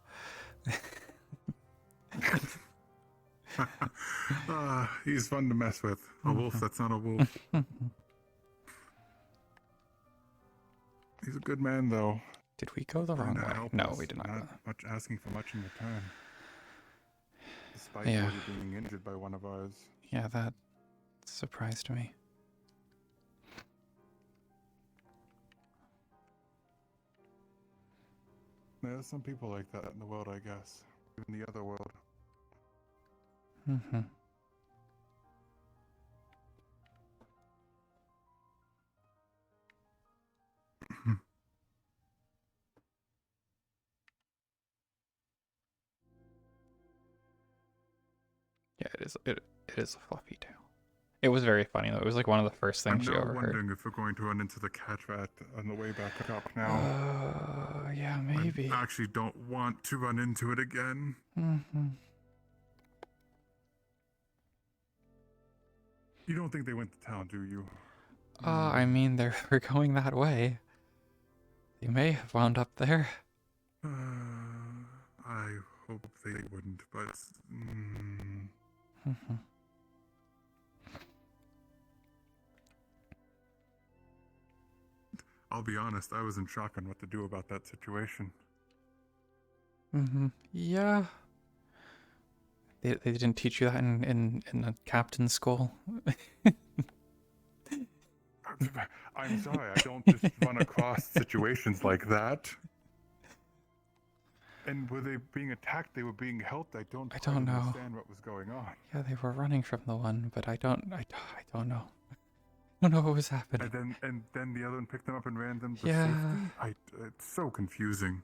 He's fun to mess with. A wolf that's not a wolf. He's a good man, though. Did we go the wrong way? No, we did not. Not much asking for much in return. Despite Yeah. already being injured by one of ours. Yeah, that surprised me. There's some people like that in the world, I guess. Even the other world. Mm-hmm. Yeah, it is a fluffy tail. It was very funny though. It was like one of the first things she I'm now overheard. wondering if we're going to run into the cat rat on the way back up now. Yeah, maybe. I actually don't want to run into it again. Mm-hmm. You don't think they went to town, do you? I mean, we're going that way. They may have wound up there. I hope they wouldn't, but. I'll be honest, I was in shock on what to do about that situation. Yeah. They didn't teach you that in a captain's school? I'm sorry, I don't just run across situations like that. And were they being attacked? They were being helped? I don't know. understand what was going on. Yeah, they were running from the one, but I don't know. I don't know what was happening. And then the other one picked them up and ran them to Yeah. safety? It's so confusing.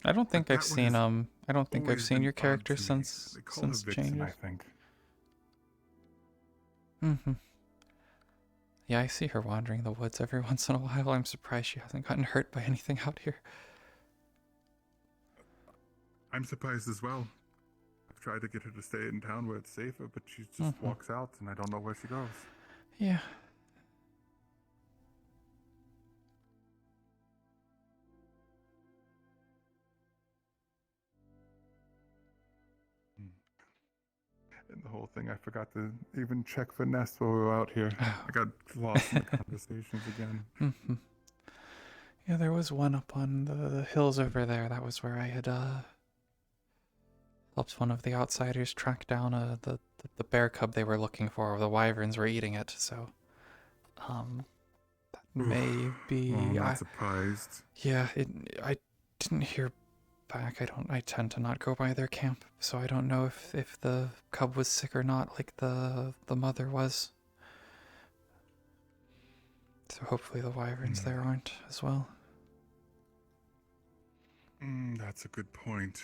I don't think I've seen I don't think I've always seen been your odd to character me. since They call her Vixen, changes. I think. Yeah, I see her wandering the woods every once in a while. I'm surprised she hasn't gotten hurt by anything out here. I'm surprised as well. I've tried to get her to stay in town where it's safer, but she just walks out and I don't know where she goes. Yeah. And the whole thing, I forgot to even check for nests while we were out here. I got lost in the conversations again. Yeah, there was one up on the hills over there. That was where I had helped one of the outsiders track down the bear cub they were looking for. The wyverns were eating it, so that may be. Oh, I'm not surprised. Yeah, I didn't hear back. I tend to not go by their camp, so I don't know if the cub was sick or not, like the mother was. So hopefully the wyverns there aren't as well. That's a good point.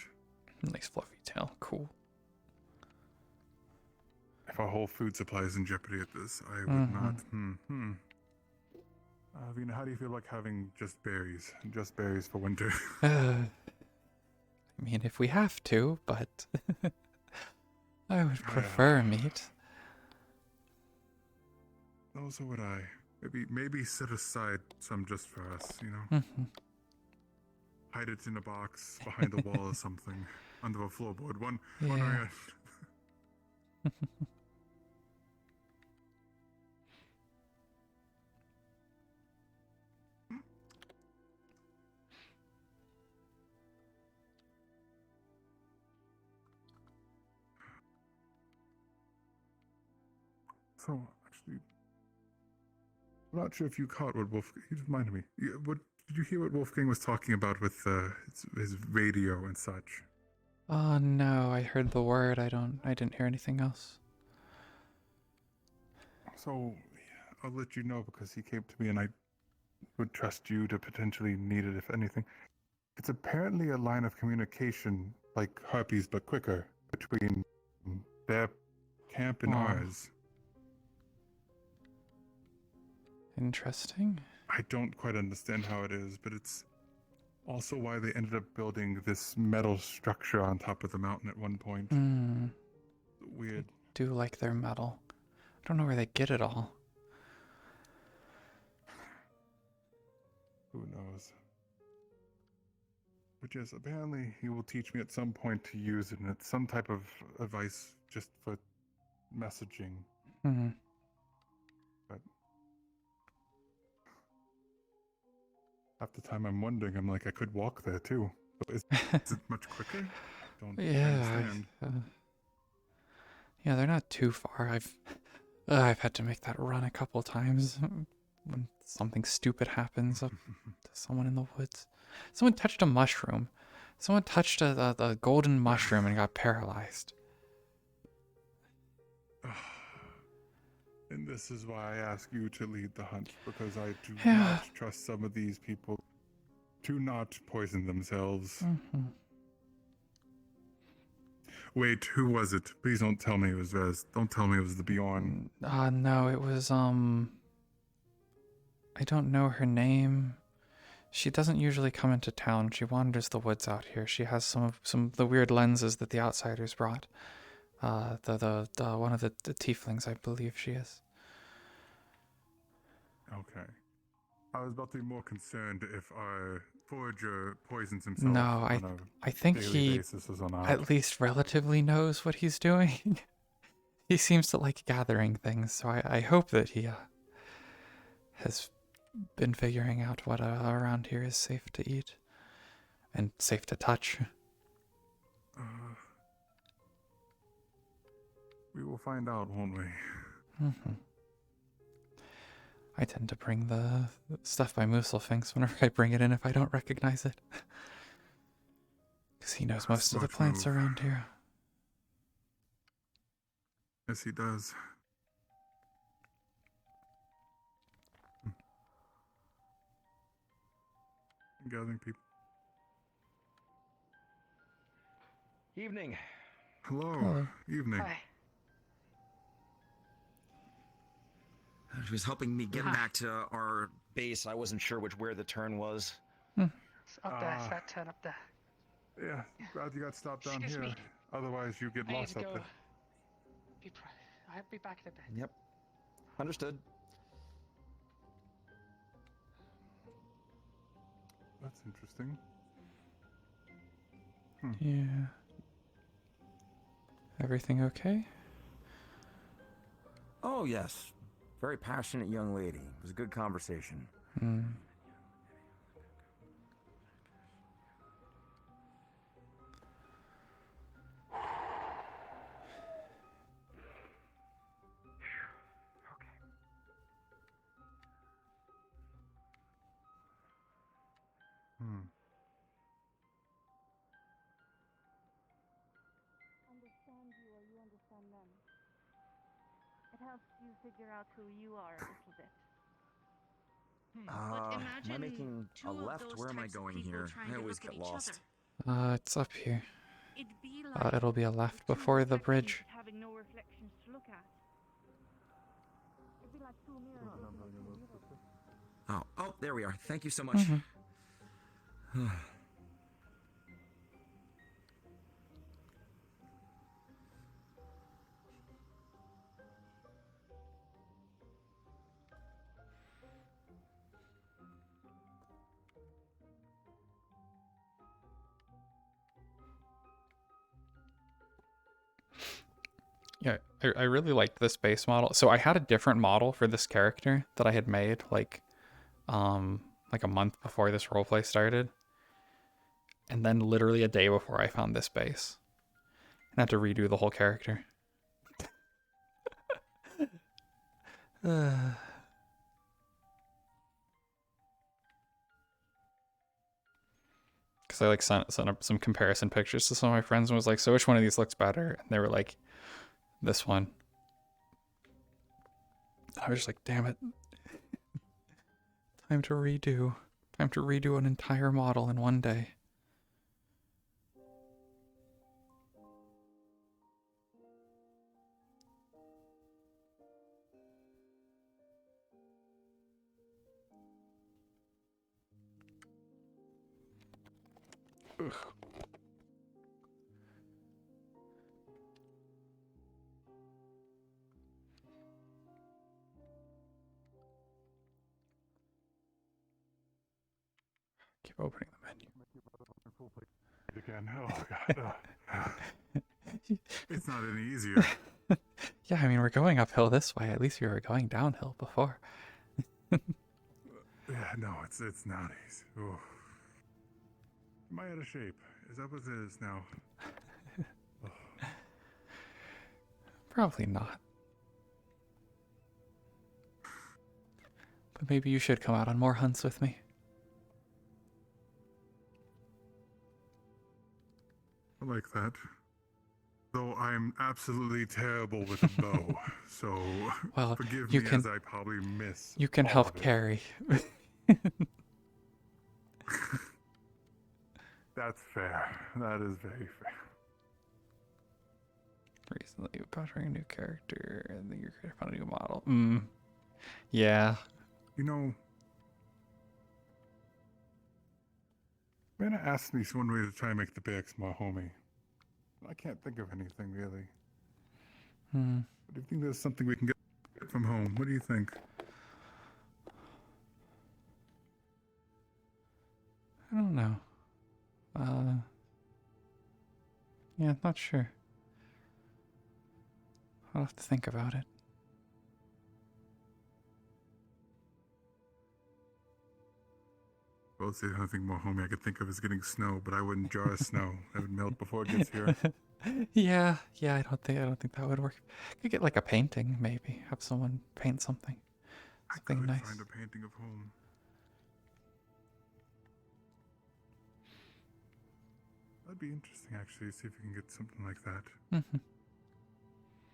Nice fluffy tail, cool. If our whole food supply is in jeopardy at this, I would not. Rina, how do you feel like having just berries for winter? I mean, if we have to, but I would prefer meat. Also would I. Maybe set aside some just for us, you know? Hide it in a box behind a wall or something. Under a floorboard. One area. So, actually, I'm not sure if you caught what Wolfgang. He reminded me. Did you hear what Wolfgang was talking about with his radio and such? Oh no, I heard the word. I didn't hear anything else. So, I'll let you know because he came to me and I would trust you to potentially need it if anything. It's apparently a line of communication like Harpies but quicker between their camp and ours. Interesting. I don't quite understand how it is, but it's also why they ended up building this metal structure on top of the mountain at one point. Weird. Do like their metal. I don't know where they get it all. Who knows? But yes, apparently he will teach me at some point to use it, and it's some type of advice just for messaging. But half the time I'm wondering, I'm like, I could walk there too. But is it much quicker? Don't understand. Yeah, they're not too far. I've had to make that run a couple times when something stupid happens up to someone in the woods. Someone touched a mushroom. Someone touched a golden mushroom and got paralyzed. And this is why I ask you to lead the hunt, because I do Yeah. not trust some of these people to not poison themselves. Wait, who was it? Please don't tell me it was Vez. Don't tell me it was the Bjorn. No, it was, I don't know her name. She doesn't usually come into town. She wanders the woods out here. She has some of the weird lenses that the outsiders brought. The one of the tieflings, I believe she is. Okay. I was about to be more concerned if our forager poisons himself No, on I a think daily he basis or not. at least relatively knows what he's doing. He seems to like gathering things, so I hope that he has been figuring out what around here is safe to eat and safe to touch. We will find out, won't we? Mm-hmm. I tend to bring the stuff by Mooselfinks whenever I bring it in if I don't recognize it. Because he knows most of the Smart plants move. around here. Yes, he does. Gathering people. Evening. Hello. Evening. Hi. She was helping me get Hi. back to our base. I wasn't sure where the turn was. It's up there. It's that turn up there. Yeah, glad you got stopped down Excuse here. me. Otherwise, you get I need lost to up go. there. I'll be back in a bit. Yep. Understood. That's interesting. Yeah. Everything okay? Oh, yes. Very passionate young lady. It was a good conversation. Hmm. Understand you or you understand them. It helps you figure out who you are a little bit. Am I making a left? Where am I going here? I always get lost. It's up here. It'd be like It'll be a left before the bridge. having no reflections to look at. It'd be like two mirrors. Oh, there we are. Thank you so much. Yeah, I really liked this base model. So I had a different model for this character that I had made like a month before this roleplay started. And then literally a day before I found this base. And had to redo the whole character. Because I like sent up some comparison pictures to some of my friends and was like, so which one of these looks better? And they were like, this one. I was just like, damn it. Time to redo. Time to redo an entire model in one day. Ugh. Keep opening the menu. Again. Oh god. It's not any easier. Yeah, I mean, we're going uphill this way. At least we were going downhill before. Yeah, no, it's not easy. Ooh. Am I out of shape? Is that what it is now? Probably not. But maybe you should come out on more hunts with me. I like that. Though I'm absolutely terrible with a bow, so Well, forgive you me can, as I probably miss. You can all help of it. carry. That's fair. That is very fair. Recently encountering a new character and then you're found a new model. Yeah. You know, Rina asked me one way to try and make the Bex my homie. I can't think of anything really. But do you think there's something we can get from home? What do you think? I don't know. Yeah, not sure. I'll have to think about it. Well, the only thing more homey I could think of is getting snow, but I wouldn't jar snow. It would melt before it gets here. Yeah, I don't think that would work. Could get like a painting, maybe. Have someone paint something. Something I could nice. find a painting of home. That'd be interesting, actually. See if we can get something like that. Mm-hmm.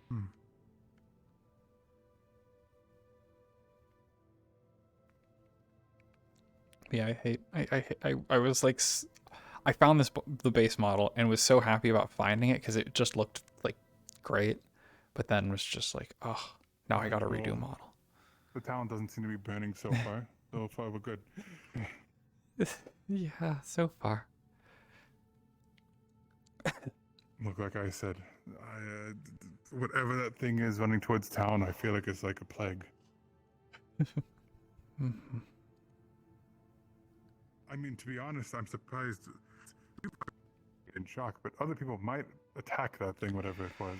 Hmm. Yeah, I was like, I found the base model and was so happy about finding it because it just looked like great, but then was just like, oh, now I got a redo model. The town doesn't seem to be burning so far. So far, we're good. Yeah, so far. Look, like I said, whatever that thing is running towards town, I feel like it's like a plague. Mm-hmm. I mean, to be honest, I'm surprised. In shock, but other people might attack that thing, whatever it was.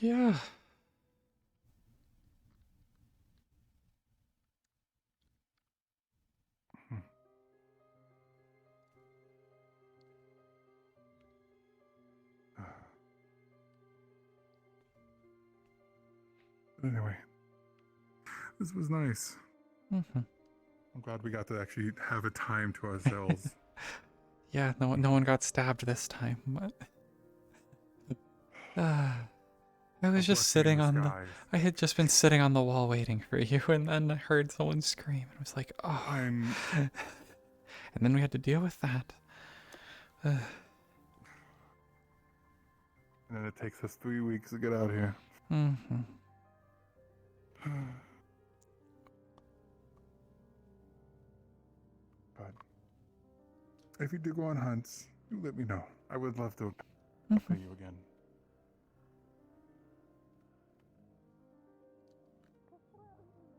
Yeah. Anyway, this was nice. Mm-hmm. I'm glad we got to actually have a time to ourselves. Yeah, no one got stabbed this time. But I was just sitting on the. I had just been sitting on the wall waiting for you, and then I heard someone scream, and I was like, oh. And then we had to deal with that. And then it takes us 3 weeks to get out here. Mm-hmm. But if you do go on hunts, you let me know. I would love to pay you again.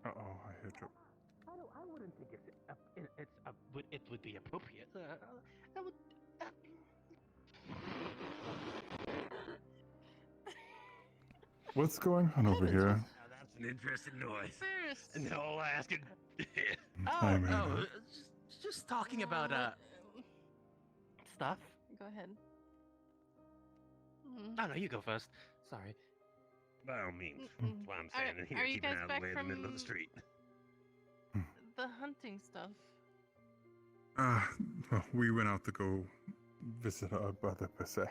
Uh-oh, I hit you. I wouldn't think it would be appropriate. That would. What's going on over here? Now that's an interesting noise. No, ask it. Hi, Amanda. Just talking about stuff. Go ahead. No, you go first. Sorry. By all means. That's why I'm standing here, Are you keeping guys out of back the way of the middle of from the street. the hunting stuff? Well, we went out to go visit our brother, per se.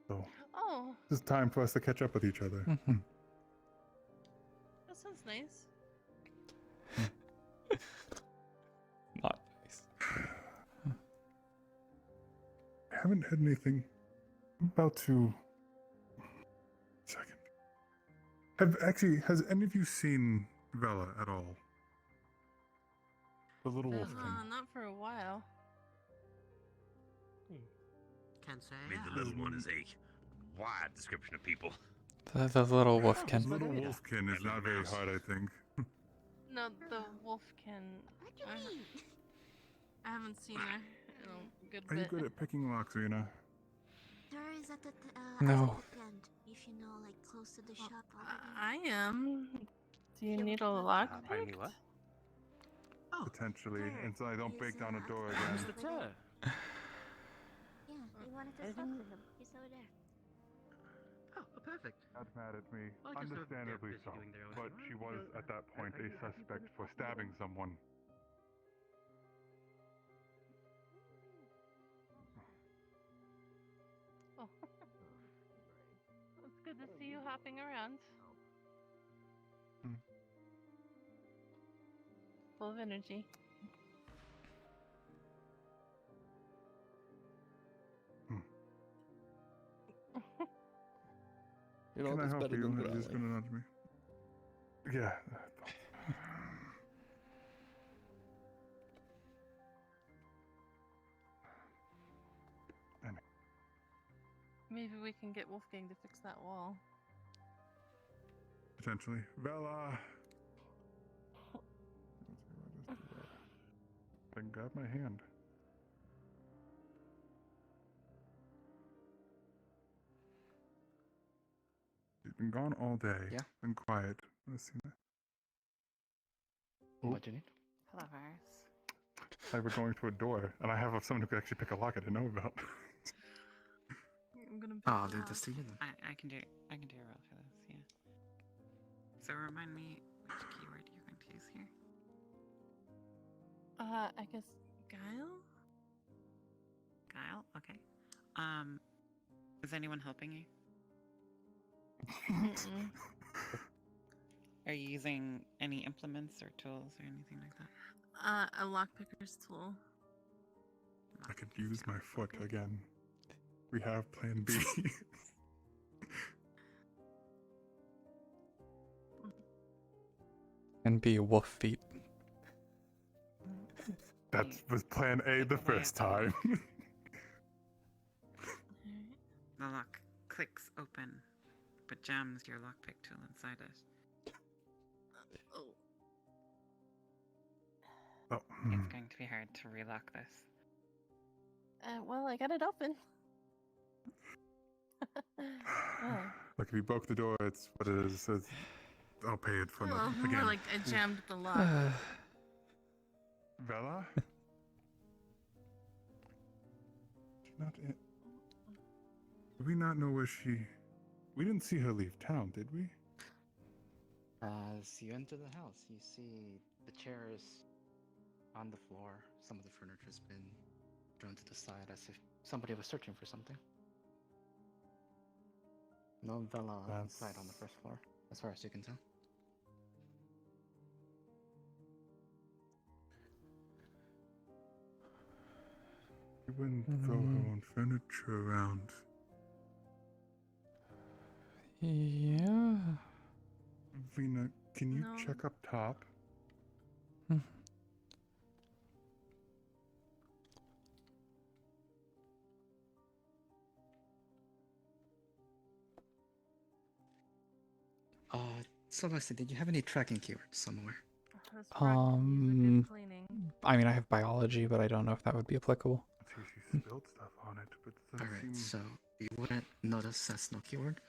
So, Oh, it's time for us to catch up with each other. that sounds nice. Not nice. I haven't had anything. I'm about to. Second. Has any of you seen Vela at all? The little wolf thing. Not for a while. Can't say. I mean, the little one is a wide description of people. The little wolfkin. Little wolfkin is not very hard, I think. No, the wolfkin. What do you mean? I haven't seen her in a good Are you bit. good at picking locks, Rina? There is at the No. end, if you know, like close to the shop. I am. Do you need a lock pick? Potentially, until I don't break down a door again. Yeah, we wanted to talk to him. He's over there. Oh, perfect. Not mad at me, Well, I guess they're understandably busy so. doing their own But thing. she was, at that point, a suspect for stabbing someone. Oh. It's good to see you hopping around. Full of energy. Can I help you? You're just gonna nudge me. Yeah. Maybe we can get Wolfgang to fix that wall. Potentially. Vela! something. Grab my hand. You've been gone all day. Yeah. Been quiet. Let's see that. What do you need? Hello, Varys. I was going to a door, and I have someone who could actually pick a lock I didn't know about. I'm gonna. Oh, I'll do this to you then. I can do a roll for this. Yeah. So remind me which keyword you're going to use here. I guess Guile. Guile. Okay. Is anyone helping you? Are you using any implements or tools or anything like that? A lockpicker's tool. I could use my foot again. We have Plan B. And be wolf feet. That was Plan A the first time. The lock clicks open, but jams your lockpick tool inside it. Oh. It's going to be hard to relock this. Well, I got it open. Look, if you broke the door, it's what it is. I'll pay it for Well, again. more like I jammed the lock. Bella? She's not in. Did we not know where she... We didn't see her leave town, did we? As you enter the house, you see the chairs on the floor. Some of the furniture's been thrown to the side as if somebody was searching for something. No Vela inside on the first floor, as far as you can tell. We wouldn't throw her own furniture around. Yeah. Rina, can you check up top? Celeste, did you have any tracking keywords somewhere? I mean, I have biology, but I don't know if that would be applicable. She spilled stuff on it, but it doesn't Alright, seem... so you wouldn't notice that's no keyword.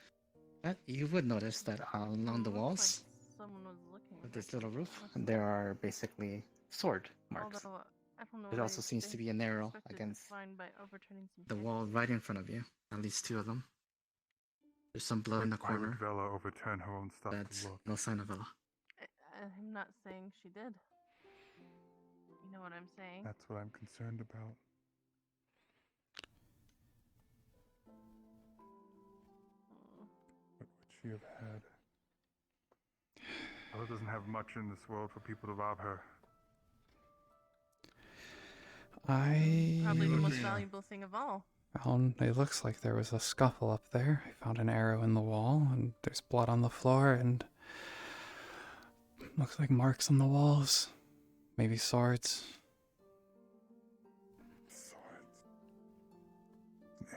But you would notice that along the walls Someone was looking. of this little roof, there are basically sword marks. Although, I don't know It why also seems to they be an arrow expected to against find by overturning some the tables. wall right in front of you. At least two of them. There's some blood in the Why would corner. Vela overturn her own stuff That's to look? no sign of Vela. I'm not saying she did. You know what I'm saying? That's what I'm concerned about. What would she have had? Vela doesn't have much in this world for people to rob her. Probably the most valuable thing of all. It looks like there was a scuffle up there. I found an arrow in the wall, and there's blood on the floor, and looks like marks on the walls. Maybe swords.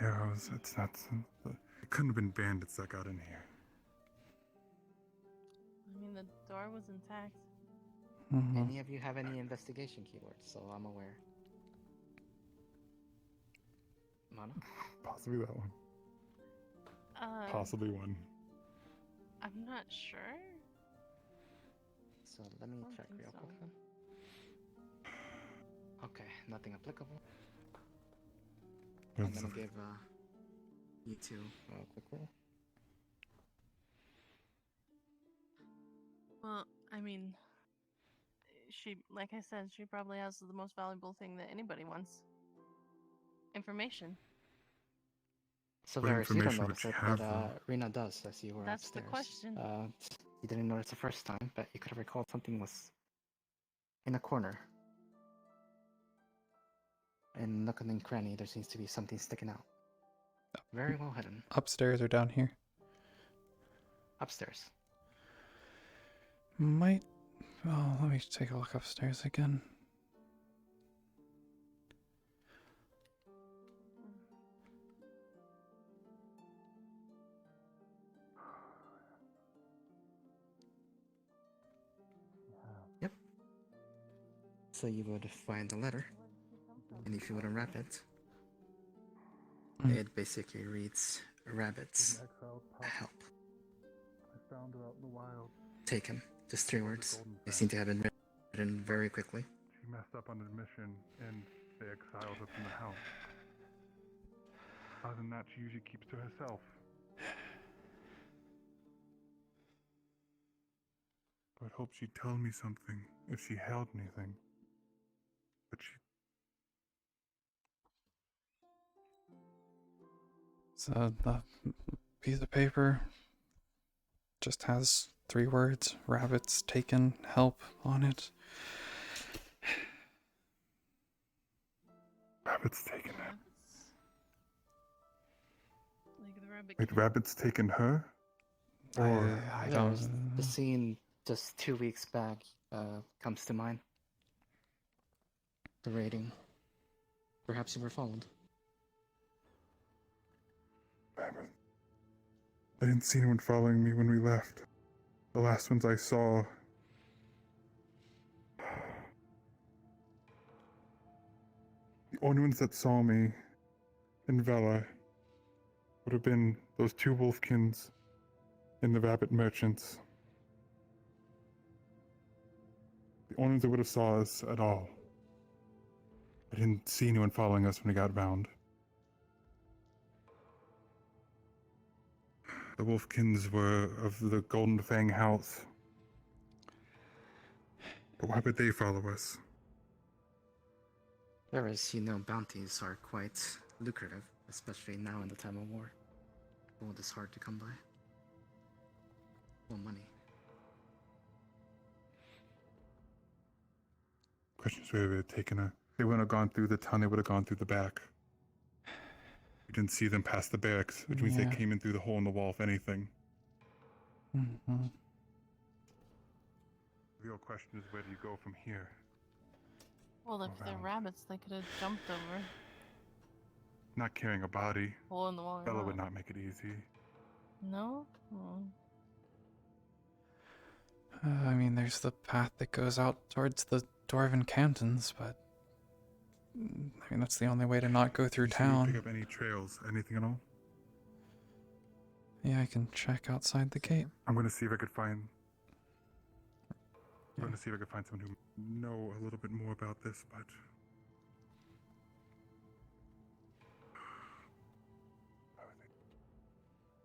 Arrows, it's not... It couldn't have been bandits that got in here. I mean, the door was intact. Any of you have any investigation keywords, so I'm aware. Mana? Possibly that one. Possibly one. I'm not sure. So let me check real quick then. Okay, nothing applicable. I'm gonna give you two a quick roll. Well, I mean, like I said, she probably has the most valuable thing that anybody wants. Information. So What Varys, you don't information would notice she it, have, but though? Rina does as you were That's the upstairs. question. You didn't notice the first time, but you could have recalled something was in a corner. In nook and cranny, there seems to be something sticking out. Very well hidden. Upstairs or down here? Upstairs. Might... Oh, let me take a look upstairs again. So you would find a letter, and if you would unwrap it, it basically reads, "Rabbits, help." I found her out in the wild. Taken. Just 3 words. They seem to have been written very quickly. She messed up on admission, and they exiled her from the house. Other than that, she usually keeps to herself. I'd hope she'd tell me something if she held anything. But she. So the piece of paper just has 3 words: rabbits taken, help on it. Rabbit's taken her. Like the rabbit. Wait, Rabbit's taken her? Or. I There's don't. the scene just 2 weeks back comes to mind. The rating. Perhaps you were followed. Rabbit. I didn't see anyone following me when we left. The last ones I saw. The only ones that saw me in Vela would have been those 2 wolfkins and the rabbit merchants. The only ones that would have saw us at all. I didn't see anyone following us when we got bound. The wolfkins were of the Golden Fang house. But why would they follow us? Whereas, bounties are quite lucrative, especially now in the time of war. Gold is hard to come by. Well, money. Question is where they would have taken her. They wouldn't have gone through the town, they would have gone through the back. We didn't see them past the barracks, which means they came in through the hole in the wall, if anything. Mm-hmm. The real question is, where do you go from here? Well, if they're rabbits, they could have jumped over. Not carrying a body. Hole in the wall. Bella would not make it easy. No? Oh. I mean, there's the path that goes out towards the Dwarven cantons, but I mean, that's the only way to not go through Did you town. pick up any trails, anything at all? Yeah, I can check outside the gate. I'm gonna see if I could find. I'm gonna see if I could find someone who know a little bit more about this, but.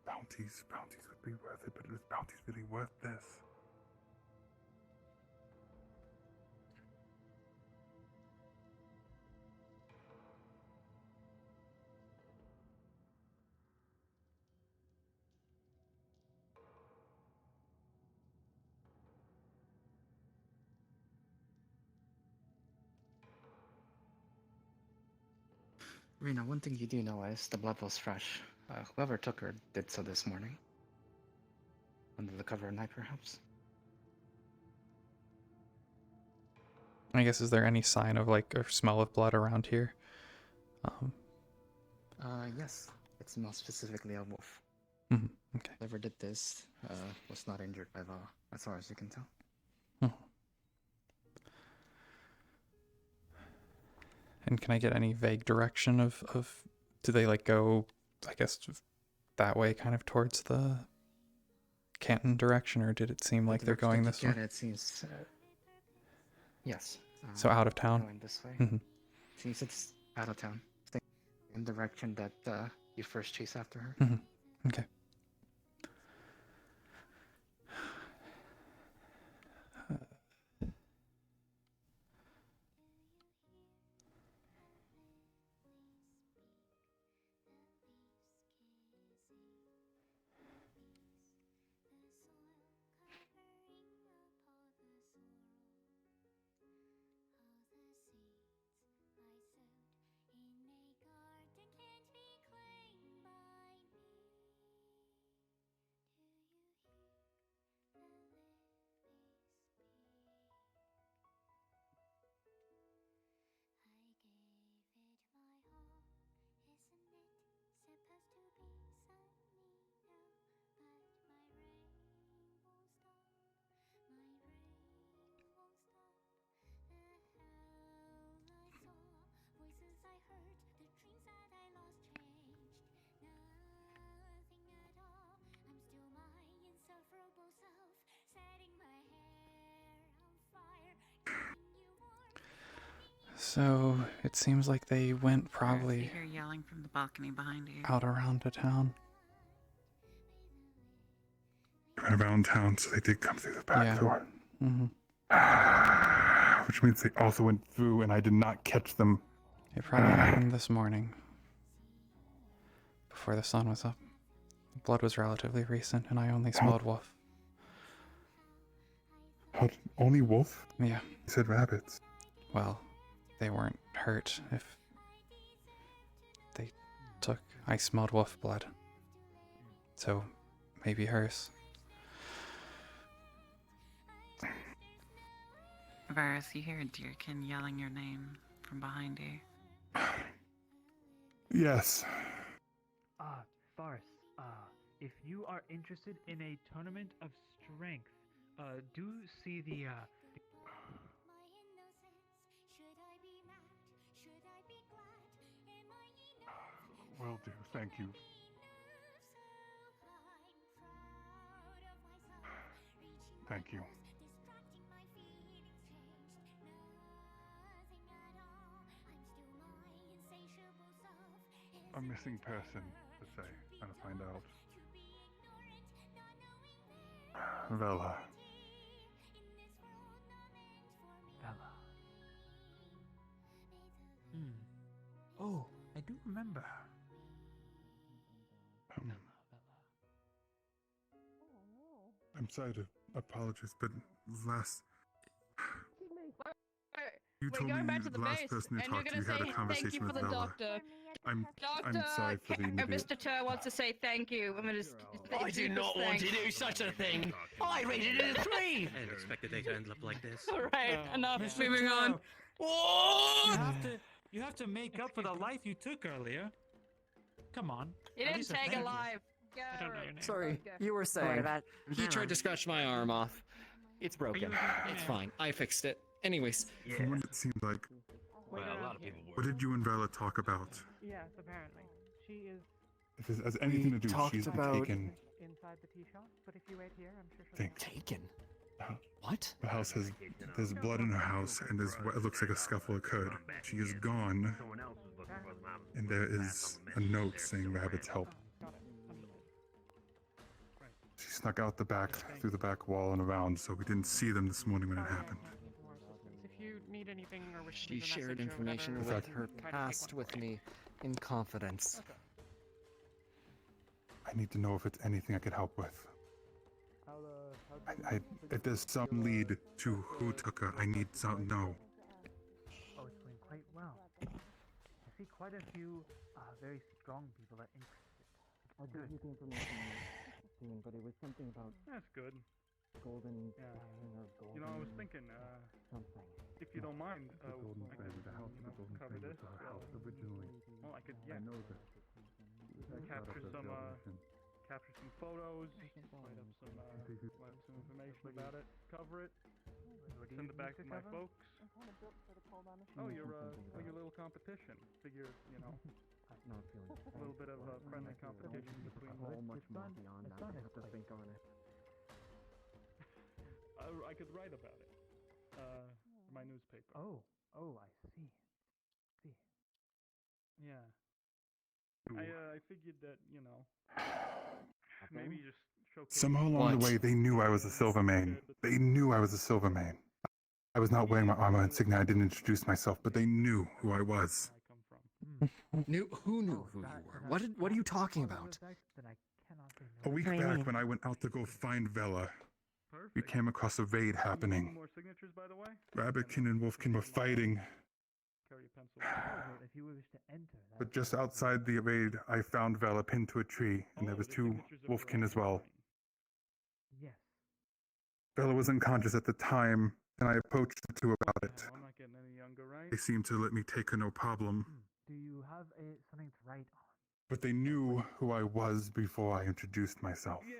Bounties would be worth it, but is bounties really worth this? Rina, one thing you do know is the blood was fresh. Whoever took her did so this morning. Under the cover of night, perhaps? I guess, is there any sign of, like, a smell of blood around here? Yes. It smells specifically of wolf. Okay. Whoever did this was not injured by Vala, as far as you can tell. And can I get any vague direction of do they, like, go, I guess, that way, kind of towards the Canton direction, or did it seem like they're going this way? It seems, yes. So out of town? Going this way. Mm-hmm. Seems it's out of town. In the direction that you first chase after her. Mm-hmm. Okay. So it seems like they went You probably hear yelling from the balcony behind you. out around the town. They went around town, so they did come through the back Yeah. door. Mm-hmm. Which means they also went through, and I did not catch them. It probably happened this morning, before the sun was up. Blood was relatively recent, and I only smelled wolf. Only wolf? Yeah. You said rabbits. Well, they weren't hurt if they took. I smelled wolf blood. So, maybe hers. Varus, you hear Deerkin yelling your name from behind you. Yes. Faris, if you are interested in a tournament of strength, do see the, Will do. Thank you. Thank you. A missing person, to say. Trying to find out. Vela. Oh, I do remember her. I'm sorry to apologize, but last... You We're told going me back to the last base, person who and you're talked to you gonna had say a thank you conversation for with the Vela. doctor. I'm Doctor, sorry for the immediate... Mr. Tur wants to say thank you. I'm gonna. I do not want to do such a thing. I rated it a 3. I didn't expect the day to end up like this. All right, enough. Mr. Moving on. Tur, you have to make up for the life you took earlier. Come on. You At didn't least a take thank a you. life. I don't know your name. Sorry, you were saying. He tried to scratch my arm off. It's broken. It's fine. I fixed it. Anyways. From what it seemed like... Well, a lot of people What did you and Vela talk about? Yes, apparently. She is If this has anything to do, talked she's about- taken... inside the tea shop, but if you wait here, I'm sure she'll Think. Taken? What? The house has... There's blood in her house, and there's what it looks like a scuffle occurred. She is gone, and there is a note saying Rabbit's help. She snuck out the back, through the back wall and around, so we didn't see them this morning when it happened. If you need anything or wish to She leave a shared message or information whatever, with her try to take past one with for me in confidence. I need to know if it's anything I could help with. If there's some lead to who took her, I need to know. Oh, it's going quite well. I see quite a few very strong people are interested. I'll give you the information soon, but it was something about That's good. golden Yeah. fang or golden... You know, I was thinking, something. if you don't mind, The golden I fang, could, the house, you the know, golden cover fang this. was our house originally. Well, I could, yeah. I know that. Capture some, capture some photos, write up some information about it, cover it, send it back to my folks. Oh, your little competition. Figure, you know, Not feeling a little bit of a friendly competition between so much more beyond that. I have to think on it. I could write about it. My newspaper. Oh, I see. Yeah. I figured that, you know, maybe just showcase. Somehow along the way, they knew I was a Silvermane. They knew I was a Silvermane. I was not wearing my armor insignia. I didn't introduce myself, but they knew who I was. Who knew who you were? What are you talking about? A week back, when I went out to go find Vela, we came across a raid happening. More signatures, by the way? Rabbitkin and Wolfkin were fighting, Carry a pencil. If you wish to enter, but just outside the raid, I found Vela pinned to a tree, and there was 2 Wolfkin as well. Yes. Vela was unconscious at the time, and I approached the 2 about it. I'm not getting any younger, right? They seemed to let me take her no problem, Do you have something to write on? but they knew who I was before I introduced myself. Yeah.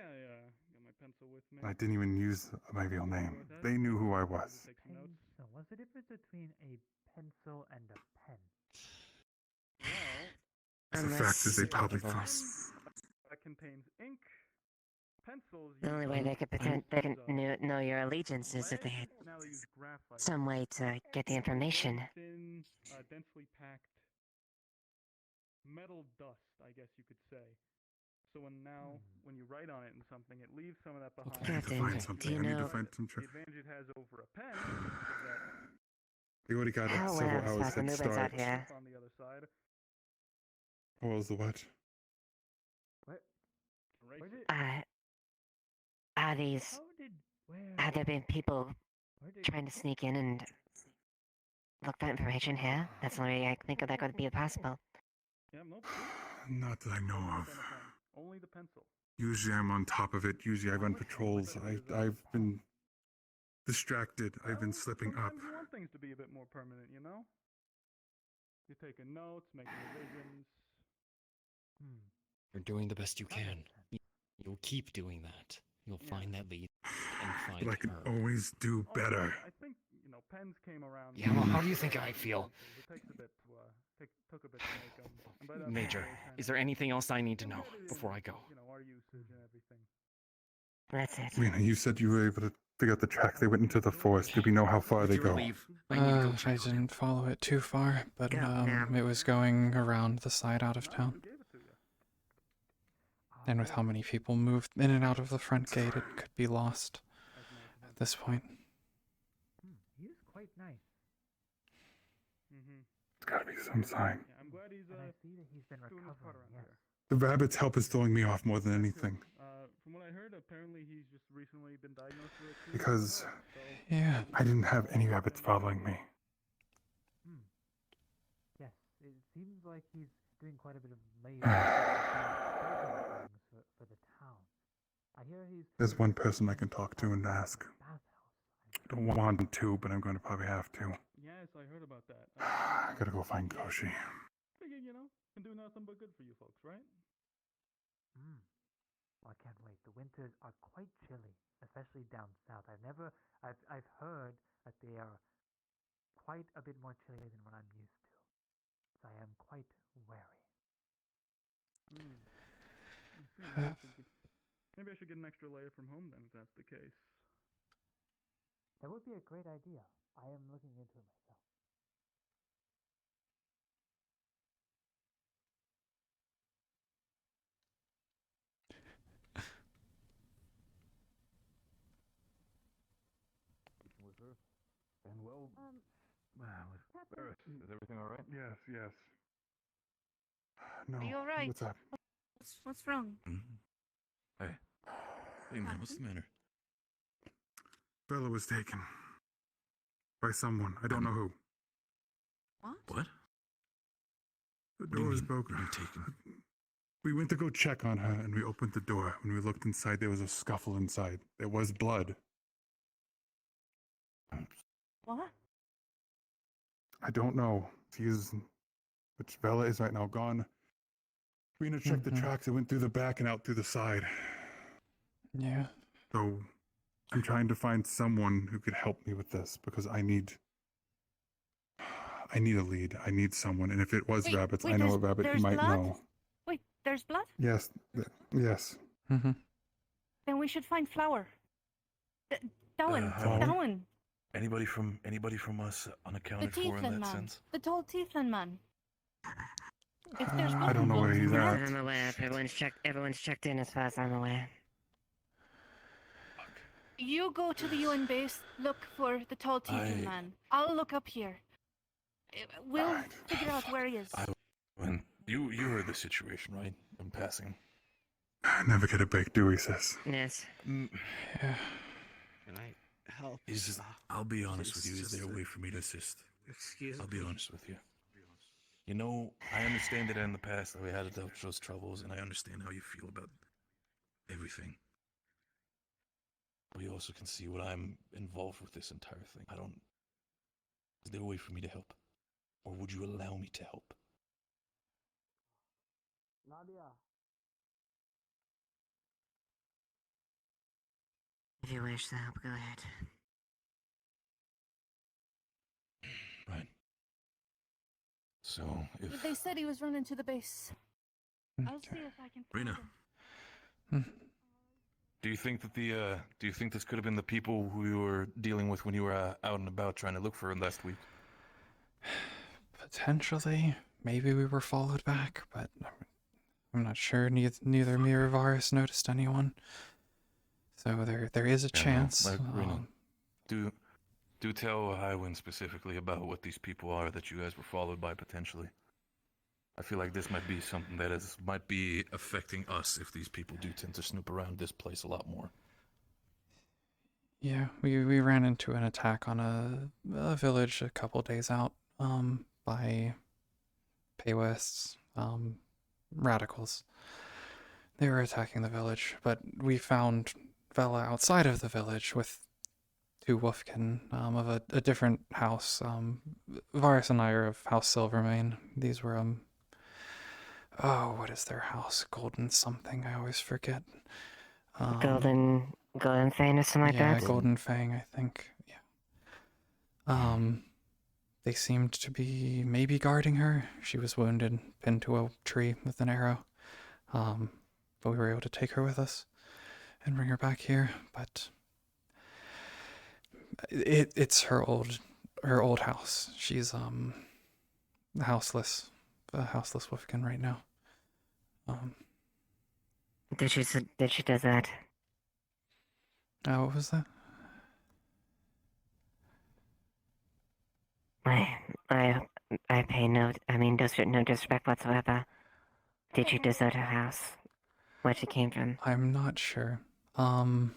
Got my pencil with me. I didn't even use my real name. They knew who I was. Pencil. What's the difference between a pencil and a pen? The fact is, they probably thought. That contains ink, pencils. The only way they could know your allegiance is if they had some way to get the information. densely packed metal dust, I guess you could say. So when you write on it and something, it leaves some of that behind. I need to find something. I need to find some. The advantage it has over a pen is that We already got Oh, several wow, hours Sparkle head Movers out start. here. on the other side. What was the what? What? Are these... Have there been people trying to sneak in and look for information here? That's the only way I think that could be possible. Yeah, nope. Not that I know of. Only the pencil. Usually I'm on top of it. Usually I run patrols. I've been distracted. I've been slipping up. Sometimes you want things to be a bit more permanent, you know? You're taking notes, making revisions. You're doing the best you can. You'll keep doing that. You'll find that lead and find But I can her. always do better. I think, pens came around. Yeah, well, how do you think I feel? It takes a bit to, took a bit to make them. And by that Major, point, they is there anything else I need to know before I go? our usage and everything. That's it. Rina, you said you were able to figure out the track. They went into the forest. Do we know how far they go? I didn't follow it too far, but it was going around the side out of town. And with how many people moved in and out of the front gate, it could be lost at this point. He is quite nice. There's gotta be some sign. Yeah, I'm glad he's I see that he's been doing his part recovering. around Yes. here. The rabbit's help is throwing me off more than anything. From what I heard, apparently he's just recently been diagnosed with a Because yeah, I didn't have any rabbits following me. Yes, it seems like he's doing quite a bit of labor for the town. I hear he's... There's one person I can talk to and ask. I don't want to, but I'm going to probably have to. Yes, I heard about that. I gotta go find Koshi. Figure, can do nothing but good for you folks, right? Well, I can't wait. The winters are quite chilly, especially down south. I've heard that they are quite a bit more chilly than what I'm used to. So I am quite wary. Maybe I should get an extra layer from home then, if that's the case. That would be a great idea. I am looking into it myself. With her? And well, with Barrett, is everything all right? Yes, yes. No. Are you alright? What's up? What's wrong? Hey. Hey, man, what's the matter? Bella was taken. By someone. I don't know who. What? The door was broken. We went to go check on her, and we opened the door. When we looked inside, there was a scuffle inside. There was blood. What? I don't know. Which Bella is right now gone. Rina checked the tracks. It went through the back and out through the side. Yeah. So I'm trying to find someone who could help me with this because I need a lead. I need someone. And if it was rabbits, I know a rabbit you might know. Wait, there's blood? Yes. Yes. Then we should find Flower. Dowan. Dowan. Anybody from us The unaccounted for in Tieflin that man. sense? The tall Tieflin man. If there's I don't know where he's at. I'm aware. Everyone's checked in as far as I'm aware. You go to the UN base, look for the tall Tieflin man. I'll look up here. We'll figure out where he is. You heard the situation, right? I'm passing. I never get a break, do we, sis? Yes. Yeah. Can I help? I'll be honest with you. Is there a way for me to assist? Excuse I'll be honest with you. You know, I understand that in the past that we had those troubles, and I understand how you feel about everything. But you also can see what I'm involved with this entire thing. Is there a way for me to help? Or would you allow me to help? Nadia. If you wish to help, go ahead. Right. So, if... They said he was running to the base. I'll see if I can find Rina. him. Do you think that do you think this could have been the people who you were dealing with when you were out and about trying to look for him last week? Potentially, maybe we were followed back, but I'm not sure. Neither me or Varus noticed anyone. So there is a chance. Like, Rina, do tell Highwind specifically about what these people are that you guys were followed by potentially. I feel like this might be something that might be affecting us if these people do tend to snoop around this place a lot more. Yeah, we ran into an attack on a village a couple days out, by Paywests, radicals. They were attacking the village, but we found Vela outside of the village with 2 Wolfkin, of a different house. Varus and I are of House Silvermane. These were, oh, what is their house? Golden something, I always forget. Golden Fang or something like yeah, that? Golden Fang, I think. Yeah. They seemed to be maybe guarding her. She was wounded, pinned to a tree with an arrow. But we were able to take her with us and bring her back here. But it's her old house. She's houseless, a houseless Wolfkin right now. Did she do that? What was that? I pay no disrespect whatsoever. Did she desert her house? Where she came from? I'm not sure. I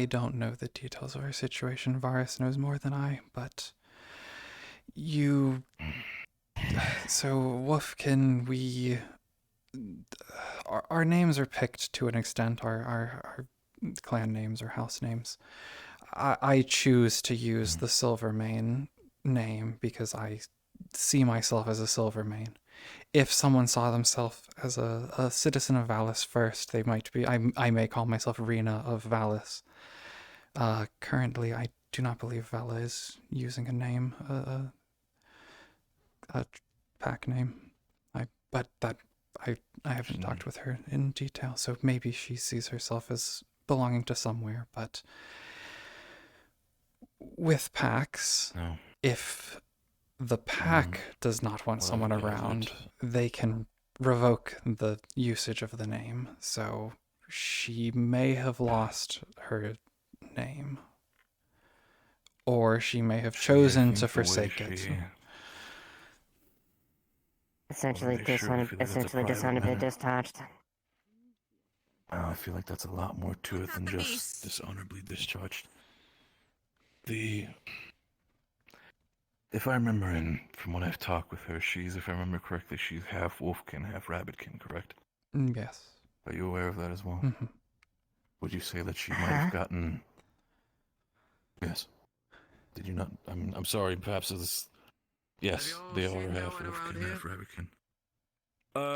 don't know the details of her situation. Varus knows more than I, but so Wolfkin, our names are picked to an extent, our clan names or house names. I choose to use the Silvermane name because I see myself as a Silvermane. If someone saw themselves as a citizen of Valis first, they might be. I may call myself Rina of Valis. Currently, I do not believe Vala is using a name, a pack name. I haven't talked with her in detail, so maybe she sees herself as belonging to somewhere. But with packs, if the pack does not want someone around, they can revoke the usage of the name. So she may have lost her name, or she may have chosen to forsake it. Essentially dishonorably discharged. I feel like that's a lot more to it than just dishonorably discharged. If I remember, from when I've talked with her, if I remember correctly, she's half Wolfkin, half Rabbitkin, correct? Yes. Are you aware of that as well? Mm-hmm. Would you say that she might have gotten... Yes. Did you not? I'm sorry, perhaps it's... Yes, they are half Wolfkin, half Rabbitkin.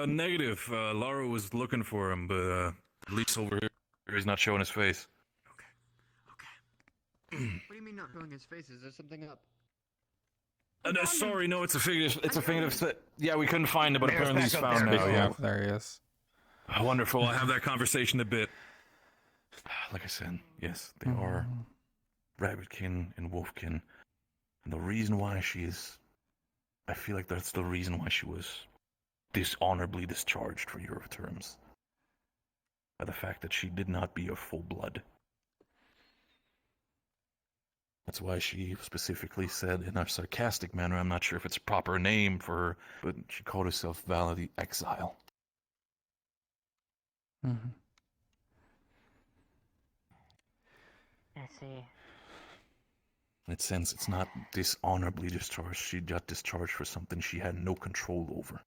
Negative. Lara was looking for him, but at least over here, he's not showing his face. What do you mean not showing his face? Is there something up? No, sorry, no, it's a figurative. It's a figurative. Yeah, we couldn't find it, but apparently he's found now. Yeah, there he is. Wonderful. I'll have that conversation in a bit. Like I said, yes, they are Rabbitkin and Wolfkin, and the reason why I feel like that's the reason why she was dishonorably discharged for your terms. By the fact that she did not be of full blood. That's why she specifically said in a sarcastic manner, I'm not sure if it's a proper name for her, but she called herself Vala the Exile. Mm-hmm. I see. In a sense, it's not dishonorably discharged. She got discharged for something she had no control over.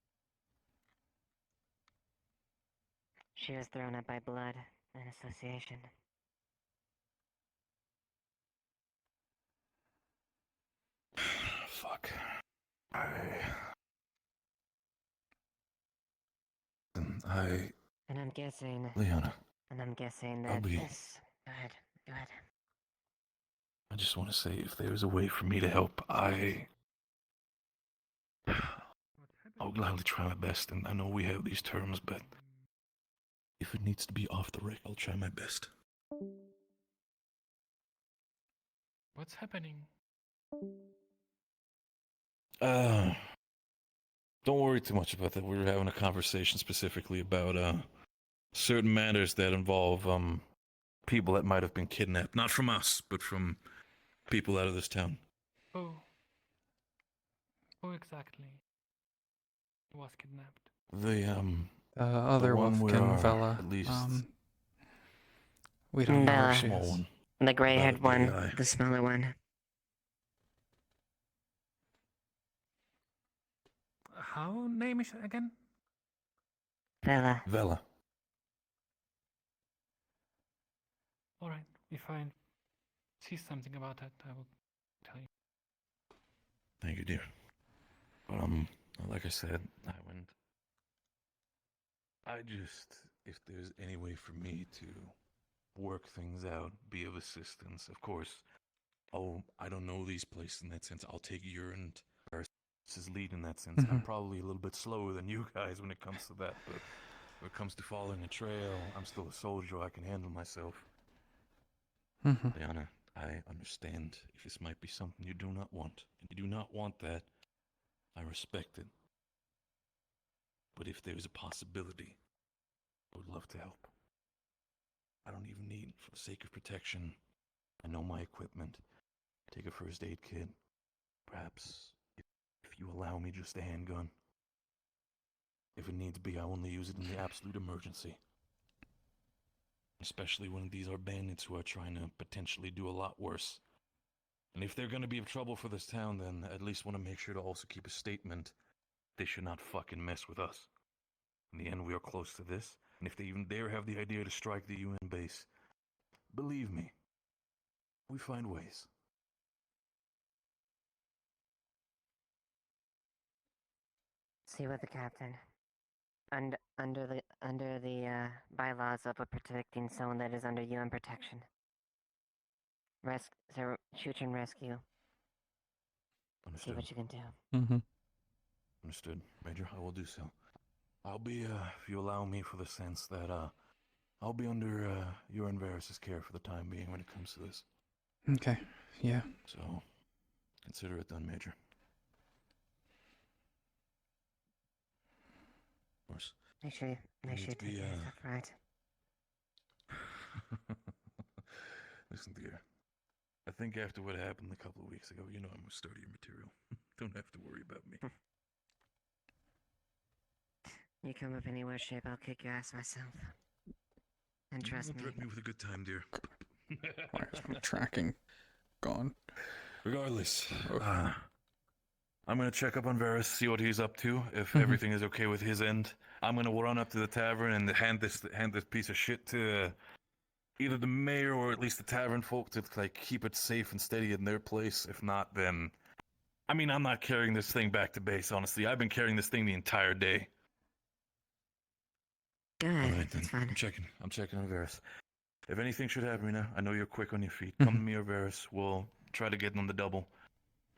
She was thrown up by blood and association. Fuck. And I'm guessing... Leona. And I'm guessing that this... Go ahead. I just want to say, if there's a way for me to help, I'll gladly try my best, and I know we have these terms, but if it needs to be off the rec, I'll try my best. What's happening? Don't worry too much about that. We were having a conversation specifically about certain matters that involve people that might have been kidnapped, not from us, but from people out of this town. Who? Who exactly was kidnapped? The other one we Wolfkin are, fella. at least We don't know The who she small is. one. the gray-haired Big one, eye. the smaller one. How name is it again? Vela. Vela. All right. If I see something about that, I will tell you. Thank you, dear. But like I said, if there's any way for me to work things out, be of assistance, of course. I don't know these places in that sense. I'll take your and Barris's lead in that sense. I'm probably a little bit slower than you guys when it comes to that, but when it comes to following a trail, I'm still a soldier. I can handle myself. Liana, I understand if this might be something you do not want. And you do not want that. I respect it. But if there's a possibility, I would love to help. I don't even need, for the sake of protection, I know my equipment. Take a first aid kit. Perhaps, if you allow me, just a handgun. If it needs be, I only use it in the absolute emergency. Especially when these are bandits who are trying to potentially do a lot worse. And if they're gonna be of trouble for this town, then I at least want to make sure to also keep a statement. They should not fucking mess with us. In the end, we are close to this, and if they even dare have the idea to strike the UN base, believe me, we find ways. See what the captain. Under the bylaws of protecting someone that is under UN protection. Shoot and rescue. Understood. See what you can do. Understood, Major. I will do so. I'll be, if you allow me, for the sense that, I'll be under, your and Varys' care for the time being when it comes to this. Okay, yeah. So, consider it done, Major. Of course. Make sure you take your stuff right. Listen, dear. I think after what happened a couple of weeks ago, you know I'm a sturdier material. Don't have to worry about me. You come up any worse shape, I'll kick your ass myself. And trust me. Threaten me with a good time, dear. Why is my tracking gone? Regardless, I'm gonna check up on Varys, see what he's up to, if everything is okay with his end. I'm gonna run up to the tavern and hand this piece of shit to either the mayor or at least the tavern folk to like keep it safe and steady in their place. If not, then I mean, I'm not carrying this thing back to base. Honestly, I've been carrying this thing the entire day. Good. All right, then. That's fine. I'm checking on Varys. If anything should happen, Rina, I know you're quick on your feet. Come to me or Varys. We'll try to get on the double.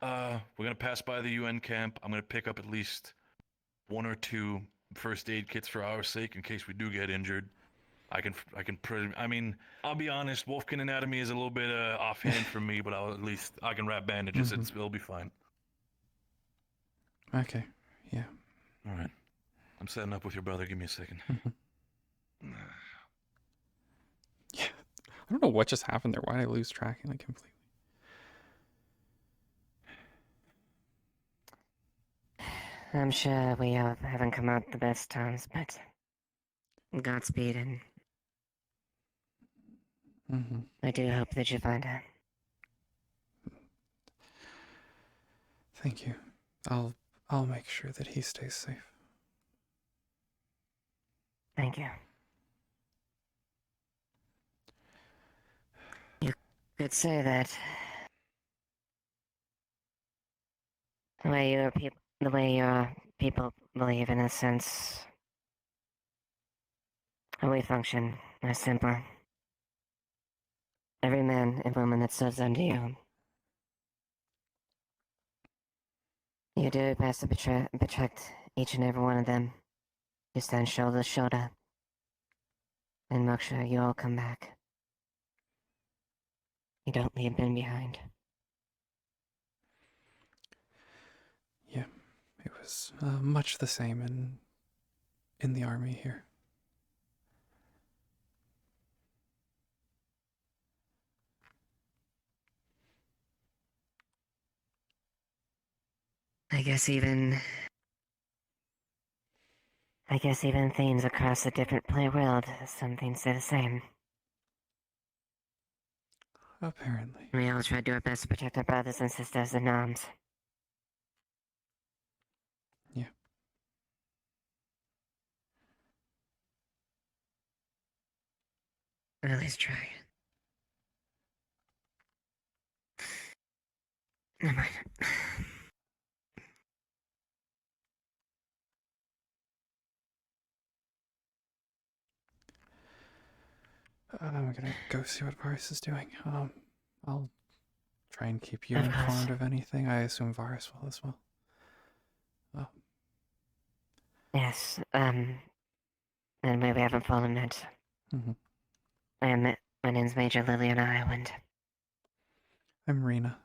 We're gonna pass by the UN camp. I'm gonna pick up at least 1 or 2 first aid kits for our sake in case we do get injured. I mean, I'll be honest. Wolfkin anatomy is a little bit offhand for me, but I can wrap bandages. It'll be fine. Okay, yeah. All right. I'm setting up with your brother. Give me a second. Yeah, I don't know what just happened there. Why did I lose tracking like completely? I'm sure we haven't come out the best times, but Godspeed, and I do hope that you find her. Thank you. I'll make sure that he stays safe. Thank you. You could say that the way your people believe, in a sense, how we function is simpler. Every man and woman that serves under you, you do your best to protect each and every one of them. You stand shoulder to shoulder and make sure you all come back. You don't leave them behind. was much the same in the army here. I guess even themes across the different play world, some things stay the same. Apparently. We all try to do our best to protect our brothers and sisters in arms. Yeah. Or at least try. Never mind. I'm gonna go see what Varus is doing. I'll try and keep you Of course. informed of anything. I assume Varus will as well. Yes, and maybe I haven't fallen it. Mhm. My name's Major Lillian Ireland. I'm Rina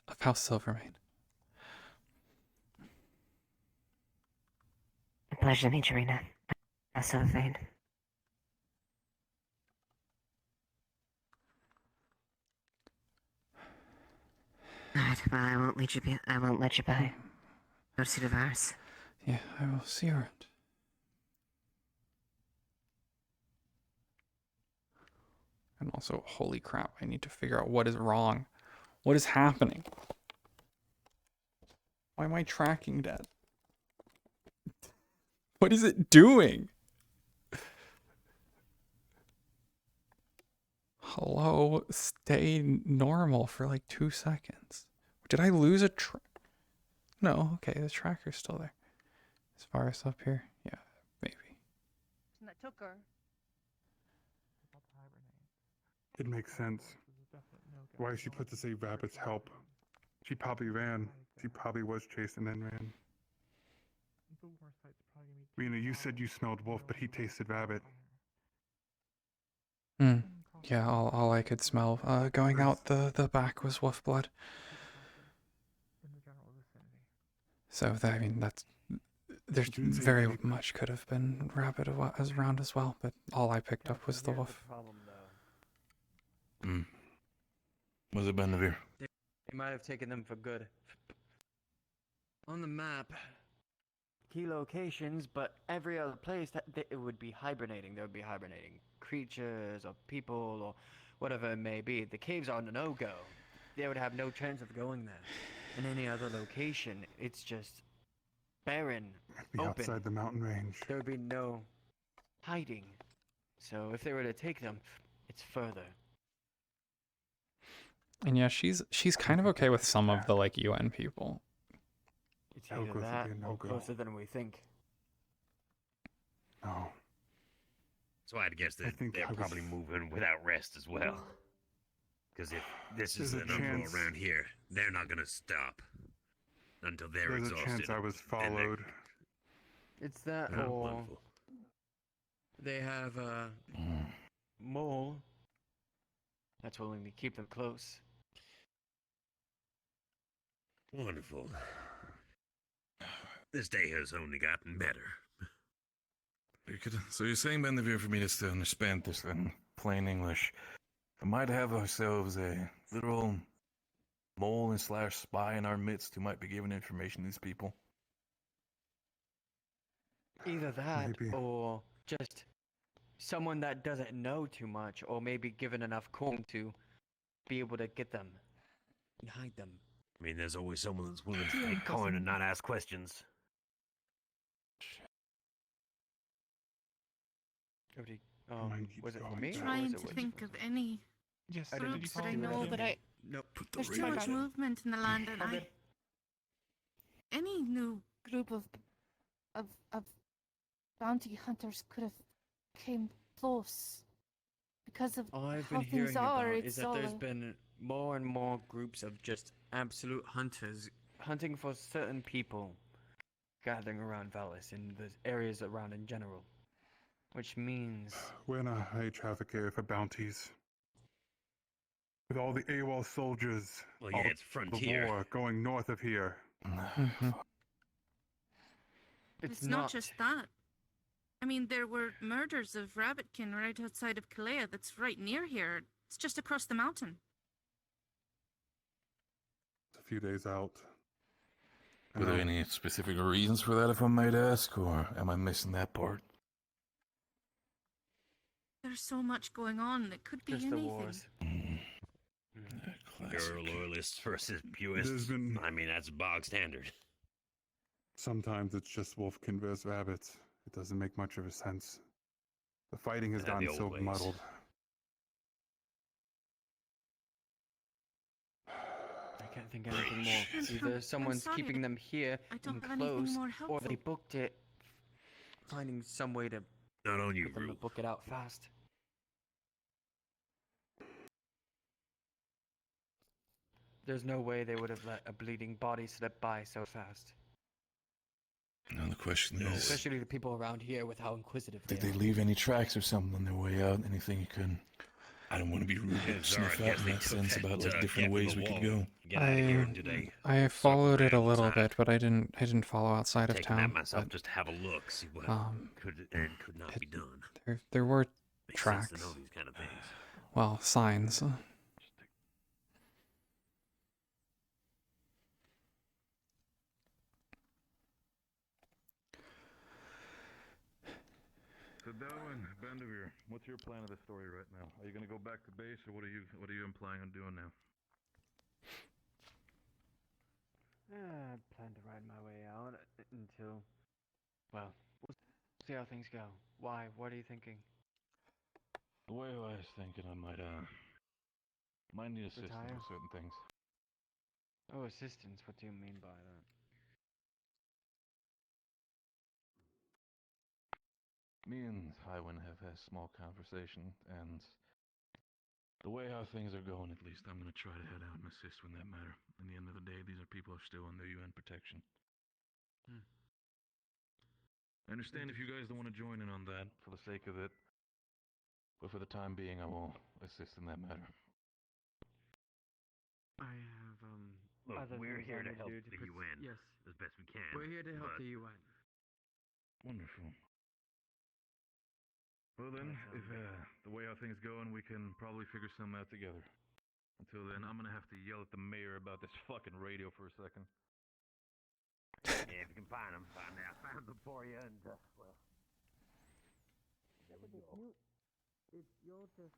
of House Silvermane. A pleasure to meet you, Rina. I'm so vain. Alright, well, I won't let you by. Go to see the Varus. Yeah, I will see you around. And also, holy crap, I need to figure out what is wrong. What is happening? Why am I tracking dead? What is it doing? Hello, stay normal for like 2 seconds. Did I lose a No, okay, the tracker's still there. Is Varus up here? Yeah, maybe. And that took her. It makes sense. Why she put to say rabbits help. She probably ran. She probably was chased and then ran. Rena, you said you smelled wolf, but he tasted rabbit. Yeah, all I could smell going out the back was wolf blood. So I mean there's very much could have been rabbit around as well, but all I picked up was the wolf. Was it Benavir? They might have taken them for good. On the map, key locations, but every other place it would be hibernating. There would be hibernating creatures or people or whatever it may be. The caves are a no-go. They would have no chance of going there. In any other location, it's just barren, Be open. outside the mountain range. There would be no hiding. So if they were to take them, it's further. And yeah, she's kind of okay with some of the like UN people. It's either that or closer than we think. Oh. So I'd guess that think they're I was- probably moving without rest as well. Because if this is There's an a uproar chance- around here, they're not gonna stop until they're There's a exhausted. chance I was and they're- followed. It's that Oh, or wonderful. they have a mole that's willing to keep them close. Wonderful. This day has only gotten better. So you're saying, Benavir, for me to understand this in plain English, we might have ourselves a literal mole and / spy in our midst who might be giving information to these people? Either that or just someone that doesn't know too much or maybe given enough coin to be able to get them and hide them. I mean, there's always someone that's willing to take coin and not ask questions. Was it for me? Trying to think of any groups that I know that I. Nope. There's too much movement in the land, and any new group of bounty hunters could have came close because of All I've how been things hearing are. about It's is that all there's been more and more groups of just absolute hunters hunting for certain people gathering around Valis in the areas around in general. Which means We're in a high traffic area for bounties. With all the AWOL soldiers, Well, yeah, all it's the frontier. war going north of here. It's not just that. I mean, there were murders of rabbitkin right outside of Kalea. That's right near here. It's just across the mountain. It's a few days out. I Were there know. any specific reasons for that, if I might ask, or am I missing that part? There's so much going on. It could be Just anything. the wars. Pure loyalists versus purists. There's been- I mean, that's bog standard. Sometimes it's just wolfkin versus rabbits. It doesn't make much of a sense. The fighting has The gotten old so ways. muddled. I can't think of anything more. Either I'm someone's sorry, keeping them here I don't and have anything close, more or they helpful. booked it. Finding some way to Not on you, get them to Rube. book it out fast. There's no way they would have let a bleeding body slip by so fast. No, the question is, Especially the people around here with how inquisitive did they they are. leave any tracks or something on their way out? Anything you can... I don't want to be rude, Yeah, but sorry, sniff I out guess in they that took sense that, about like different gap in ways the we could wall. go. Get out of here today. I followed it a little outside. bit, but I didn't follow outside of Taking town. that myself but, just to have a look, see what could and could not be done. there were Makes tracks. sense to know these kind of things. Well, signs. So Darwin, Bandavir, what's your plan of the story right now? Are you gonna go back to base, or what are you implying on doing now? I plan to ride my way out until... Well, we'll see how things go. Why? What are you thinking? The way I was thinking, I might need assistance Retire? with certain things. Oh, assistance. What do you mean by that? Me and Highwind have had a small conversation, and the way how things are going, at least, I'm gonna try to head out and assist when that matter. In the end of the day, these are people who are still under UN protection. I understand if you guys don't want to join in on that for the sake of it, but for the time being, I will assist in that matter. I have, Look, other we're things here I to need help do the UN Yes. as best we can. We're here to help but- the UN. Wonderful. Well then, if the way how things go, and we can probably figure something out together. Until then, I'm gonna have to yell at the mayor about this fucking radio for a second. Yeah, if you can find them, I found them for you, and well. There we go. It's you're just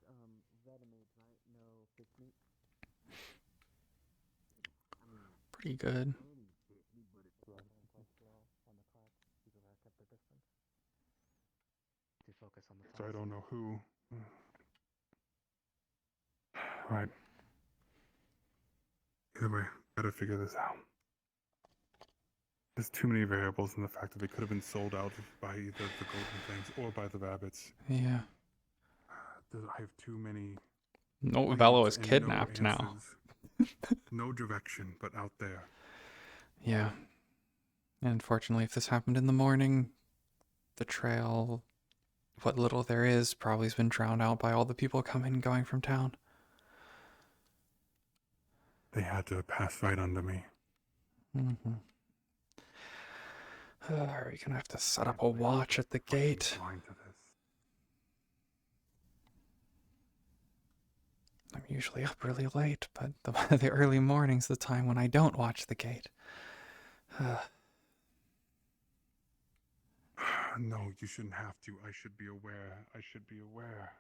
Vetemade, right? No fish meat. I mean, Pretty good. To focus on the So I task. don't know who. Right. Either way, gotta figure this out. There's too many variables in the fact that they could have been sold out by either the golden things or by the rabbits. Yeah. I have too many. No, Velo leads is and kidnapped no now. answers. No direction, but out there. Yeah. And unfortunately, if this happened in the morning, the trail, what little there is, probably has been drowned out by all the people coming and going from town. They had to pass right under me. Mm-hmm. Are we gonna have to set up a watch at the gate? Blind to this. I'm usually up really late, but the early morning's the time when I don't watch the gate. No, you shouldn't have to. I should be aware. I should be aware.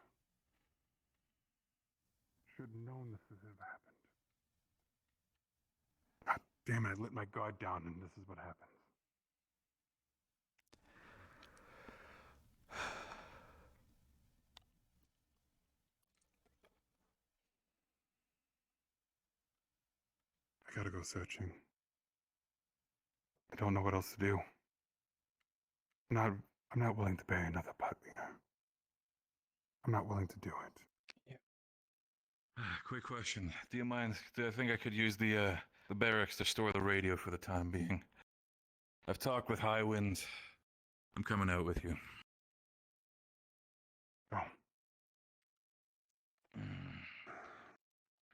Should have known this would have happened. God damn it, I let my guard down and this is what happens. I gotta go searching. I don't know what else to do. I'm not willing to bury another putt either. I'm not willing to do it. Quick question. Do you mind? Do I think I could use the barracks to store the radio for the time being? I've talked with Highwind. I'm coming out with you. Oh.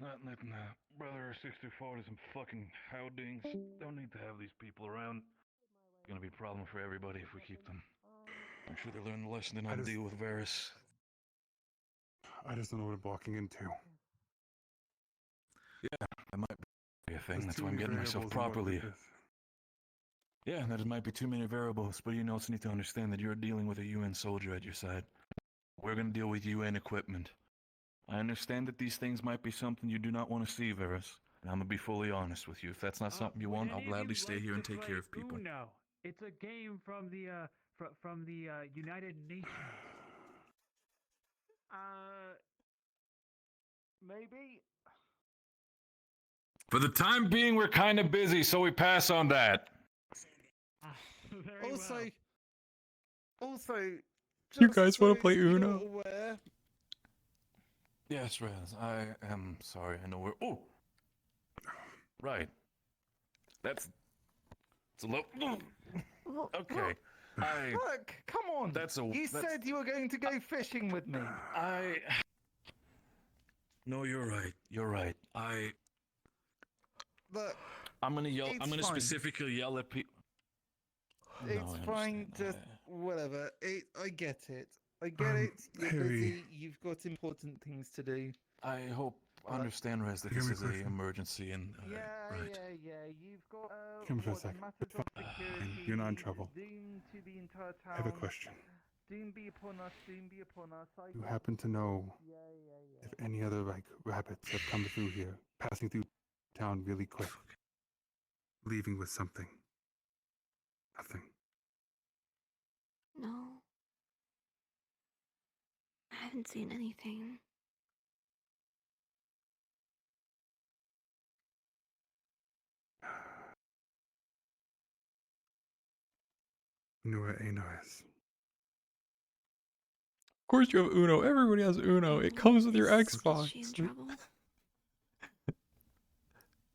Not letting brother 64 to some fucking howdings. Don't need to have these people around. It's gonna be a problem for everybody if we keep them. I'm sure they learned the lesson and how to deal with Varys. I just don't know what I'm walking into. Yeah, that might be a thing. There's That's too why I'm many getting myself variables in work properly. with this. Yeah, there might be too many variables, but you also need to understand that you're dealing with a UN soldier at your side. We're gonna deal with UN equipment. I understand that these things might be something you do not want to see, Varys. And I'm gonna be fully honest with you. If that's not something you want, I'll gladly stay here and take care of people. Uno. It's a game from the United Nations. Maybe. For the time being, we're kind of busy, so we pass on that. Also, You just guys want to so play you're Uno? aware, Yes, Raz, I am sorry. I know we're... Oh! Right. It's a little... Okay. Look, come on. You said you were going to go fishing with me. No, you're right. You're right. Look, I'm gonna yell. it's I'm gonna fine. specifically yell at people. It's fine, just whatever. I get it. I get it. You're Harry. busy. You've got important things to do. I hope understand, Raz, that this is an emergency and right. You've got Come for a second. It's fine. You're not in trouble. Doom to the entire town. I have a question. Doom be upon us. Doom be upon us. You happen to know if any other rabbits have come through here, passing through town really quick, leaving with something? Nothing. No. I haven't seen anything. You know where Aina is. Of course you have Uno. Everybody has Uno. It comes with your Xbox. Is she in trouble?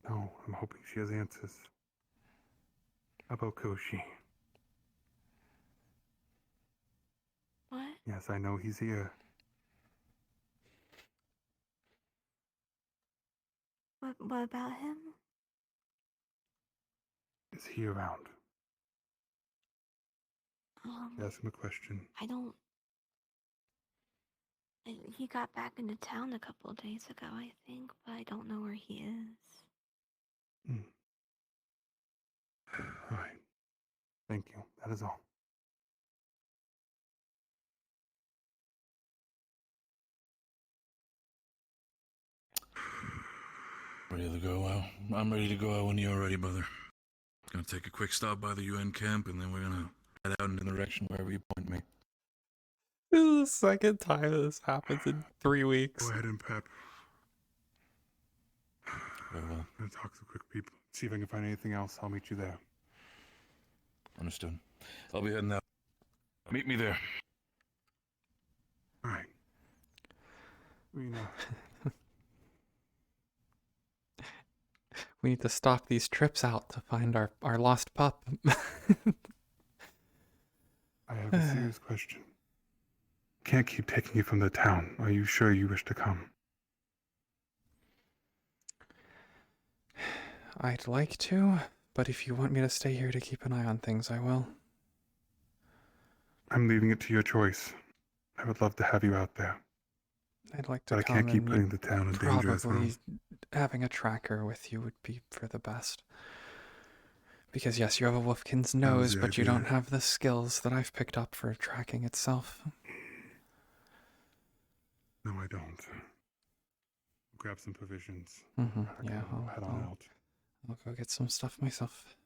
No, I'm hoping she has answers. How about Koshi? What? Yes, I know he's here. What about him? Is he around? Ask him a question. I don't. He got back into town a couple of days ago, I think, but I don't know where he is. All right. Thank you. That is all. Ready to go out? I'm ready to go out when you're ready, brother. Gonna take a quick stop by the UN camp, and then we're gonna head out in the direction wherever you point me. This is the second time this happens in 3 weeks. Go ahead and prep. Very well. I'm gonna talk to quick people. See if I can find anything else. I'll meet you there. Understood. I'll be heading out. Meet me there. All right. Rina. We need to stock these trips out to find our lost pup. I have a serious question. Can't keep taking you from the town. Are you sure you wish to come? I'd like to, but if you want me to stay here to keep an eye on things, I will. I'm leaving it to your choice. I would love to have you out there. I'd like to But I come can't keep and putting the town in danger as well. probably having a tracker with you would be for the best. Because yes, you have a Wolfkin's nose, the but you idea. don't have the skills that I've picked up for tracking itself. No, I don't. Grab some provisions. Yeah, Head on out. I'll go get some stuff myself.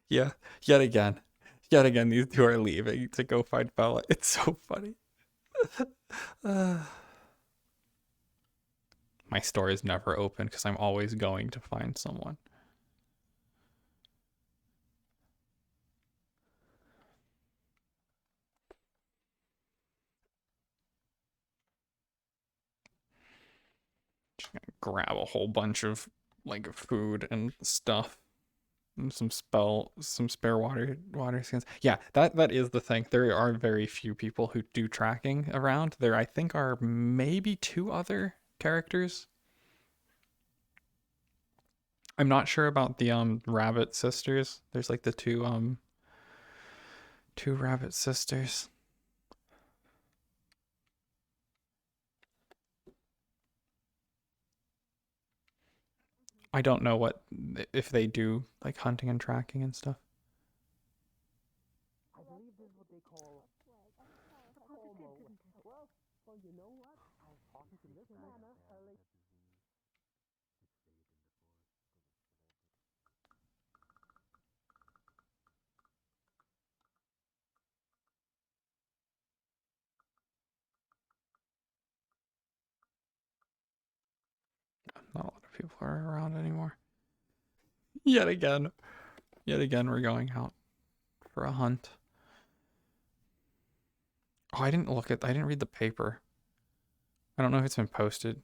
Yeah, yet again, these two are leaving to go find Bella. It's so funny. My store is never open because I'm always going to find someone. Just gonna grab a whole bunch of like food and stuff. And some spare water skins. Yeah, that is the thing. There are very few people who do tracking around. There I think are maybe 2 other characters I'm not sure about the rabbit sisters. There's like the two rabbit sisters. I don't know what if they do like hunting and tracking and stuff. I believe this is what they call homo. Well, you know what? I was talking to Miss Hannah earlier. Not a lot of people are around anymore. Yet again, we're going out for a hunt. Oh, I didn't read the paper. I don't know if it's been posted.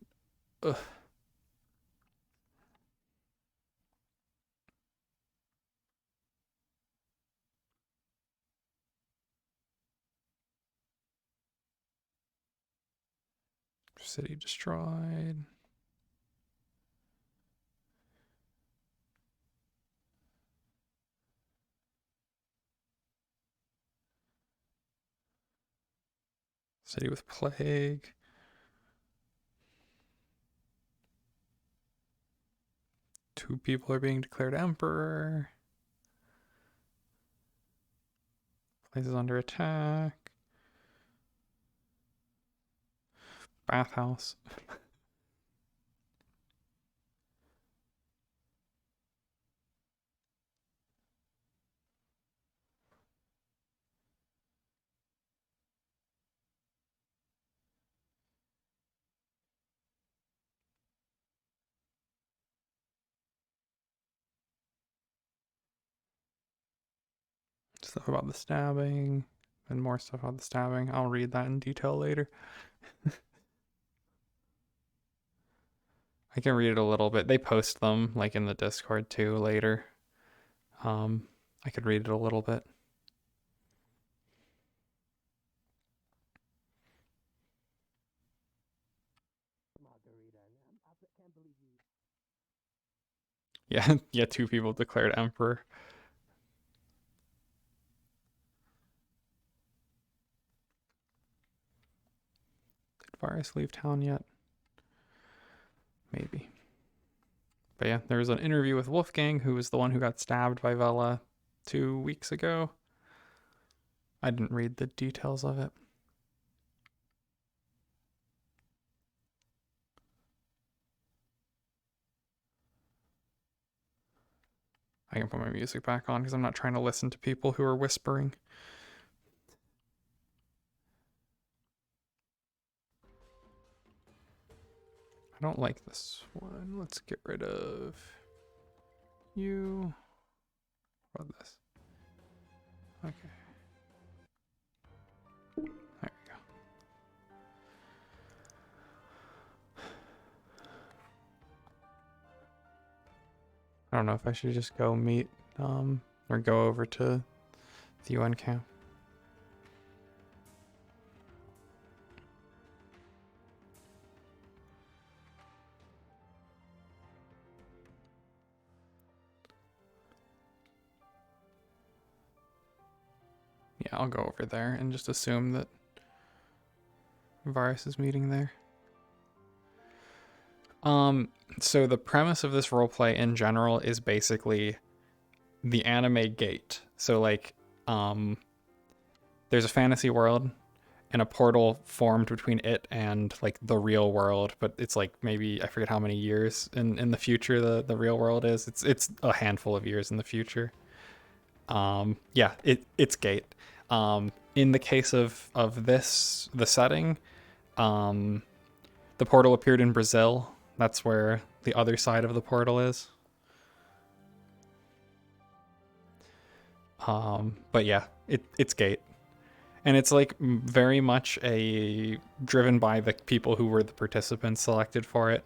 Ugh. City destroyed. City with plague. Two people are being declared emperor. Place is under attack. Bathhouse. Stuff about the stabbing and more stuff about the stabbing. I'll read that in detail later. I can read it a little bit. They post them like in the Discord too later. I could read it a little bit. Yeah, yeah, two people declared emperor. Did Varus leave town yet? Maybe. But yeah, there was an interview with Wolfgang, who was the one who got stabbed by Vela 2 weeks ago. I didn't read the details of it. I can put my music back on because I'm not trying to listen to people who are whispering. I don't like this one. Let's get rid of you. What about this? Okay. There we go. I don't know if I should just go meet, or go over to the UN camp. Yeah, I'll go over there and just assume that Varus is meeting there. So the premise of this roleplay in general is basically the anime gate. So like, there's a fantasy world and a portal formed between it and like the real world, but it's like maybe I forget how many years in the future the real world is. It's a handful of years in the future. Yeah, it's gate. In the case of this, the setting, the portal appeared in Brazil. That's where the other side of the portal is. But yeah, it's gate. And it's like very much driven by the people who were the participants selected for it.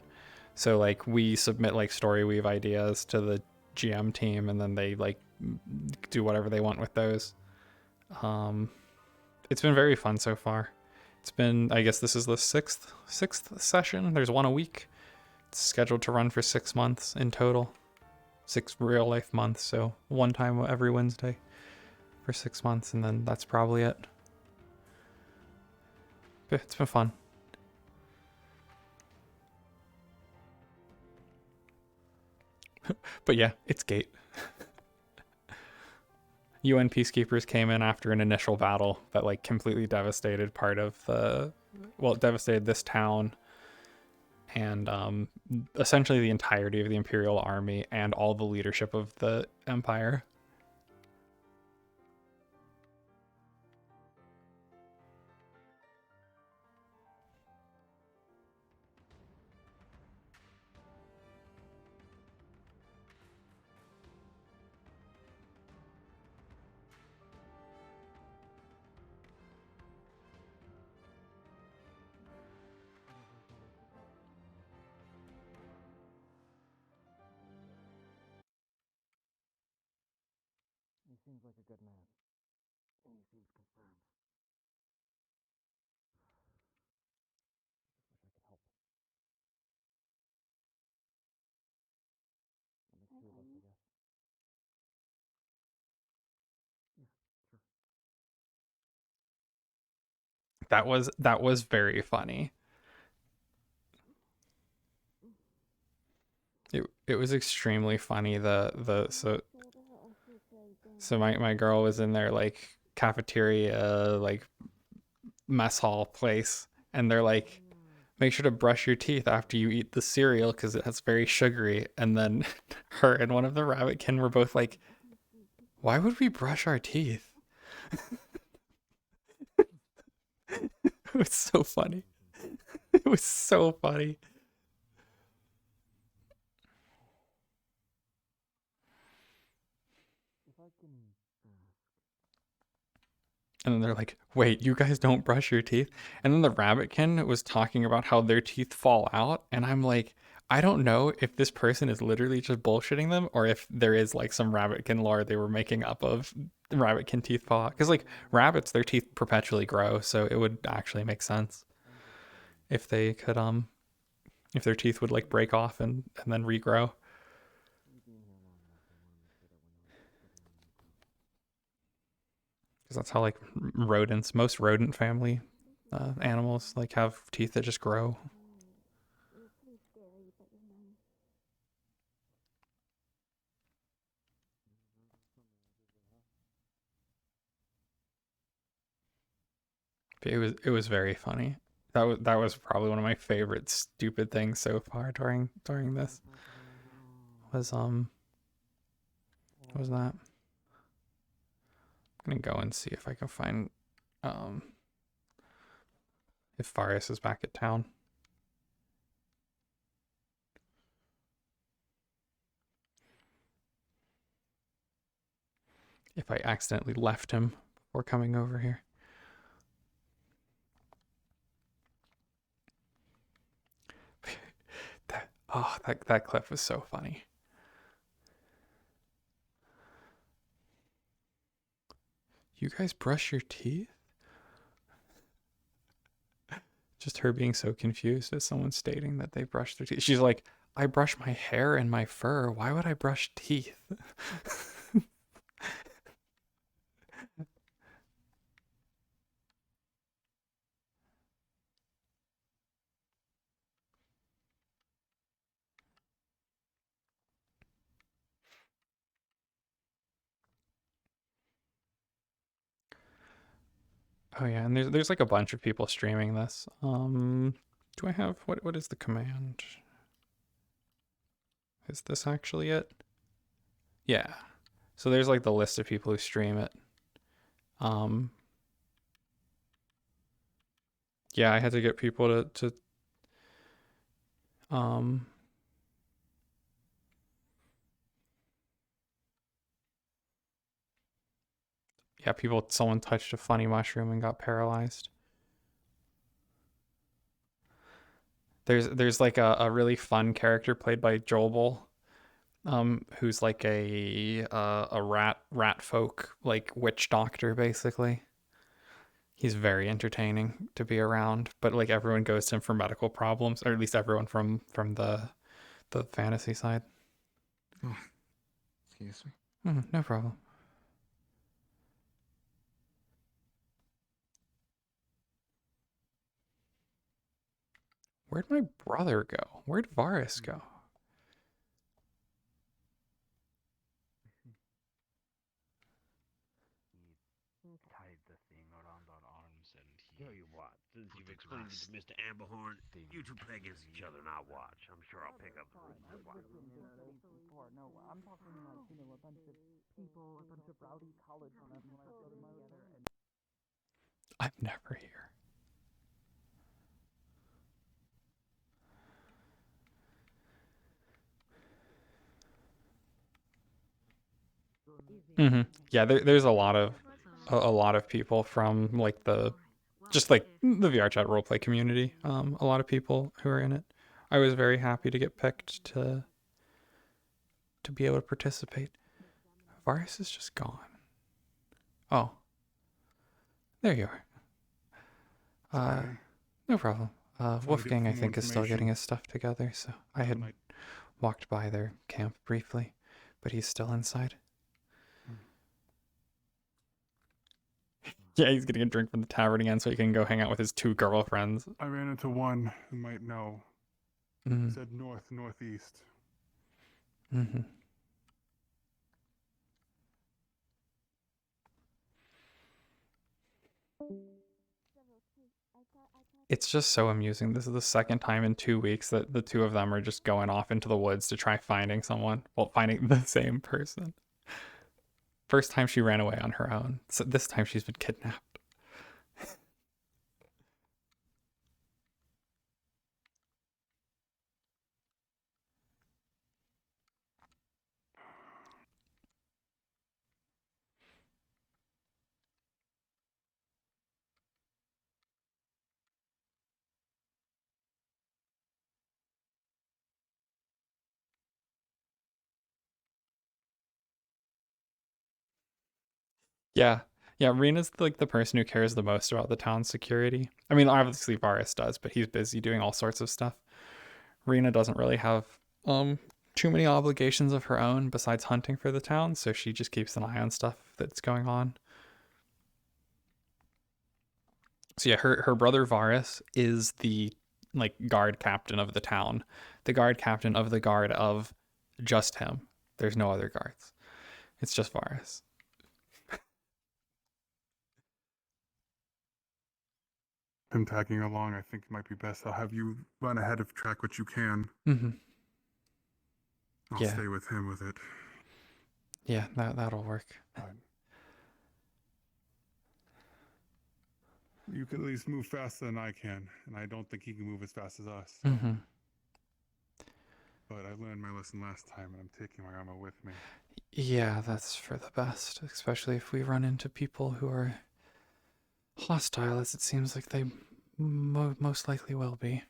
So like we submit like storyweave ideas to the GM team and then they like do whatever they want with those. It's been very fun so far. It's been, I guess this is the sixth session. There's one a week. It's scheduled to run for 6 months in total. 6 real life months, so one time every Wednesday for 6 months, and then that's probably it. But it's been fun. But yeah, it's Gate. UN peacekeepers came in after an initial battle that like completely devastated part of the, well, it devastated this town and essentially the entirety of the Imperial Army and all the leadership of the Empire. He seems like a good man. And he seems concerned. Just wish I could help. And there's two of us, I guess. Yeah, sure. That was very funny. It was extremely funny. So my girl was in their like cafeteria, like mess hall place, and they're like, make sure to brush your teeth after you eat the cereal because it's very sugary. And then her and one of the rabbitkin were both like, why would we brush our teeth? It was so funny. It was so funny. If I can And then they're like, wait, you guys don't brush your teeth? And then the rabbitkin was talking about how their teeth fall out. And I'm like, I don't know if this person is literally just bullshitting them or if there is like some rabbitkin lore they were making up of rabbitkin teeth fall out. Because like rabbits, their teeth perpetually grow. So it would actually make sense if they could, if their teeth would like break off and then regrow. Because that's how like rodents, most rodent family animals like have teeth that just grow. But it was very funny. That was probably one of my favorite stupid things so far during this. Was what was that? I'm gonna go and see if I can find if Farius is back at town. If I accidentally left him before coming over here. That clip was so funny. You guys brush your teeth? Just her being so confused as someone stating that they brushed their teeth. She's like, I brush my hair and my fur. Why would I brush teeth? Oh yeah, and there's like a bunch of people streaming this. Do I have what is the command? Is this actually it? Yeah. So there's like the list of people who stream it. Yeah, I had to get people to yeah, someone touched a funny mushroom and got paralyzed. There's like a really fun character played by Jobel, who's like a rat folk like witch doctor basically. He's very entertaining to be around, but like everyone goes to him for medical problems, or at least everyone from the fantasy side. Excuse me. No problem. Where'd my brother go? Where'd Varus go? Tied the thing around our arms and he... Tell you what, since you've explained it to Mr. Amberhorn, you two play against each other and I'll watch. I'm sure I'll pick up the rules in a while. No, I'm talking like, you know, a bunch of people, a bunch of rowdy college students getting together and... I'm never here. Yeah, there's a lot of people from like the the VR chat roleplay community. A lot of people who are in it. I was very happy to get picked to be able to participate. Varus is just gone. Oh, there you are. No problem. Wolfgang, I think, is still getting his stuff together, so I had walked by their camp briefly, but he's still inside. Yeah, he's getting a drink from the tavern again so he can go hang out with his 2 girlfriends. I ran into one who might know. He said northeast. It's just so amusing. This is the second time in 2 weeks that the 2 of them are just going off into the woods to try finding someone. Well, finding the same person. First time she ran away on her own. So this time she's been kidnapped. Yeah. Yeah, Rina's like the person who cares the most about the town's security. I mean, obviously Varus does, but he's busy doing all sorts of stuff. Rina doesn't really have too many obligations of her own besides hunting for the town, so she just keeps an eye on stuff that's going on. So yeah, her brother Varus is the like guard captain of the town. The guard captain of the guard of just him. There's no other guards. It's just Varus. Him tagging along, I think might be best. I'll have you run ahead of track what you can. I'll stay with him with it. Yeah, that'll work. You can at least move faster than I can, and I don't think he can move as fast as us. But I learned my lesson last time, and I'm taking my armor with me. Yeah, that's for the best, especially if we run into people who are hostile, as it seems like they most likely will be.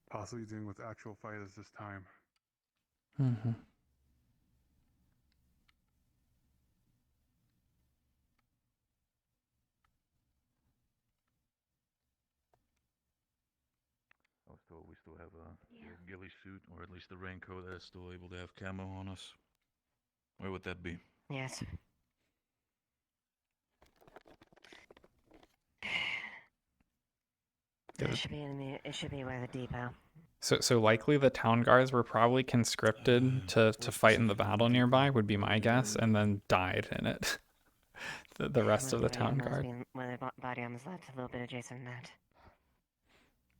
Possibly dealing with actual fighters this time. I was told we still have a ghillie suit, or at least the raincoat that's still able to have camo on us. Where would that be? Yes. It should be by the depot. So likely the town guards were probably conscripted to fight in the battle nearby, would be my guess, and then died in it. the rest of the town guard. Whether body armor is left a little bit adjacent to that.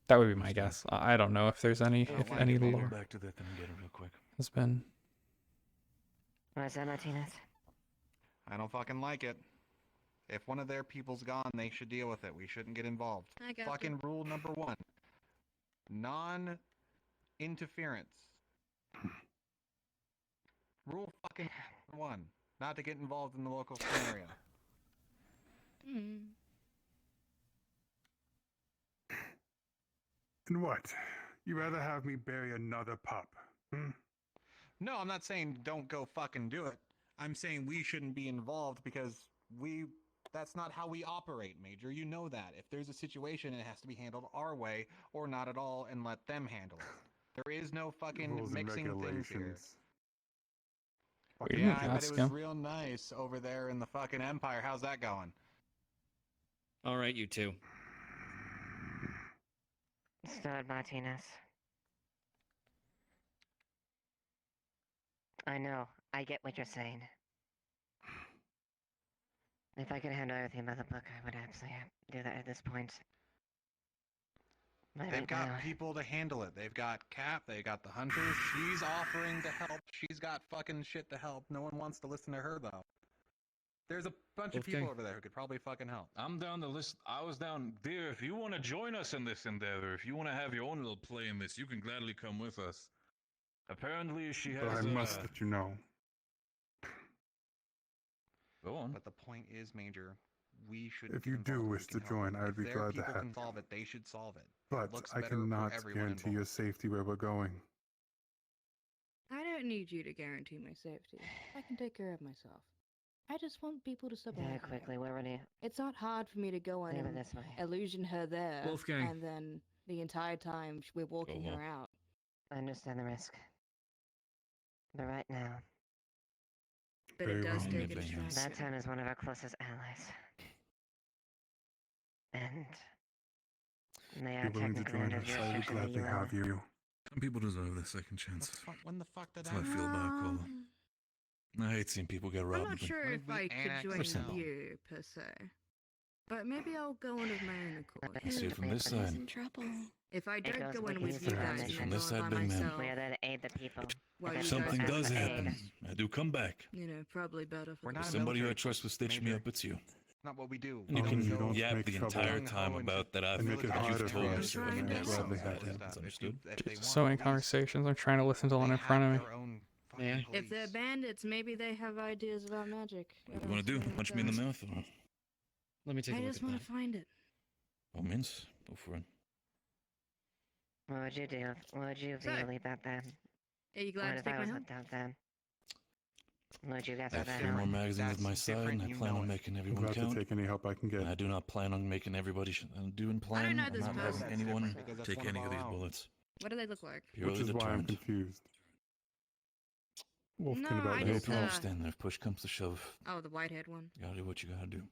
That would be my guess. I don't know if there's any lore. Back to that and get it real quick. Has been. What's that, Martinez? I don't fucking like it. If one of their people's gone, they should deal with it. We shouldn't get involved. I got Fucking rule number 1. Non-interference. Rule fucking 1. Not to get involved in the local scenario. And what? You rather have me bury another pup? No, I'm not saying don't go fucking do it. I'm saying we shouldn't be involved because that's not how we operate, Major. You know that. If there's a situation, it has to be handled our way or not at all and let them handle it. There is no fucking Rules and mixing things here. regulations. We Yeah, didn't I bet ask it was him. real nice over there in the fucking Empire. How's that going? All right, you two. Stud Martinez. I know. I get what you're saying. If I could handle everything by the book, I would absolutely do that at this point. But They've right got now, people to handle it. They've got Cap, they got the hunters. She's offering to help. She's got fucking shit to help. No one wants to listen to her though. There's a bunch of people Wolfgang? over there who could probably fucking help. I'm down the list. I was down there. If you want to join us in this endeavor, if you want to have your own little play in this, you can gladly come with us. Apparently, she has. But I must let you know. Go on. But the point is, Major, we should. If you do wish to join, I would be glad to If their have people you. can solve it, they should solve it. But It looks I better for cannot everyone guarantee involved. your safety where we're going. I don't need you to guarantee my safety. I can take care of myself. I just want people to stop very arguing. quickly, we're ready. It's not hard for me to go in Leave it and this way. illusion her there, Wolfgang. and then the entire time we're walking Go on. her out. I understand the risk. But right now, But it does well. take a Very distraction. nice. that town is one of our closest allies. And they are Be willing to technically join under us, I would jurisdiction of the gladly have UN. you. Some people deserve the second chance. When the fuck did That's how I feel about Cole. I hate seeing people get robbed. I'm not but- sure if I could join Listen. you, per se. But maybe I'll go in of my own accord. I see it from this He's side. in trouble. If I It don't goes go in with with his you guys mission. and I From this go side, by big man. myself, We are there to aid the people. Well, If you If guys something have does to happen, I do come back. you know, probably better for We're the not If a somebody who I military trust will stitch me Major. up, it's you. Not what we do. And you long can as you don't yap make the trouble. entire Gung-ho time into about that I've And make it that harder you've for told me us, so. trying and to that's help. all gladly that have you. happens, If you- understood? if they want So many police, conversations. I'm trying to listen to one in they front of have me. their own fucking Yeah. If they're police. bandits, maybe they have ideas about magic. What do you want to do? Punch me in the mouth? Or... Let me take I a look just at want that. to find it. Oh, means go for it. What would you do? What would you So, feel about that? Are you What glad to if take I my was help? hooked out then? What would you guys I have have 3 more magazines at That's my side, different, and I you plan know on it. making I'm everyone glad to count. take any help I can get. And I do not plan on making everybody doing plan. know I'm this not person. having That's anyone different, because that's take one of any of our these own. bullets. What do they look like? Purely Which is why I'm determined. confused. Wolfkin No, about I I this. just, hope you understand that if push comes to shove, Oh, the white-haired one. you gotta do what you gotta do.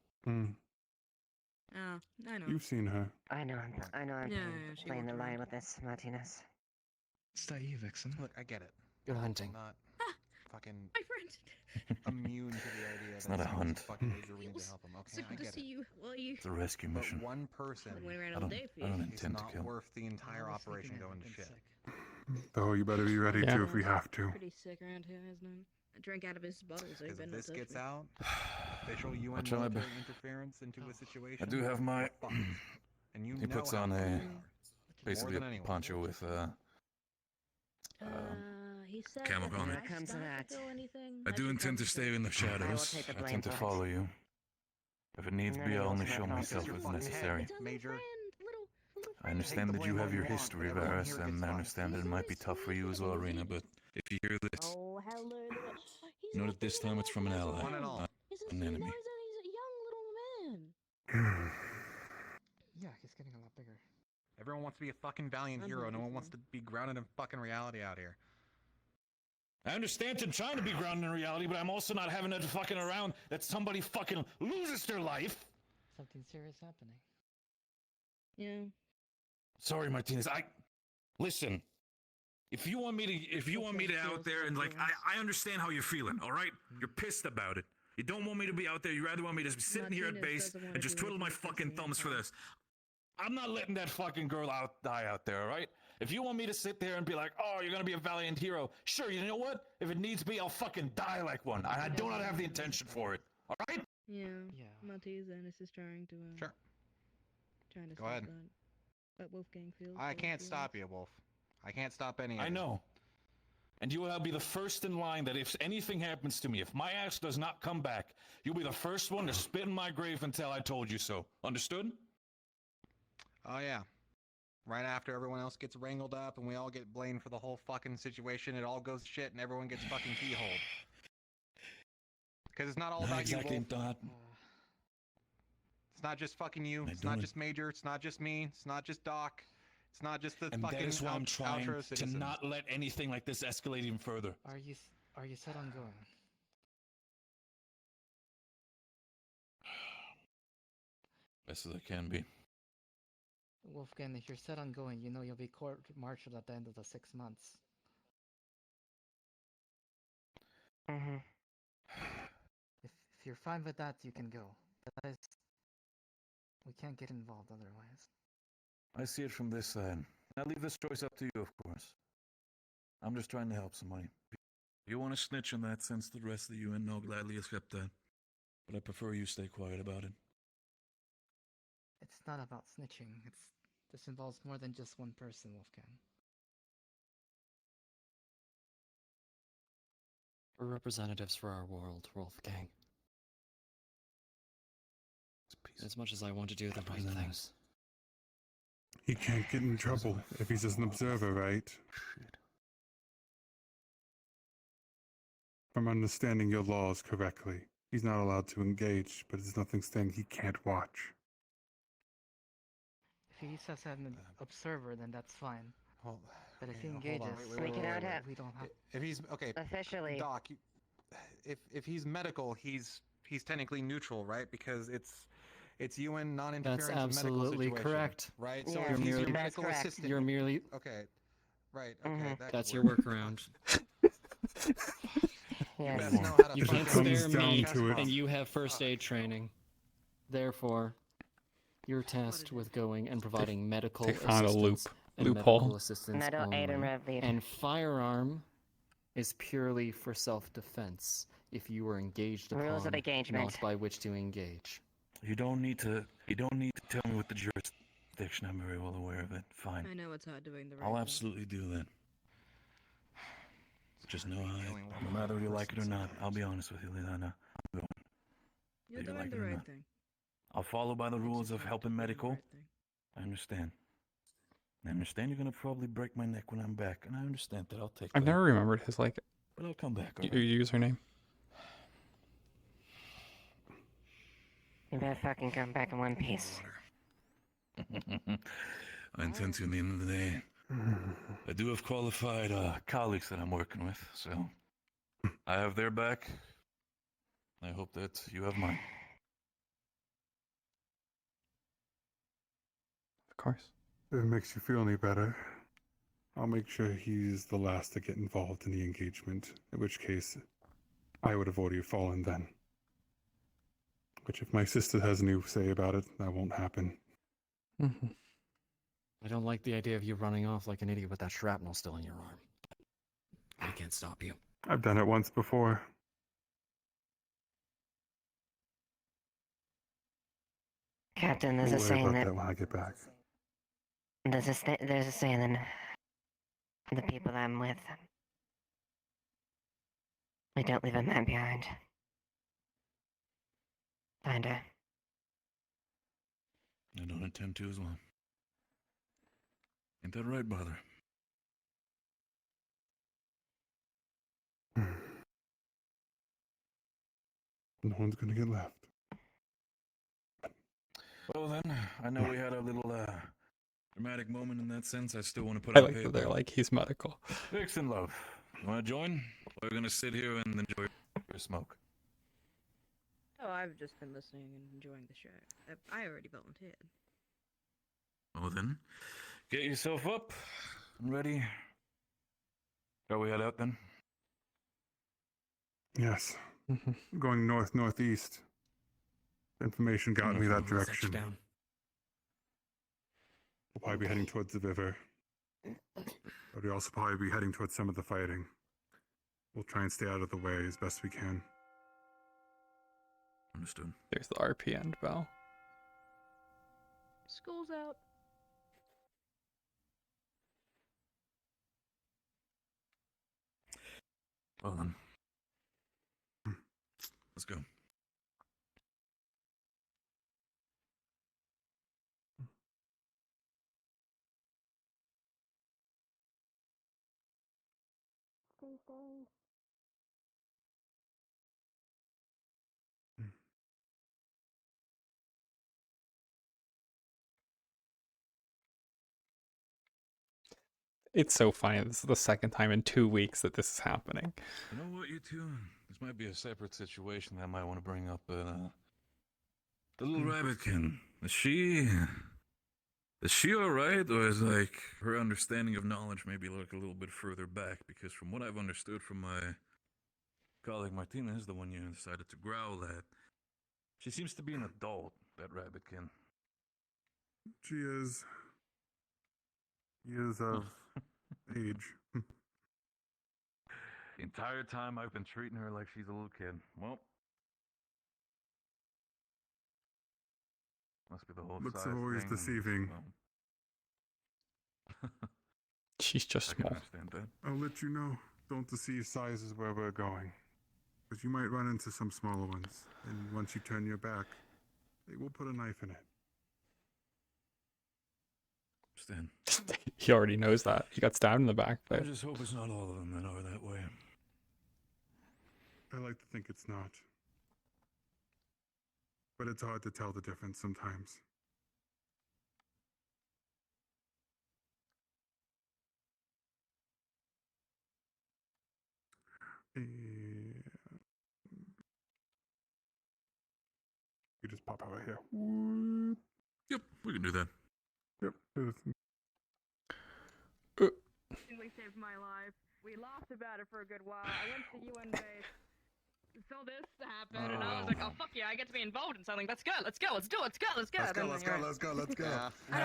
Oh, I know. You've seen her. I know I'm Yeah, yeah, she playing the walked line around. with this, Martinez. Is that you, Vixen? Look, I get it. Good hunting. I'm not fucking My friend. immune to the idea It's that not a someone's hunt. fucking injured, we need to help them. Okay, I get it. you. Well, you. It's a rescue But mission. one person Went around I all don't, day for I don't you. is intend to not kill. worth the entire operation going to shit. Oh, you better be ready Yeah. to if we have to. Pretty sick around here, isn't it? I drank out of his bottle, so he Because better if not this touch gets me. out, official UN I'll try my military best. interference into a situation. I do have my. we're fucked. And you He know puts how on fucked a we are. basically than a anyone. poncho with He said camel that on if it. I Comes to start that. go anything, I do should intend to probably stay in the I will shadows. take the I blame tend to for it. follow you. If it needs None be, of I'll you only else show might myself also as be necessary. Major, I understand Take the that you blame have all your you want, history, but everyone Varys, here and gets I fun. understand that it might be tough for you as well, Rina, but if you hear this, Oh, hello there. know that this time it's from an ally, One and all. not He's an enemy. he's a young little man. Yeah, he's getting a lot bigger. everyone wants to be a fucking valiant hero. No one wants to be grounded in fucking reality out here. I understand I'm trying to be grounded in reality, but I'm also not having it fucking around that somebody fucking loses their life. Something serious happening. Yeah. Sorry, Martinez. Listen. If you want me to out there and like, I understand how you're feeling. All right, you're pissed about it. You don't want me to be out there. You rather want me to be sitting here at Martinez base doesn't wanna and just do twiddle my anything fucking against me, thumbs for okay. this. I'm not letting that fucking girl die out there. All right. If you want me to sit there and be like, oh, you're gonna be a valiant hero, sure. You know what? If it needs be, I'll fucking die like one. I do not have the intention for it. All right. Yeah. Martinez is trying to. Sure. Trying to Go stop ahead. that. But Wolfgang feels. I can't stop you, Wolf. I can't stop any of I it. know. And you will be the first in line that if anything happens to me, if my axe does not come back, you'll be the first one to spit in my grave and tell I told you so. Understood? Oh yeah. Right after everyone else gets wrangled up and we all get blamed for the whole fucking situation, it all goes to shit and everyone gets fucking keyholed. Because it's not all Not about exactly, you, Wolf. Dot. It's not just fucking you. I It's don't- not just Major. It's not just me. It's not just Doc. It's not just the And fucking that is why I'm trying outro to citizens. not let anything like this escalate even further. Are you set on going? Best as I can be. Wolfgang, if you're set on going, you know you'll be court-martialed at the end of the 6 months. Mm-hmm. If you're fine with that, you can go. That is, we can't get involved otherwise. I see it from this side. I leave this choice up to you, of course. I'm just trying to help somebody. If you want to snitch in that sense to the rest of the UN, I'll gladly accept that. But I prefer you stay quiet about it. It's not about snitching. This involves more than just one person, Wolfgang. We're representatives for our world, Wolfgang. As much as I want to do the right things. He can't get in trouble if he's just an observer, right? If I'm understanding your laws correctly, he's not allowed to engage, but it's nothing saying he can't watch. If he says an observer, then that's fine. But if he Hold engages, on, wait. we don't have. If he's okay, officially, Doc, if he's medical, he's technically neutral, right? Because it's UN non-interference That's in medical absolutely situation, correct. right? So You're if he's your merely- medical that's correct. assistant, You're merely- okay, right? Okay, that That's could your work. workaround. You best know how to You can't fucking spare me, test process. and you have first aid training. Therefore, you're tasked with going and providing medical they found a assistance and loophole. medical assistance Metal aid and only. rev lead. And firearm is purely for self-defense if you were engaged upon, Rules of engagement. not by which to engage. You don't need to tell me what the jurisdiction. I'm very well aware of it. Fine. I know it's hard doing the right I'll thing. absolutely do that. Just know no matter whether you like it or not, I'll be honest with you, Liliana. I'm going. You're Whether you doing like the it or right not. thing. I'll follow by the rules of helping medical. I understand. I understand you're gonna probably break my neck when I'm back, and I understand that. I'll take I've that. never remembered his like But I'll come back. your username. You better fucking come back in one piece. I intend to at the end of the day. I do have qualified colleagues that I'm working with, so I have their back. I hope that you have mine. Of course. If it makes you feel any better, I'll make sure he's the last to get involved in the engagement, in which case I would have already fallen then. Which if my sister has any say about it, that won't happen. Mm-hmm. I don't like the idea of you running off like an idiot with that shrapnel still in your arm. I can't stop you. I've done it once before. Captain, there's We'll a worry saying about that that when I get back. there's a saying that the people I'm with, we don't leave a man behind. Kinda. I don't intend to as well. Ain't that right, brother? No one's gonna get left. Well then, I know we had a little dramatic moment in that sense. I still want to put I up like here. that they're like he's medical. Vixen love, you want to join? We're gonna sit here and enjoy your smoke. Oh, I've just been listening and enjoying the show. I already volunteered. Well then, get yourself up and ready. Shall we head out then? Yes. Going north-northeast. Information got me that direction. Down. We'll probably be heading towards the river. But we'll also probably be heading towards some of the fighting. We'll try and stay out of the way as best we can. Understood. There's the RP end bell. School's out. Well then, let's go. Stay safe. It's so funny. This is the second time in 2 weeks that this is happening. You know what, you two? This might be a separate situation that I might want to bring up, but the little rabbitkin, is she alright, or is like her understanding of knowledge maybe like a little bit further back? Because from what I've understood from my colleague Martinez, the one you decided to growl at, she seems to be an adult, that rabbitkin. She is of age. The entire time I've been treating her like she's a little kid. Well, must be the whole Looks size always thing, deceiving. She's just I can small. understand that. I'll let you know. Don't deceive sizes where we're going. Because you might run into some smaller ones. And once you turn your back, they will put a knife in it. Understand. He already knows that. He got stabbed in the back. I But just hope it's not all of them that are that way. I like to think it's not. But it's hard to tell the difference sometimes. You just pop out right here. Yep, we can do that. Yep. Saved my life. We laughed about it for a good while. I went to the UN base. So this happened, and I was like, "Oh fuck yeah, I get to be involved in something. Let's go, let's go, let's do it, let's go, let's go." Let's go, Then let's you're- go, let's go, let's go. You're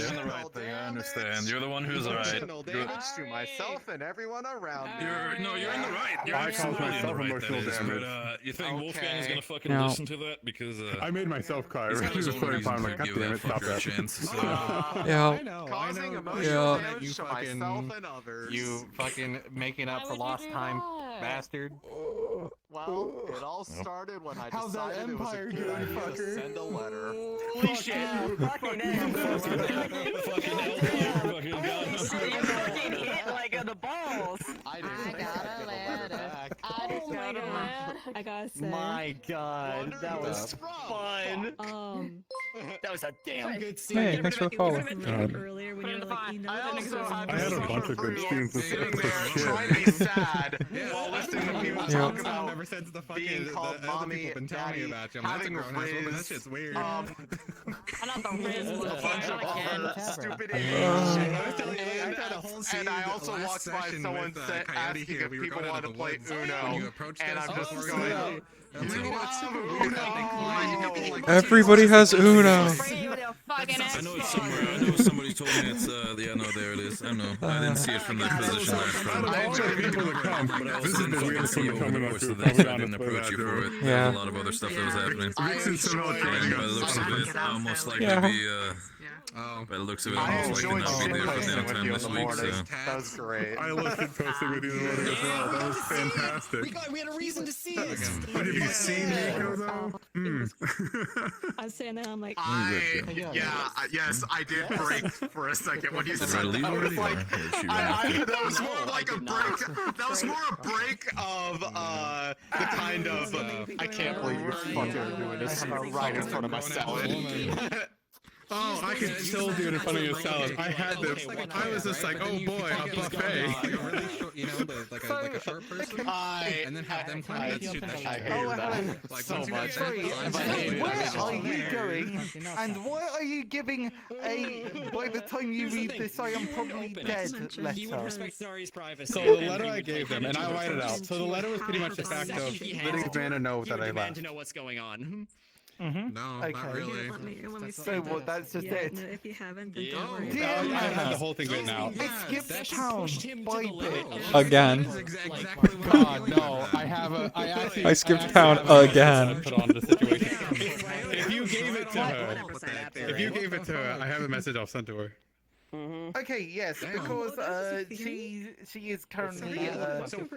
in the right thing, I understand. You're the one who's alright. Emotional damage to myself and everyone around me. You're in the right. You're absolutely in the right, that is. But you think Wolfgang is gonna fucking No. listen to that? Because I made myself cry. he's got his Just own put it reasons on, to like, God give damn that it, stop fucker a that. chance. So. Yeah. Causing emotional Yeah. damage to myself and others. You fucking making up for lost time, bastard. Well, it all started when I How's that decided it was a empire good doing, idea to fucker? send a letter. Holy shit! Fucking fucking hit like the balls. I got a letter. I just got a letter. I gotta say. My God, that was fun. That was a damn good scene. Hey, thanks for the follow. Earlier when you were like, you know, I also had I had a bunch of good scenes with sitting this there shit. trying to be sad while listening to people Yeah. talk about Ever since the fucking being called the other mommy, people been telling me daddy, about you. I'm like, that's a having a grown ass woman. That Riz, shit's weird. Not the Riz a was bunch of other stupid idiots. I was telling you, I had a whole scene. And I also last walked by session someone with, said, Coyote asking here. if We were people going out wanted of to the play woods when you Uno, approached and us I'm just before going, and you know, it's super weird how they climb. You could be like, Everybody has Uno. I know it's somewhere. I know somebody told me it's yeah, no, there it is. I know. I didn't see it from that position last time. Out of all the people that come, But I this also is didn't the fucking weirdest see one you to over come the in course up of to. that, so I I'll didn't be honest approach you with for that, it. dude. There Yeah. was a lot of other stuff that was happening. Vixen enjoyed And by the looks of it, I'll most likely be by the looks of it, I'll I most likely enjoyed not be there for posting with downtime you in this the week. morning. So. That was great. I loved posting with you in the morning as well. That was fantastic. We had a reason to see it. But have you seen Nico though? I was saying that, I'm like, Yes, I did break for a second when you Did I said leave that. already? Was like, Or is she running? that was more of like a break. That was more a break of the kind of. I can't believe you're fucking doing this right in front of my salad. Oh, I can still do it in front of your salad. I had this. I was just like, oh boy, a buffet. Like a really short, you know, like a short person, and then have them climb and shoot that shit. I hate that Like, so once you much. get that, I hate it. Where are you going? And what are you giving a, by the time you read this, I am probably dead letter? Zari's privacy. So the letter I gave them, and I write it out. So the letter was pretty much the fact of letting Vanna know that I left. To know what's going on. No, not really. let me So what? That's just it. No, if you haven't, then Yeah. don't worry. Dear I had Anna, the whole thing written out. it skips town by bit. Again. Exactly what I'm God, feeling no. about that. I have a. I skipped town again. Put on the situation. If you gave it to her, I have a message I'll send to her. Okay, yes, Damn. because Oh, she is currently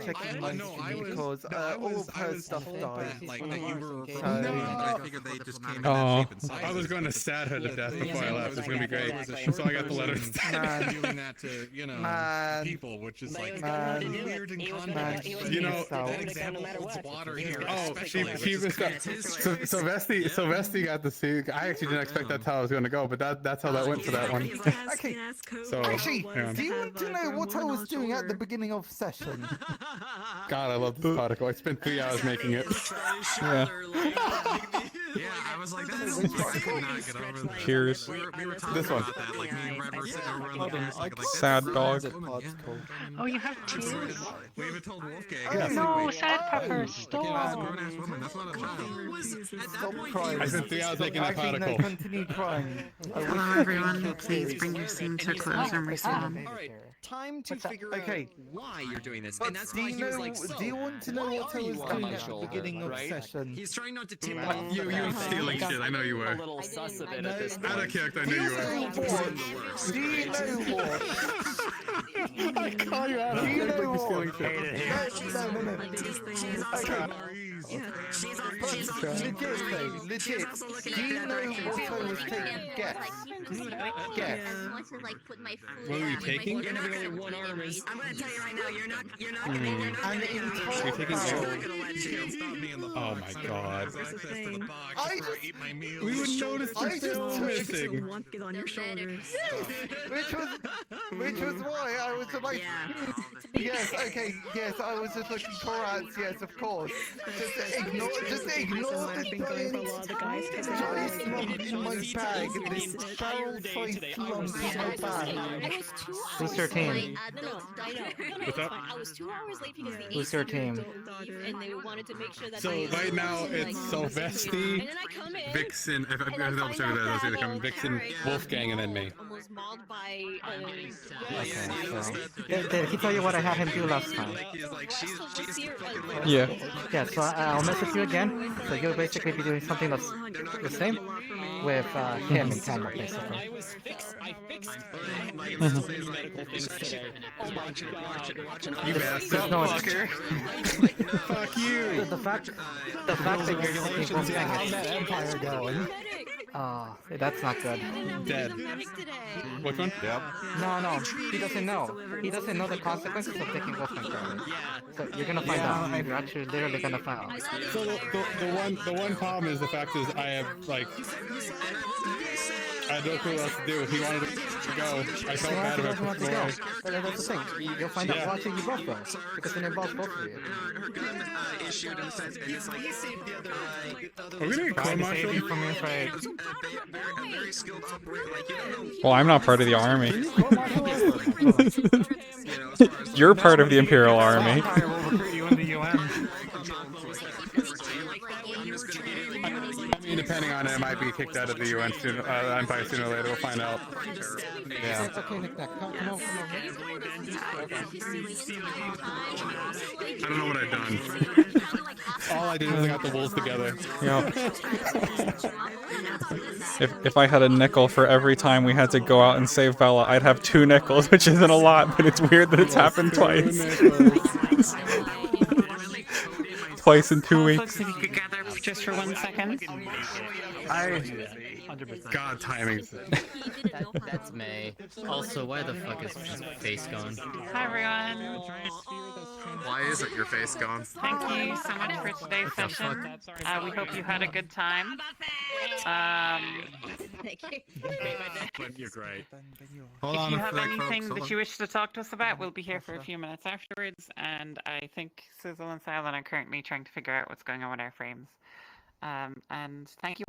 checking I my know, I stream was- because no, I all was- of I her was stuff told died. that, like, that you were So- recording them, but I figured they just came in Oh, shape and I was going to sad her to death thing before I is, left. It's going to be great. exactly. So I got the letter instead. Doing that to, you know, Man. people, which is like Man. weird in Man. context. You know, that example holds water here. Oh, especially, she which was got is Sylvester got to see. I actually didn't expect that's how I was going to go, but that's how that went for that one. Okay. So Actually, yeah. do you want to know what I was doing at the beginning of session? God, I love this particle. I spent 3 hours making it. Yeah. Yeah, I was like, that's I could not get over that. Cheers. We were talking This one. about that, like me and Rev were sitting around the gas, like Sad dog. Oh, you have two? We even told Wolfgang. Oh, no, sad pepper, stop. Grown-ass woman, that's not a child. Stop crying. I spent 3 hours making that Actually, particle. no, continue crying. Hello, everyone. Please bring your scene to a close and respond. Alright, time to figure Okay. out why you're doing this. But And that's do why you he was know? like, so, Do you want to know why what are I you was on doing my at the shoulder, beginning of right? session? He's trying not to tip off. You were stealing shit. I know you were. A little sus of it at this Out of point. character, I knew you were. Do you know what? I call you out. Do you know You're what? stealing shit. No. Legit. Do you know what I was taking? Guess. Guess. What were you taking? You're never gonna one arm is. I'm gonna tell you right now, you're not An entire You're taking barrel. Oh my god. I just, We would notice I the just film took missing. it on your shoulders. Which was why I was like, yes, okay, yes, I was just looking for rats, yes, of course. Just ignore the giant lump in my bag, this barrel-sized lump in my bag. Who's your team? What's up? I was 2 hours late because the Who's your team? and they wanted to make sure that So right now it's Sylvester, Vixen. If I double check that, I'll see the comment. Vixen, Wolfgang, and then me. Did he tell you what I had him do last time? Yeah. Yeah, so I'll message you again. So you'll basically be doing something that's the same with him in tandem, basically. I fixed You bastard. No, Fuck you. The fact that you're using How's that empire going? that's not good. Dead. Which one? Yep. No, he doesn't know. He doesn't know the consequences of taking Wolfgang damage. So you're gonna find out. You're actually literally gonna find out. So the one problem is the fact is I have like I had no clue what else to do. He wanted to go. I felt bad about to going. go. But that's the thing. You'll find out watching you both go. Because it involves both of you. Her gun issued in the sense, and it's like, Are we gonna call martial? a very skilled operator, like, you don't know. Well, I'm not part of the army. You're part of the Imperial Army. Empire will recruit you in the UN. I mean, depending on it, I might be kicked out of the UN sooner, Empire sooner or later. We'll find out. Yeah. It's okay, Nick. Come on. I don't know what I've done. All I did was I got the wolves together. If I had a nickel for every time we had to go out and save Bella, I'd have 2 nickels, which isn't a lot, but it's weird that it's happened twice. Twice in 2 weeks. Folks, if you could gather just for 1 second. God, timing. That's May. Also, why the fuck is his face gone? Hi, everyone. Why isn't your face gone? Thank you so much for today's session. We hope you had a good time. You're great. If you have anything that you wish to talk to us about, we'll be here for a few minutes afterwards. And I think Sizzle and Silent are currently trying to figure out what's going on with our frames. And thank you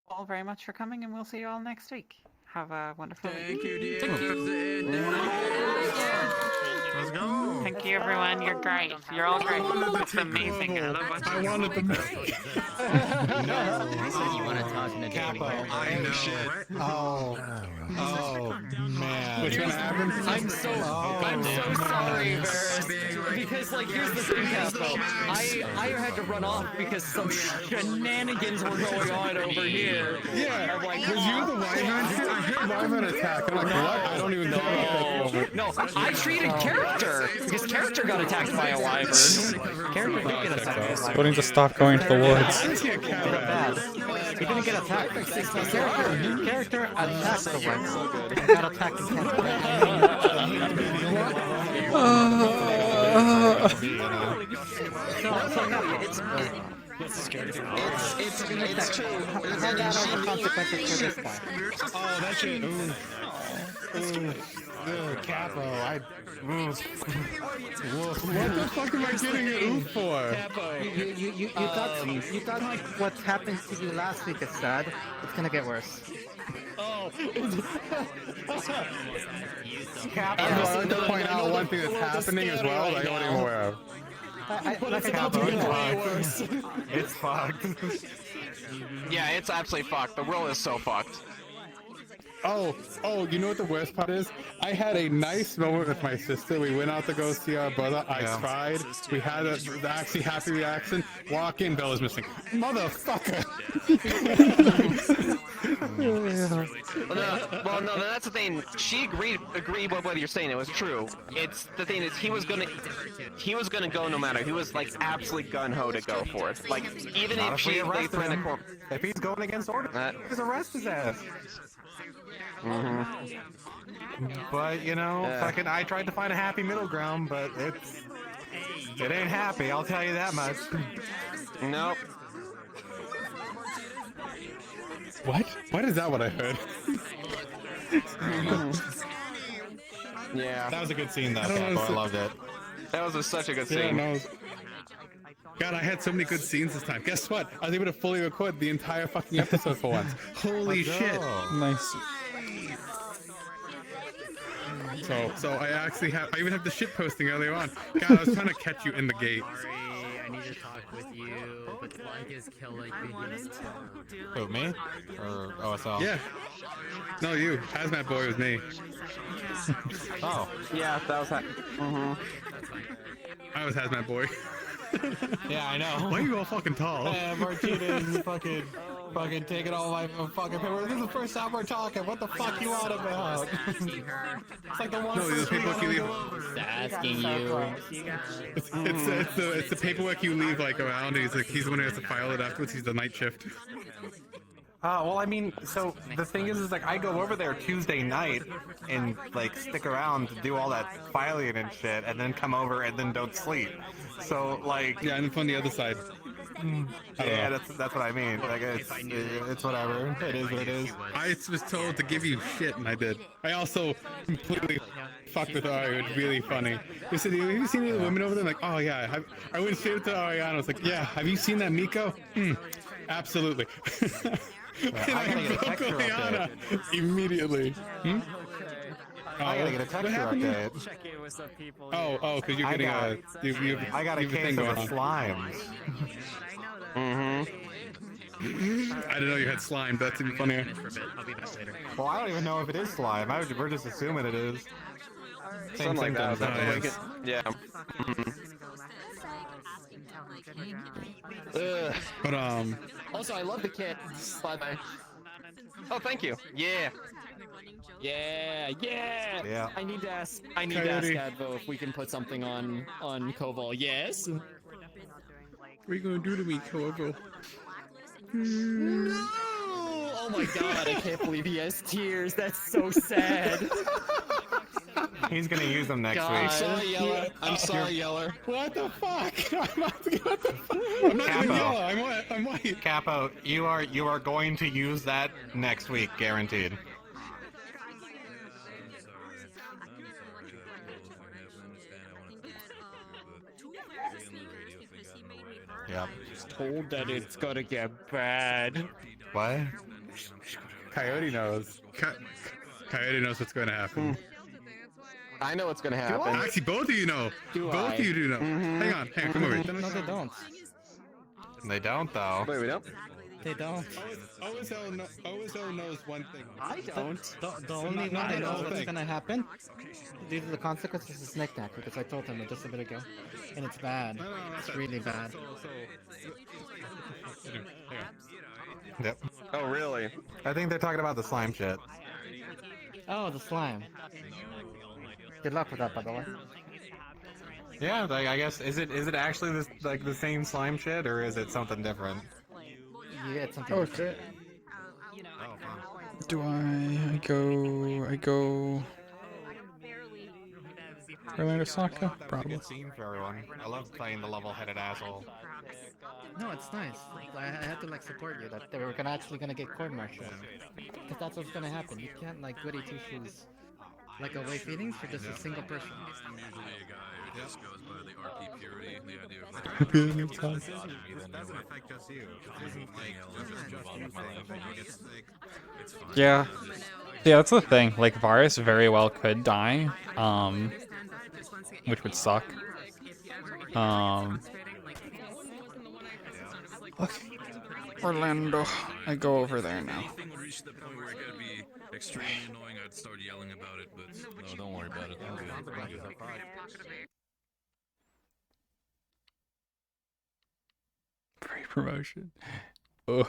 all very much for coming, and we'll see you all next week. Have a wonderful week. Thank you, dear. Thank you. Let's go. Thank you, everyone. You're great. You're all great. It's amazing. I love watching you. I wanted to You said you want to talk in a Capo. I know. Oh, man. What's gonna happen? I'm so sorry, Varys. Because like here's the thing, Capo. I had to run off because some shenanigans were going on over here. Yeah, I'm like, was you the wyvern shit? I heard wyvern attack. I'm like, what? I don't even care about that moment. No, I treated character because character got attacked by a wyvern. Character did get attacked by a wyvern. Putting to stop going to the woods. He didn't get attacked. Character attacked the one. Got attacked again. It's true. How bad are the consequences for this guy? Oh, that shit. Capo, what the fuck am I getting an oof for? You thought what happened to you last week is sad. It's gonna get worse. Oh. Capo, I want to point out one thing that's happening as well that I wasn't even aware of. It's fucked. Yeah, it's absolutely fucked. The world is so fucked. Oh, you know what the worst part is? I had a nice moment with my sister. We went out to go see our brother. I cried. We had a actually happy reaction. Walk in, Bella's missing. Motherfucker! Well, no, that's the thing. She agreed with what you're saying. It was true. It's the thing is he was gonna go no matter. He was like absolutely gun ho to go for it. Like even if she they threw in the court. If he's going against order, just arrest his ass. But you know, fucking, I tried to find a happy middle ground, but it ain't happy. I'll tell you that much. Nope. What? What is that? What I heard? Yeah. That was a good scene, though. I loved it. That was such a good scene. Yeah, no. God, I had so many good scenes this time. Guess what? I was able to fully record the entire fucking episode for once. Holy shit! Nice. So I actually have. I even have the shit posting earlier on. God, I was trying to catch you in the gate. I need to talk with you, but Slug is killing me. Who, me? Or OSL? Yeah. No, you. Hazmat boy was me. Oh. Yeah, that was that. I was Hazmat boy. Yeah, I know. Why are you all fucking tall? Martinez fucking taking all my fucking paper. This is the first time we're talking. What the fuck you on about? It's like the one. No, these paperwork you leave. Asking you. It's the paperwork you leave like around. And he's the one who has to file it afterwards. He's the night shift. Well, I mean, so the thing is like I go over there Tuesday night and like stick around to do all that filing and shit, and then come over and then don't sleep. So like, yeah, and from the other side. Yeah, that's what I mean. Like it's whatever. It is what it is. I was told to give you shit, and I did. I also completely fucked with Ari. It was really funny. They said, "Have you seen any of the women over there?" I'm like, oh yeah. I went straight to Ariana. I was like, yeah. Have you seen that Miko? Absolutely. I gotta get a texture update. Immediately. I gotta get a texture update. Oh, because you're getting I got a case of slimes. I didn't know you had slime. That's even funnier. Well, I don't even know if it is slime. We're just assuming it is. Same Something like symptoms. that. Like it, yeah. But Also, I love the kit. Bye bye. Oh, thank you. Yeah. Yeah. I need to ask Advo if we can put something on Koval. Yes. What are you gonna do to me, Koval? No! Oh my god, I can't believe he has tears. That's so sad. He's gonna use them next week. Sorry, Yeller. I'm sorry, Yeller. What the fuck? I'm not even yellow. I'm white. Capo, you are going to use that next week, guaranteed. Yep. Told that it's gonna get bad. What? Coyote knows. Coyote knows what's going to happen. I know what's gonna happen. Actually, both of you know. Both of you do know. Hang on, come over here. No, they don't. They don't, though. Wait, we don't? They don't. OSL knows one thing. I don't. The only one that knows what's gonna happen. These are the consequences of Snake Attack because I told him just a bit ago, and it's bad. It's really bad. Yep. Oh, really? I think they're talking about the slime shit. Oh, the slime. Good luck with that, by the way. Yeah, like, I guess is it actually this like the same slime shit or is it something different? Yeah, it's something. Oh different. shit. Do I go Orlando Soccer? Probably. Scene for everyone. I love playing the level-headed asshole. No, it's nice. I had to like support you that they were actually gonna get court-martialed, because that's what's gonna happen. You can't like goody two-shoes like away feelings for just a single person. Usually a guy who just goes by the RP purity, the idea of RP purity, like, fine. it doesn't affect just you. It isn't like just move on with my life. You know, it's fine. Yeah. Yeah, that's the thing. Like Varus very well could die, which would suck. Okay. Orlando, I go over there now. Anything would reach the point where it could be extremely annoying. I'd start yelling about it, but no, don't worry about it. Free promotion. Ugh.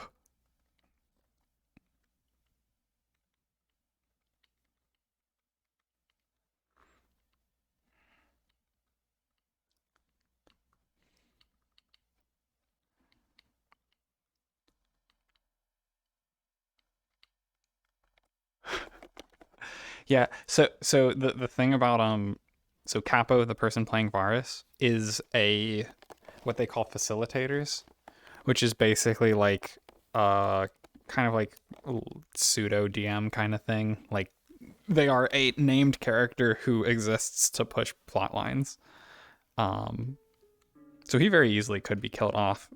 Yeah, so the thing about so Capo, the person playing Varus, is a what they call facilitators, which is basically like kind of like pseudo DM kind of thing. Like they are a named character who exists to push plot lines. So he very easily could be killed off